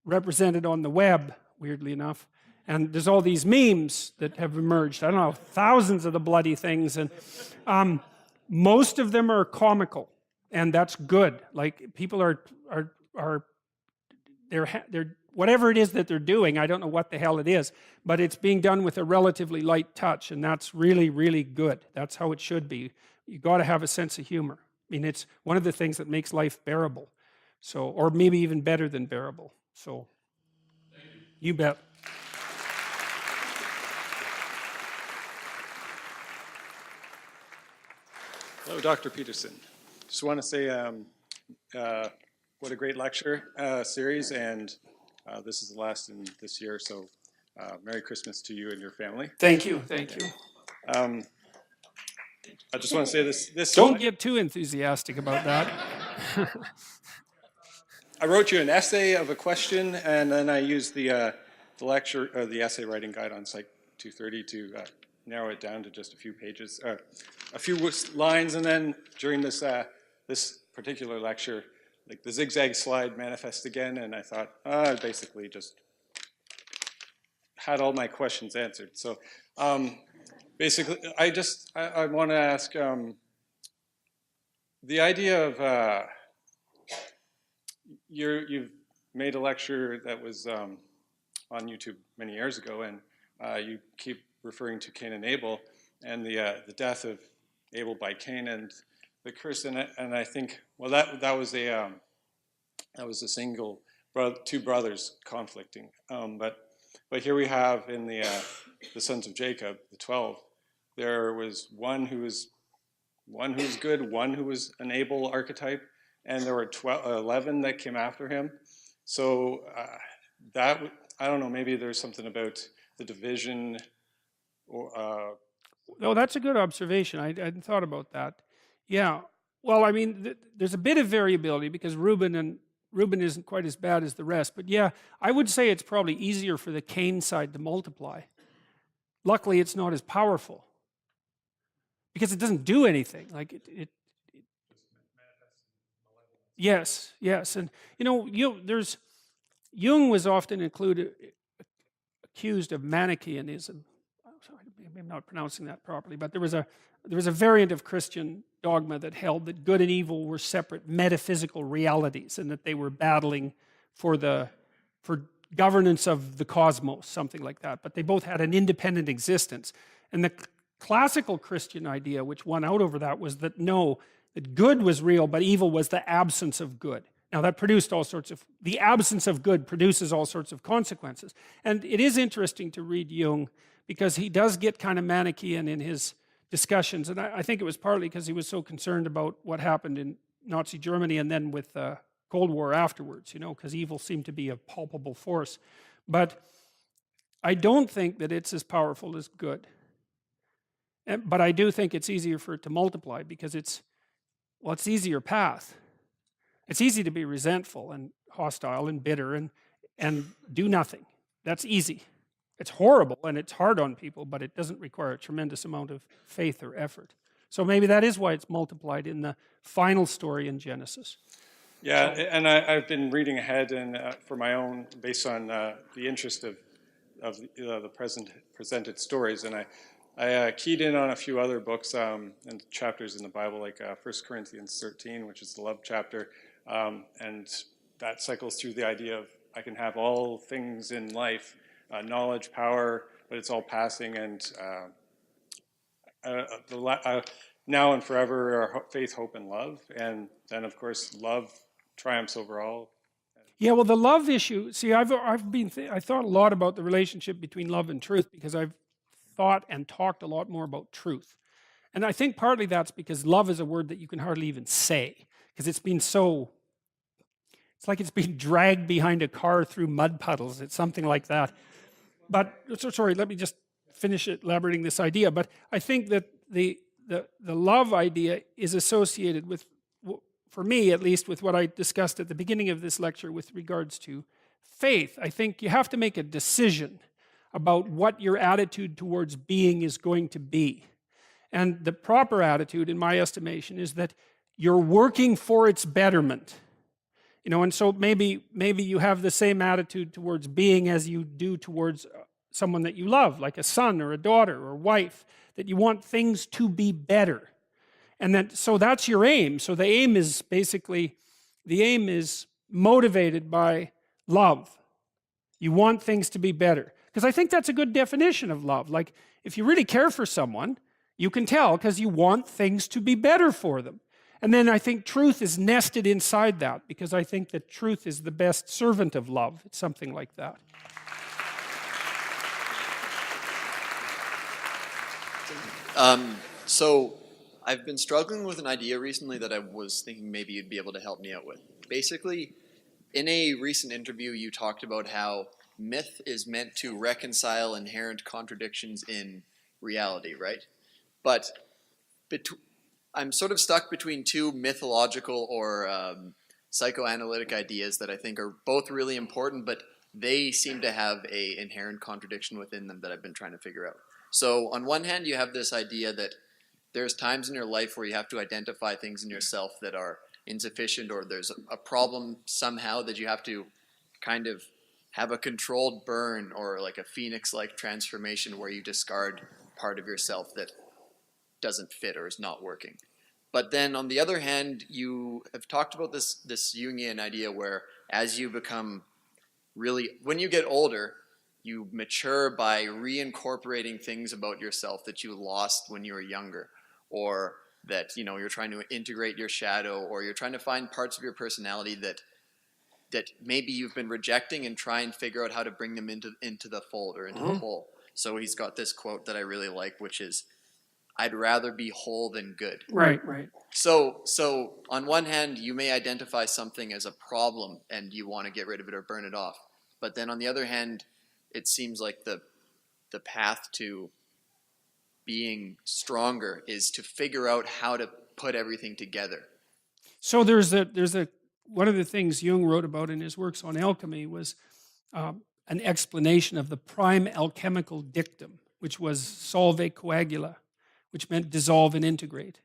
represented on the web, weirdly enough. And there's all these memes that have emerged. I don't know, thousands of the bloody things. And most of them are comical. And that's good. Like people they're whatever it is that they're doing, I don't know what the hell it is, but it's being done with a relatively light touch, and that's really, really good. That's how it should be. You got to have a sense of humor. I mean, it's one of the things that makes life bearable. So, or maybe even better than bearable. So, you bet. Hello, Dr. Peterson. Just want to say what a great lecture series, and this is the last in this year, so Merry Christmas to you and your family. Thank you. I just want to say this. Don't get too enthusiastic about that. I wrote you an essay of a question, and then I used the lecture or the essay writing guide on Psych 230 to narrow it down to just a few pages, a few lines, and then during this this particular lecture, like the zigzag slide manifests again, and I thought, I basically just had all my questions answered. So basically, I want to ask the idea of you've made a lecture that was on YouTube many years ago, and you keep referring to Cain and Abel and the death of Abel by Cain and the curse in it, and I think, well, that was a single two brothers conflicting, but here we have in the sons of Jacob, the 12, there was one who was good, one who was an Abel archetype, and there were 11 that came after him. So that, I don't know, maybe there's something about the division or No, that's a good observation. I hadn't thought about that. Yeah. Well, I mean, there's a bit of variability because Reuben isn't quite as bad as the rest. But yeah, I would say it's probably easier for the Cain side to multiply. Luckily, it's not as powerful because it doesn't do anything. Like it Yes, and you know, Jung was often accused of Manichaeanism. Sorry, maybe I'm not pronouncing that properly, but there was a variant of Christian dogma that held that good and evil were separate metaphysical realities, and that they were battling for governance of the cosmos, something like that. But they both had an independent existence. And the classical Christian idea, which won out over that, was that no, that good was real, but evil was the absence of good. Now that produced the absence of good produces all sorts of consequences. And it is interesting to read Jung because he does get kind of Manichaean in his discussions. And I think it was partly because he was so concerned about what happened in Nazi Germany and then with Cold War afterwards, because evil seemed to be a palpable force. But I don't think that it's as powerful as good. But I do think it's easier for it to multiply because it's the easier path. It's easy to be resentful and hostile and bitter and do nothing. That's easy. It's horrible and it's hard on people, but it doesn't require a tremendous amount of faith or effort. So maybe that is why it's multiplied in the final story in Genesis. Yeah, and I've been reading ahead, and for my own, based on the interest of the presented stories, and I keyed in on a few other books and chapters in the Bible, like 1 Corinthians 13, which is the love chapter, and that cycles through the idea of I can have all things in life, knowledge, power, but it's all passing, and now and forever are faith, hope, and love, and then of course love triumphs over all. Yeah, well, the love issue. See, I thought a lot about the relationship between love and truth because I've thought and talked a lot more about truth, and I think partly that's because love is a word that you can hardly even say because it's been so. It's like it's been dragged behind a car through mud puddles. It's something like that. But sorry, let me just finish elaborating this idea. But I think that the love idea is associated with, for me at least, with what I discussed at the beginning of this lecture with regards to faith. I think you have to make a decision about what your attitude towards being is going to be. And the proper attitude, in my estimation, is that you're working for its betterment. And so maybe you have the same attitude towards being as you do towards someone that you love, like a son or a daughter or wife, that you want things to be better. And so that's your aim. So the aim is motivated by love. You want things to be better. Because I think that's a good definition of love. Like, if you really care for someone, you can tell because you want things to be better for them. And then I think truth is nested inside that because I think that truth is the best servant of love. It's something like that. So I've been struggling with an idea recently that I was thinking maybe you'd be able to help me out with. Basically, in a recent interview, you talked about how myth is meant to reconcile inherent contradictions in reality, right? But I'm sort of stuck between two mythological or psychoanalytic ideas that I think are both really important, but they seem to have an inherent contradiction within them that I've been trying to figure out. So on one hand, you have this idea that there's times in your life where you have to identify things in yourself that are insufficient, or there's a problem somehow that you have to kind of have a controlled burn or like a phoenix-like transformation where you discard part of yourself that doesn't fit or is not working. But then on the other hand, you have talked about this Jungian idea where as you become really, when you get older, you mature by reincorporating things about yourself that you lost when you were younger, or that you're trying to integrate your shadow, or you're trying to find parts of your personality that maybe you've been rejecting and try and figure out how to bring them into the fold or into the whole. So he's got this quote that I really like, which is, "I'd rather be whole than good." Right. So on one hand, you may identify something as a problem and you want to get rid of it or burn it off. But then on the other hand, it seems like the path to being stronger is to figure out how to put everything together. So there's one of the things Jung wrote about in his works on alchemy was an explanation of the prime alchemical dictum, which was solve coagula, which meant dissolve and integrate.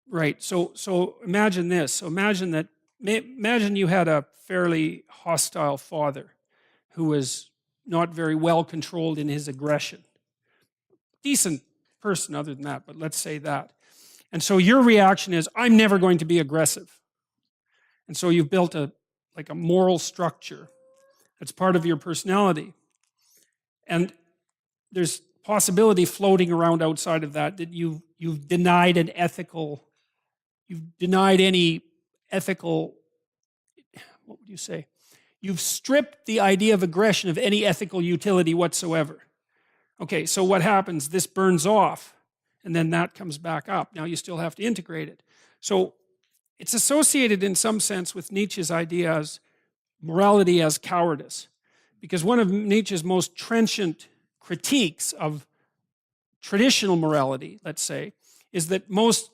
Right. So imagine this. So imagine you had a fairly hostile father who was not very well controlled in his aggression. Decent person other than that, but let's say that. And so your reaction is, I'm never going to be aggressive. And so you've built a moral structure that's part of your personality. And there's possibility floating around outside of that you've denied any ethical, what would you say? You've stripped the idea of aggression of any ethical utility whatsoever. Okay, so what happens? This burns off, and then that comes back up. Now you still have to integrate it. So it's associated in some sense with Nietzsche's idea as morality as cowardice. Because one of Nietzsche's most trenchant critiques of traditional morality, let's say, is that most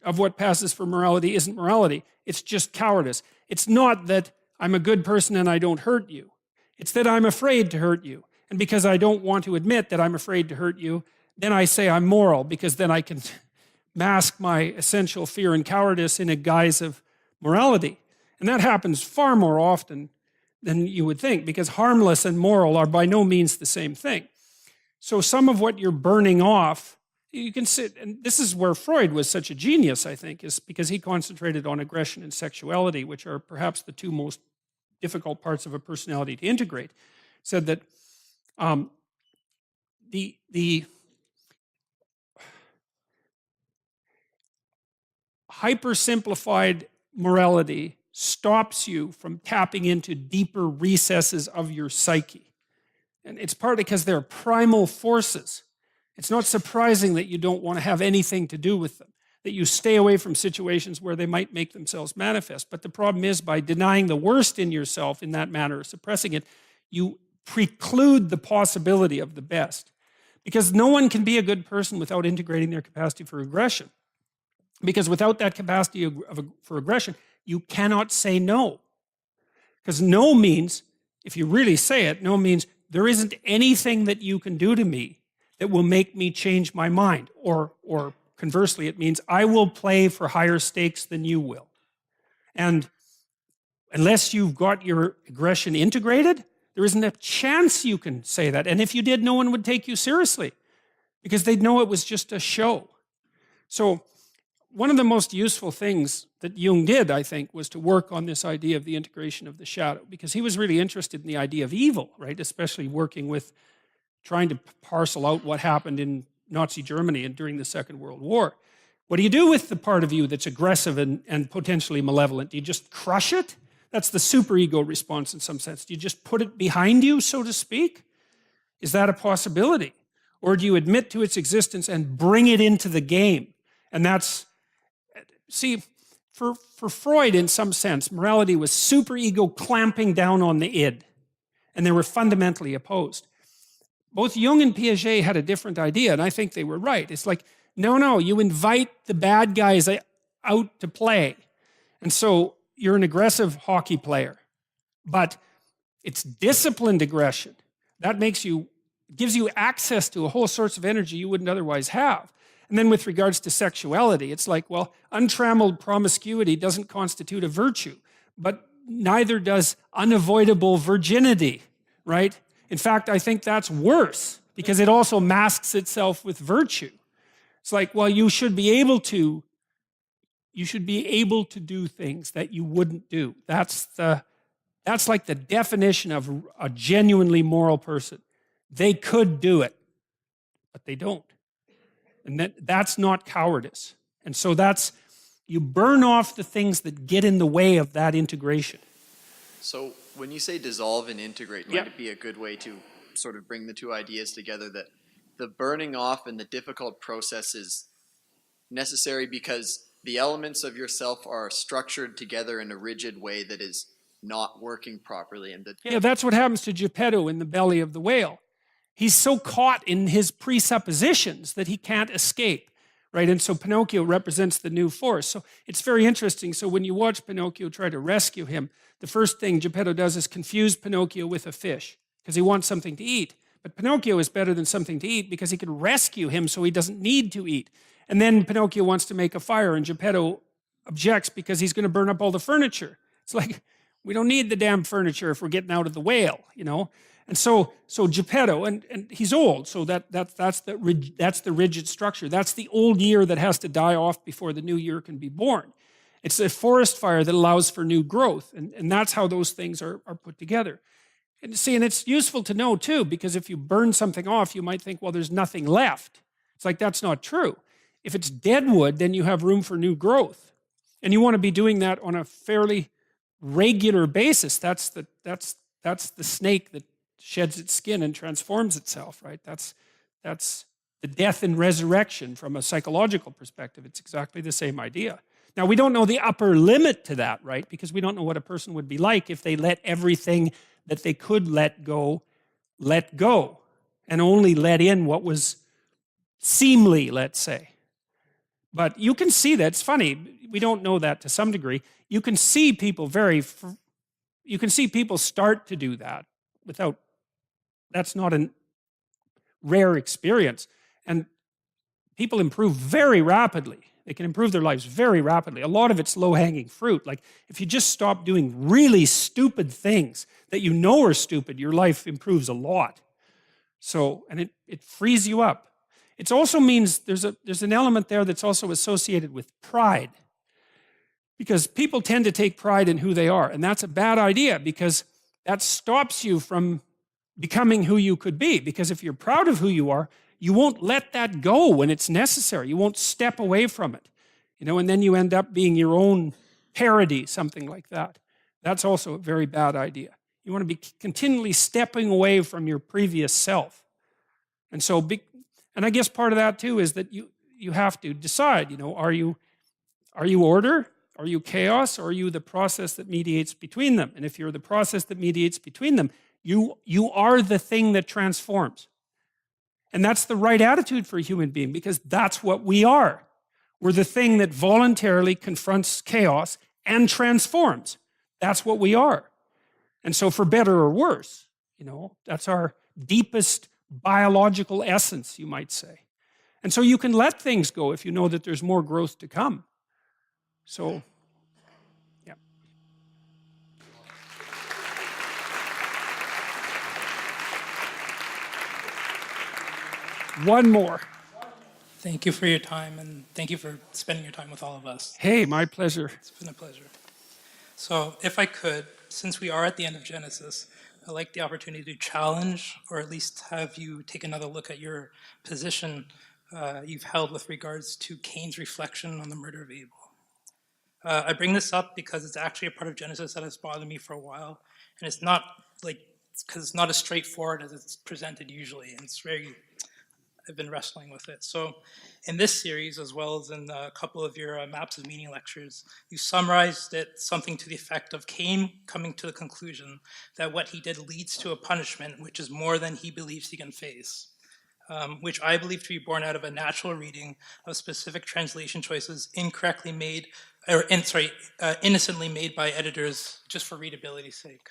of what passes for morality isn't morality. It's just cowardice. It's not that I'm a good person and I don't hurt you. It's that I'm afraid to hurt you. And because I don't want to admit that I'm afraid to hurt you, then I say I'm moral, because then I can mask my essential fear and cowardice in a guise of morality. And that happens far more often than you would think, because harmless and moral are by no means the same thing. So some of what you're burning off, you can sit, and this is where Freud was such a genius, I think, is because he concentrated on aggression and sexuality, which are perhaps the two most difficult parts of a personality to integrate. Said that the hypersimplified morality stops you from tapping into deeper recesses of your psyche. And it's partly because they're primal forces. It's not surprising that you don't want to have anything to do with them, that you stay away from situations where they might make themselves manifest. But the problem is, by denying the worst in yourself in that manner, suppressing it, you preclude the possibility of the best. Because no one can be a good person without integrating their capacity for aggression. Because without that capacity for aggression, you cannot say no. Because no means, if you really say it, no means there isn't anything that you can do to me that will make me change my mind. Or conversely, it means I will play for higher stakes than you will. And unless you've got your aggression integrated, there isn't a chance you can say that. And if you did, no one would take you seriously, because they'd know it was just a show. So one of the most useful things that Jung did, I think, was to work on this idea of the integration of the shadow, because he was really interested in the idea of evil, right? Especially working with trying to parcel out what happened in Nazi Germany and during the Second World War. What do you do with the part of you that's aggressive and potentially malevolent? Do you just crush it? That's the superego response in some sense. Do you just put it behind you, so to speak? Is that a possibility? Or do you admit to its existence and bring it into the game? And that's, see, for Freud, in some sense, morality was superego clamping down on the id. And they were fundamentally opposed. Both Jung and Piaget had a different idea, and I think they were right. It's like, no, you invite the bad guys out to play. And so you're an aggressive hockey player, but it's disciplined aggression. That gives you access to a whole sorts of energy you wouldn't otherwise have. And then with regards to sexuality, it's like, well, untrammeled promiscuity doesn't constitute a virtue, but neither does unavoidable virginity, right? In fact, I think that's worse, because it also masks itself with virtue. It's like, well, you should be able to do things that you wouldn't do. That's like the definition of a genuinely moral person. They could do it, but they don't. And that's not cowardice. And so you burn off the things that get in the way of that integration. So when you say dissolve and integrate, might it be a good way to sort of bring the two ideas together, that the burning off and the difficult process is necessary because the elements of yourself are structured together in a rigid way that is not working properly? And that's what happens to Geppetto in the belly of the whale. He's so caught in his presuppositions that he can't escape, right? And so Pinocchio represents the new force. So it's very interesting. So when you watch Pinocchio try to rescue him, the first thing Geppetto does is confuse Pinocchio with a fish, because he wants something to eat. But Pinocchio is better than something to eat because he can rescue him so he doesn't need to eat. And then Pinocchio wants to make a fire, and Geppetto objects because he's going to burn up all the furniture. It's like, we don't need the damn furniture if we're getting out of the whale, you know? And so Geppetto, and he's old, so that's the rigid structure. That's the old year that has to die off before the new year can be born. It's a forest fire that allows for new growth, and that's how those things are put together. And it's useful to know too, because if you burn something off, you might think, well, there's nothing left. It's like, that's not true. If it's dead wood, then you have room for new growth. And you want to be doing that on a fairly regular basis. That's the snake that sheds its skin and transforms itself, right? That's the death and resurrection from a psychological perspective. It's exactly the same idea. Now, we don't know the upper limit to that, right? Because we don't know what a person would be like if they let everything that they could let go, and only let in what was seemly, let's say. But you can see that. It's funny. We don't know that to some degree. You can see people start to do that without, that's not a rare experience. And people improve very rapidly. They can improve their lives very rapidly. A lot of it's low-hanging fruit. Like if you just stop doing really stupid things that you know are stupid, your life improves a lot. So, and it frees you up. It also means there's an element there that's also associated with pride. Because people tend to take pride in who they are. And that's a bad idea because that stops you from becoming who you could be. Because if you're proud of who you are, you won't let that go when it's necessary. You won't step away from it. And then you end up being your own parody, something like that. That's also a very bad idea. You want to be continually stepping away from your previous self. And so, and I guess part of that too is that you have to decide, are you order? Are you chaos? Or are you the process that mediates between them? And if you're the process that mediates between them, you are the thing that transforms. And that's the right attitude for a human being because that's what we are. We're the thing that voluntarily confronts chaos and transforms. That's what we are. And so for better or worse, that's our deepest biological essence, you might say. And so you can let things go if you know that there's more growth to come. So, yeah. One more. Thank you for your time, and thank you for spending your time with all of us. Hey, my pleasure. It's been a pleasure. So, if I could, since we are at the end of Genesis, I'd like the opportunity to challenge, or at least have you take another look at your position you've held with regards to Cain's reflection on the murder of Abel. I bring this up because it's actually a part of Genesis that has bothered me for a while, and it's not because it's not as straightforward as it's presented usually, and I've been wrestling with it. So in this series, as well as in a couple of your Maps of Meaning lectures, you summarized it something to the effect of Cain coming to the conclusion that what he did leads to a punishment which is more than he believes he can face, which I believe to be born out of a natural reading of specific translation choices incorrectly made, innocently made by editors just for readability's sake.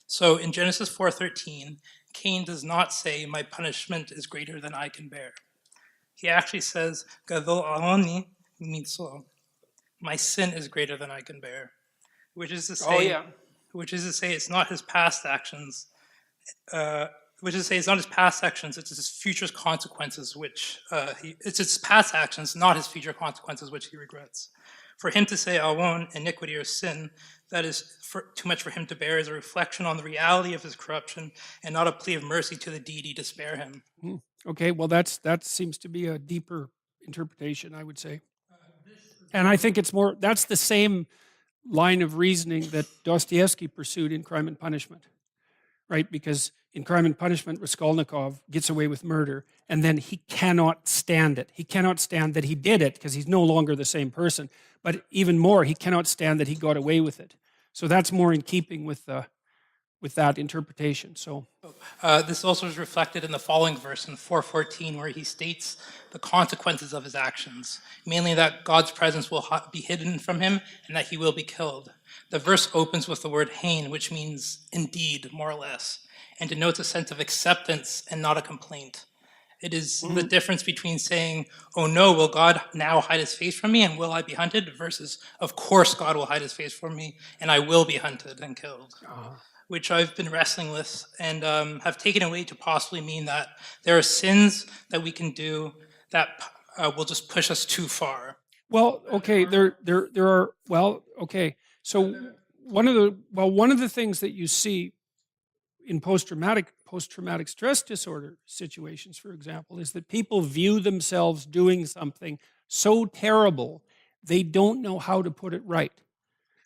So in Genesis 4:13, Cain does not say, "My punishment is greater than I can bear." He actually says, "Gadol aloni mitzo," my sin is greater than I can bear, which is to say, it's not his past actions. It's his future consequences, it's his past actions, not his future consequences, which he regrets. For him to say "Awon," iniquity or sin, that is too much for him to bear, is a reflection on the reality of his corruption and not a plea of mercy to the deity to spare him. Okay, well, that seems to be a deeper interpretation, I would say. And I think that's the same line of reasoning that Dostoevsky pursued in Crime and Punishment, right? Because in Crime and Punishment, Raskolnikov gets away with murder, and then he cannot stand it. He cannot stand that he did it because he's no longer the same person. But even more, he cannot stand that he got away with it. So that's more in keeping with that interpretation. So this also is reflected in the following verse in 4:14, where he states the consequences of his actions, mainly that God's presence will be hidden from him and that he will be killed. The verse opens with the word "hain," which means indeed, more or less, and denotes a sense of acceptance and not a complaint. It is the difference between saying, "Oh no, will God now hide his face from me and will I be hunted?" versus, "Of course God will hide his face from me and I will be hunted and killed." Which I've been wrestling with and have taken away to possibly mean that there are sins that we can do that will just push us too far. Well, okay, there are, well, okay. So one of the things that you see in post-traumatic stress disorder situations, for example, is that people view themselves doing something so terrible, they don't know how to put it right.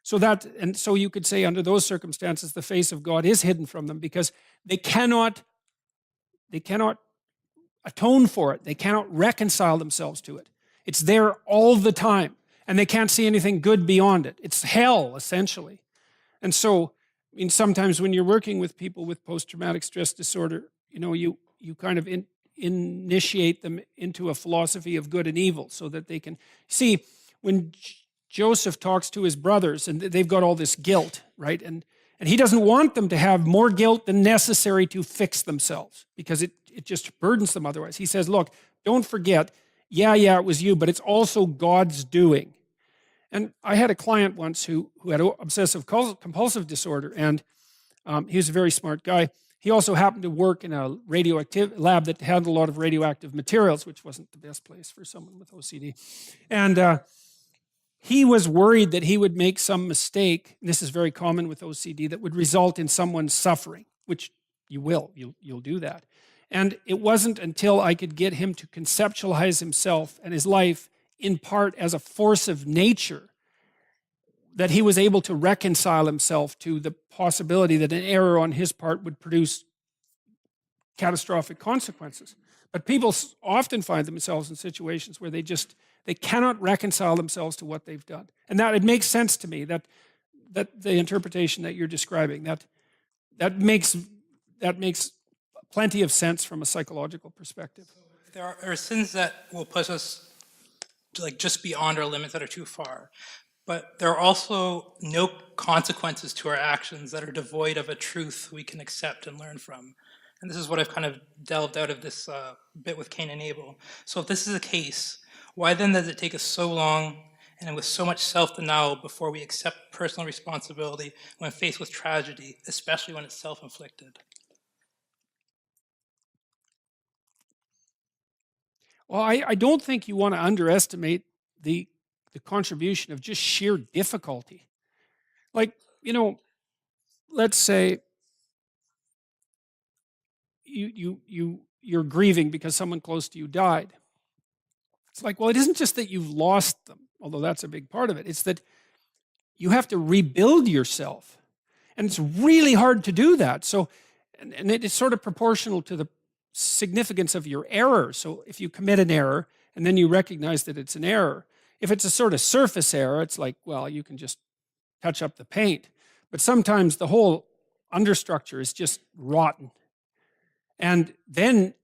So you could say under those circumstances, the face of God is hidden from them because they cannot atone for it. They cannot reconcile themselves to it. It's there all the time. And they can't see anything good beyond it. It's hell, essentially. And so, I mean, sometimes when you're working with people with post-traumatic stress disorder, you kind of initiate them into a philosophy of good and evil so that they can see when Joseph talks to his brothers and they've got all this guilt, right? And he doesn't want them to have more guilt than necessary to fix themselves because it just burdens them otherwise. He says, look, don't forget, yeah, it was you, but it's also God's doing. And I had a client once who had obsessive compulsive disorder, and he was a very smart guy. He also happened to work in a radioactive lab that had a lot of radioactive materials, which wasn't the best place for someone with OCD. And he was worried that he would make some mistake, and this is very common with OCD, that would result in someone's suffering, which you will. You'll do that. And it wasn't until I could get him to conceptualize himself and his life in part as a force of nature that he was able to reconcile himself to the possibility that an error on his part would produce catastrophic consequences. But people often find themselves in situations where they cannot reconcile themselves to what they've done. And that it makes sense to me that the interpretation that you're describing, that makes plenty of sense from a psychological perspective. There are sins that will push us just beyond our limits that are too far. But there are also no consequences to our actions that are devoid of a truth we can accept and learn from. And this is what I've kind of delved out of this bit with Cain and Abel. So if this is the case, why then does it take us so long and with so much self-denial before we accept personal responsibility when faced with tragedy, especially when it's self-inflicted? Well, I don't think you want to underestimate the contribution of just sheer difficulty. Like, let's say you're grieving because someone close to you died. It's like, well, it isn't just that you've lost them, although that's a big part of it. It's that you have to rebuild yourself. And it's really hard to do that. So, and it's sort of proportional to the significance of your error. So if you commit an error and then you recognize that it's an error, if it's a sort of surface error, it's like, well, you can just touch up the paint. But sometimes the whole understructure is just rotten. And then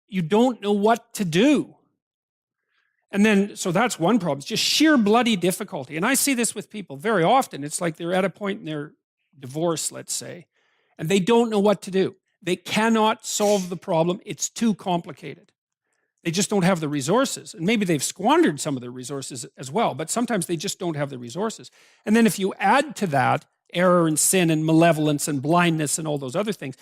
you don't know what to do. And then, so that's one problem. It's just sheer bloody difficulty. And I see this with people very often. It's like they're at a point in their divorce, let's say, and they don't know what to do. They cannot solve the problem. It's too complicated. They just don't have the resources. And maybe they've squandered some of their resources as well, but sometimes they just don't have the resources. And then if you add to that error and sin and malevolence and blindness and all those other things,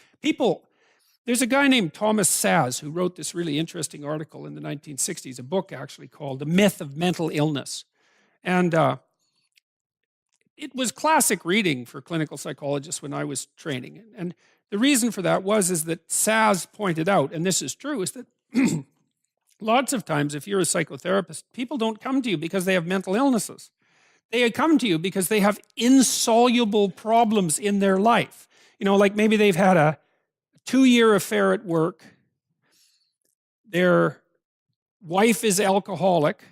there's a guy named Thomas Saz who wrote this really interesting article in the 1960s, a book actually called The Myth of Mental Illness. And it was classic reading for clinical psychologists when I was training. And the reason for that is that Saz pointed out, and this is true, is that lots of times if you're a psychotherapist, people don't come to you because they have mental illnesses. They come to you because they have insoluble problems in their life. Like maybe they've had a 2-year affair at work. Their wife is alcoholic,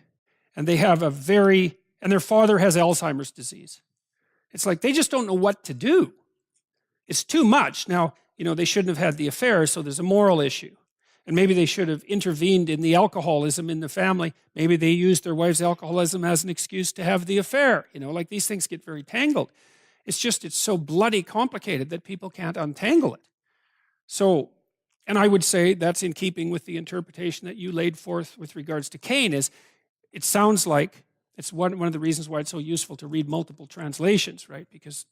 and they have and their father has Alzheimer's disease. It's like they just don't know what to do. It's too much. Now, they shouldn't have had the affair, so there's a moral issue. And maybe they should have intervened in the alcoholism in the family. Maybe they used their wife's alcoholism as an excuse to have the affair. Like these things get very tangled. It's so bloody complicated that people can't untangle it. So, and I would say that's in keeping with the interpretation that you laid forth with regards to Cain. It sounds like it's one of the reasons why it's so useful to read multiple translations, right? Because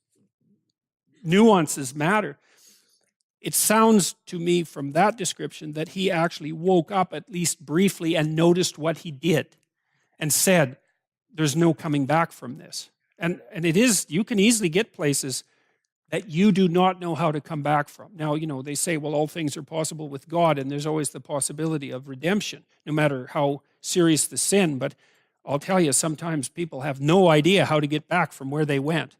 nuances matter. It sounds to me from that description that he actually woke up at least briefly and noticed what he did and said, there's no coming back from this. And you can easily get places that you do not know how to come back from. Now, they say, well, all things are possible with God, and there's always the possibility of redemption, no matter how serious the sin. But I'll tell you, sometimes people have no idea how to get back from where they went.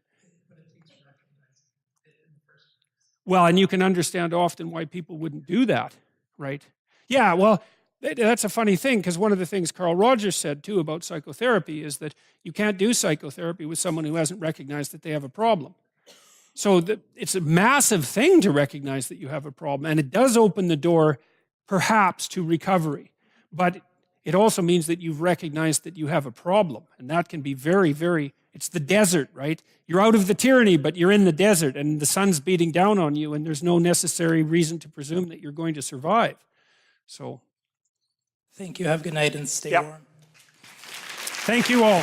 Well, and you can understand often why people wouldn't do that, right? Yeah, well, That's a funny thing, because one of the things Carl Rogers said too about psychotherapy is that you can't do psychotherapy with someone who hasn't recognized that they have a problem. So it's a massive thing to recognize that you have a problem, and it does open the door perhaps to recovery. But it also means that you've recognized that you have a problem, and that can be very, very, it's the desert, right? You're out of the tyranny, but you're in the desert, and the sun's beating down on you, and there's no necessary reason to presume that you're going to survive. So, Thank you. Have a good night and stay Yep. warm. thank you all.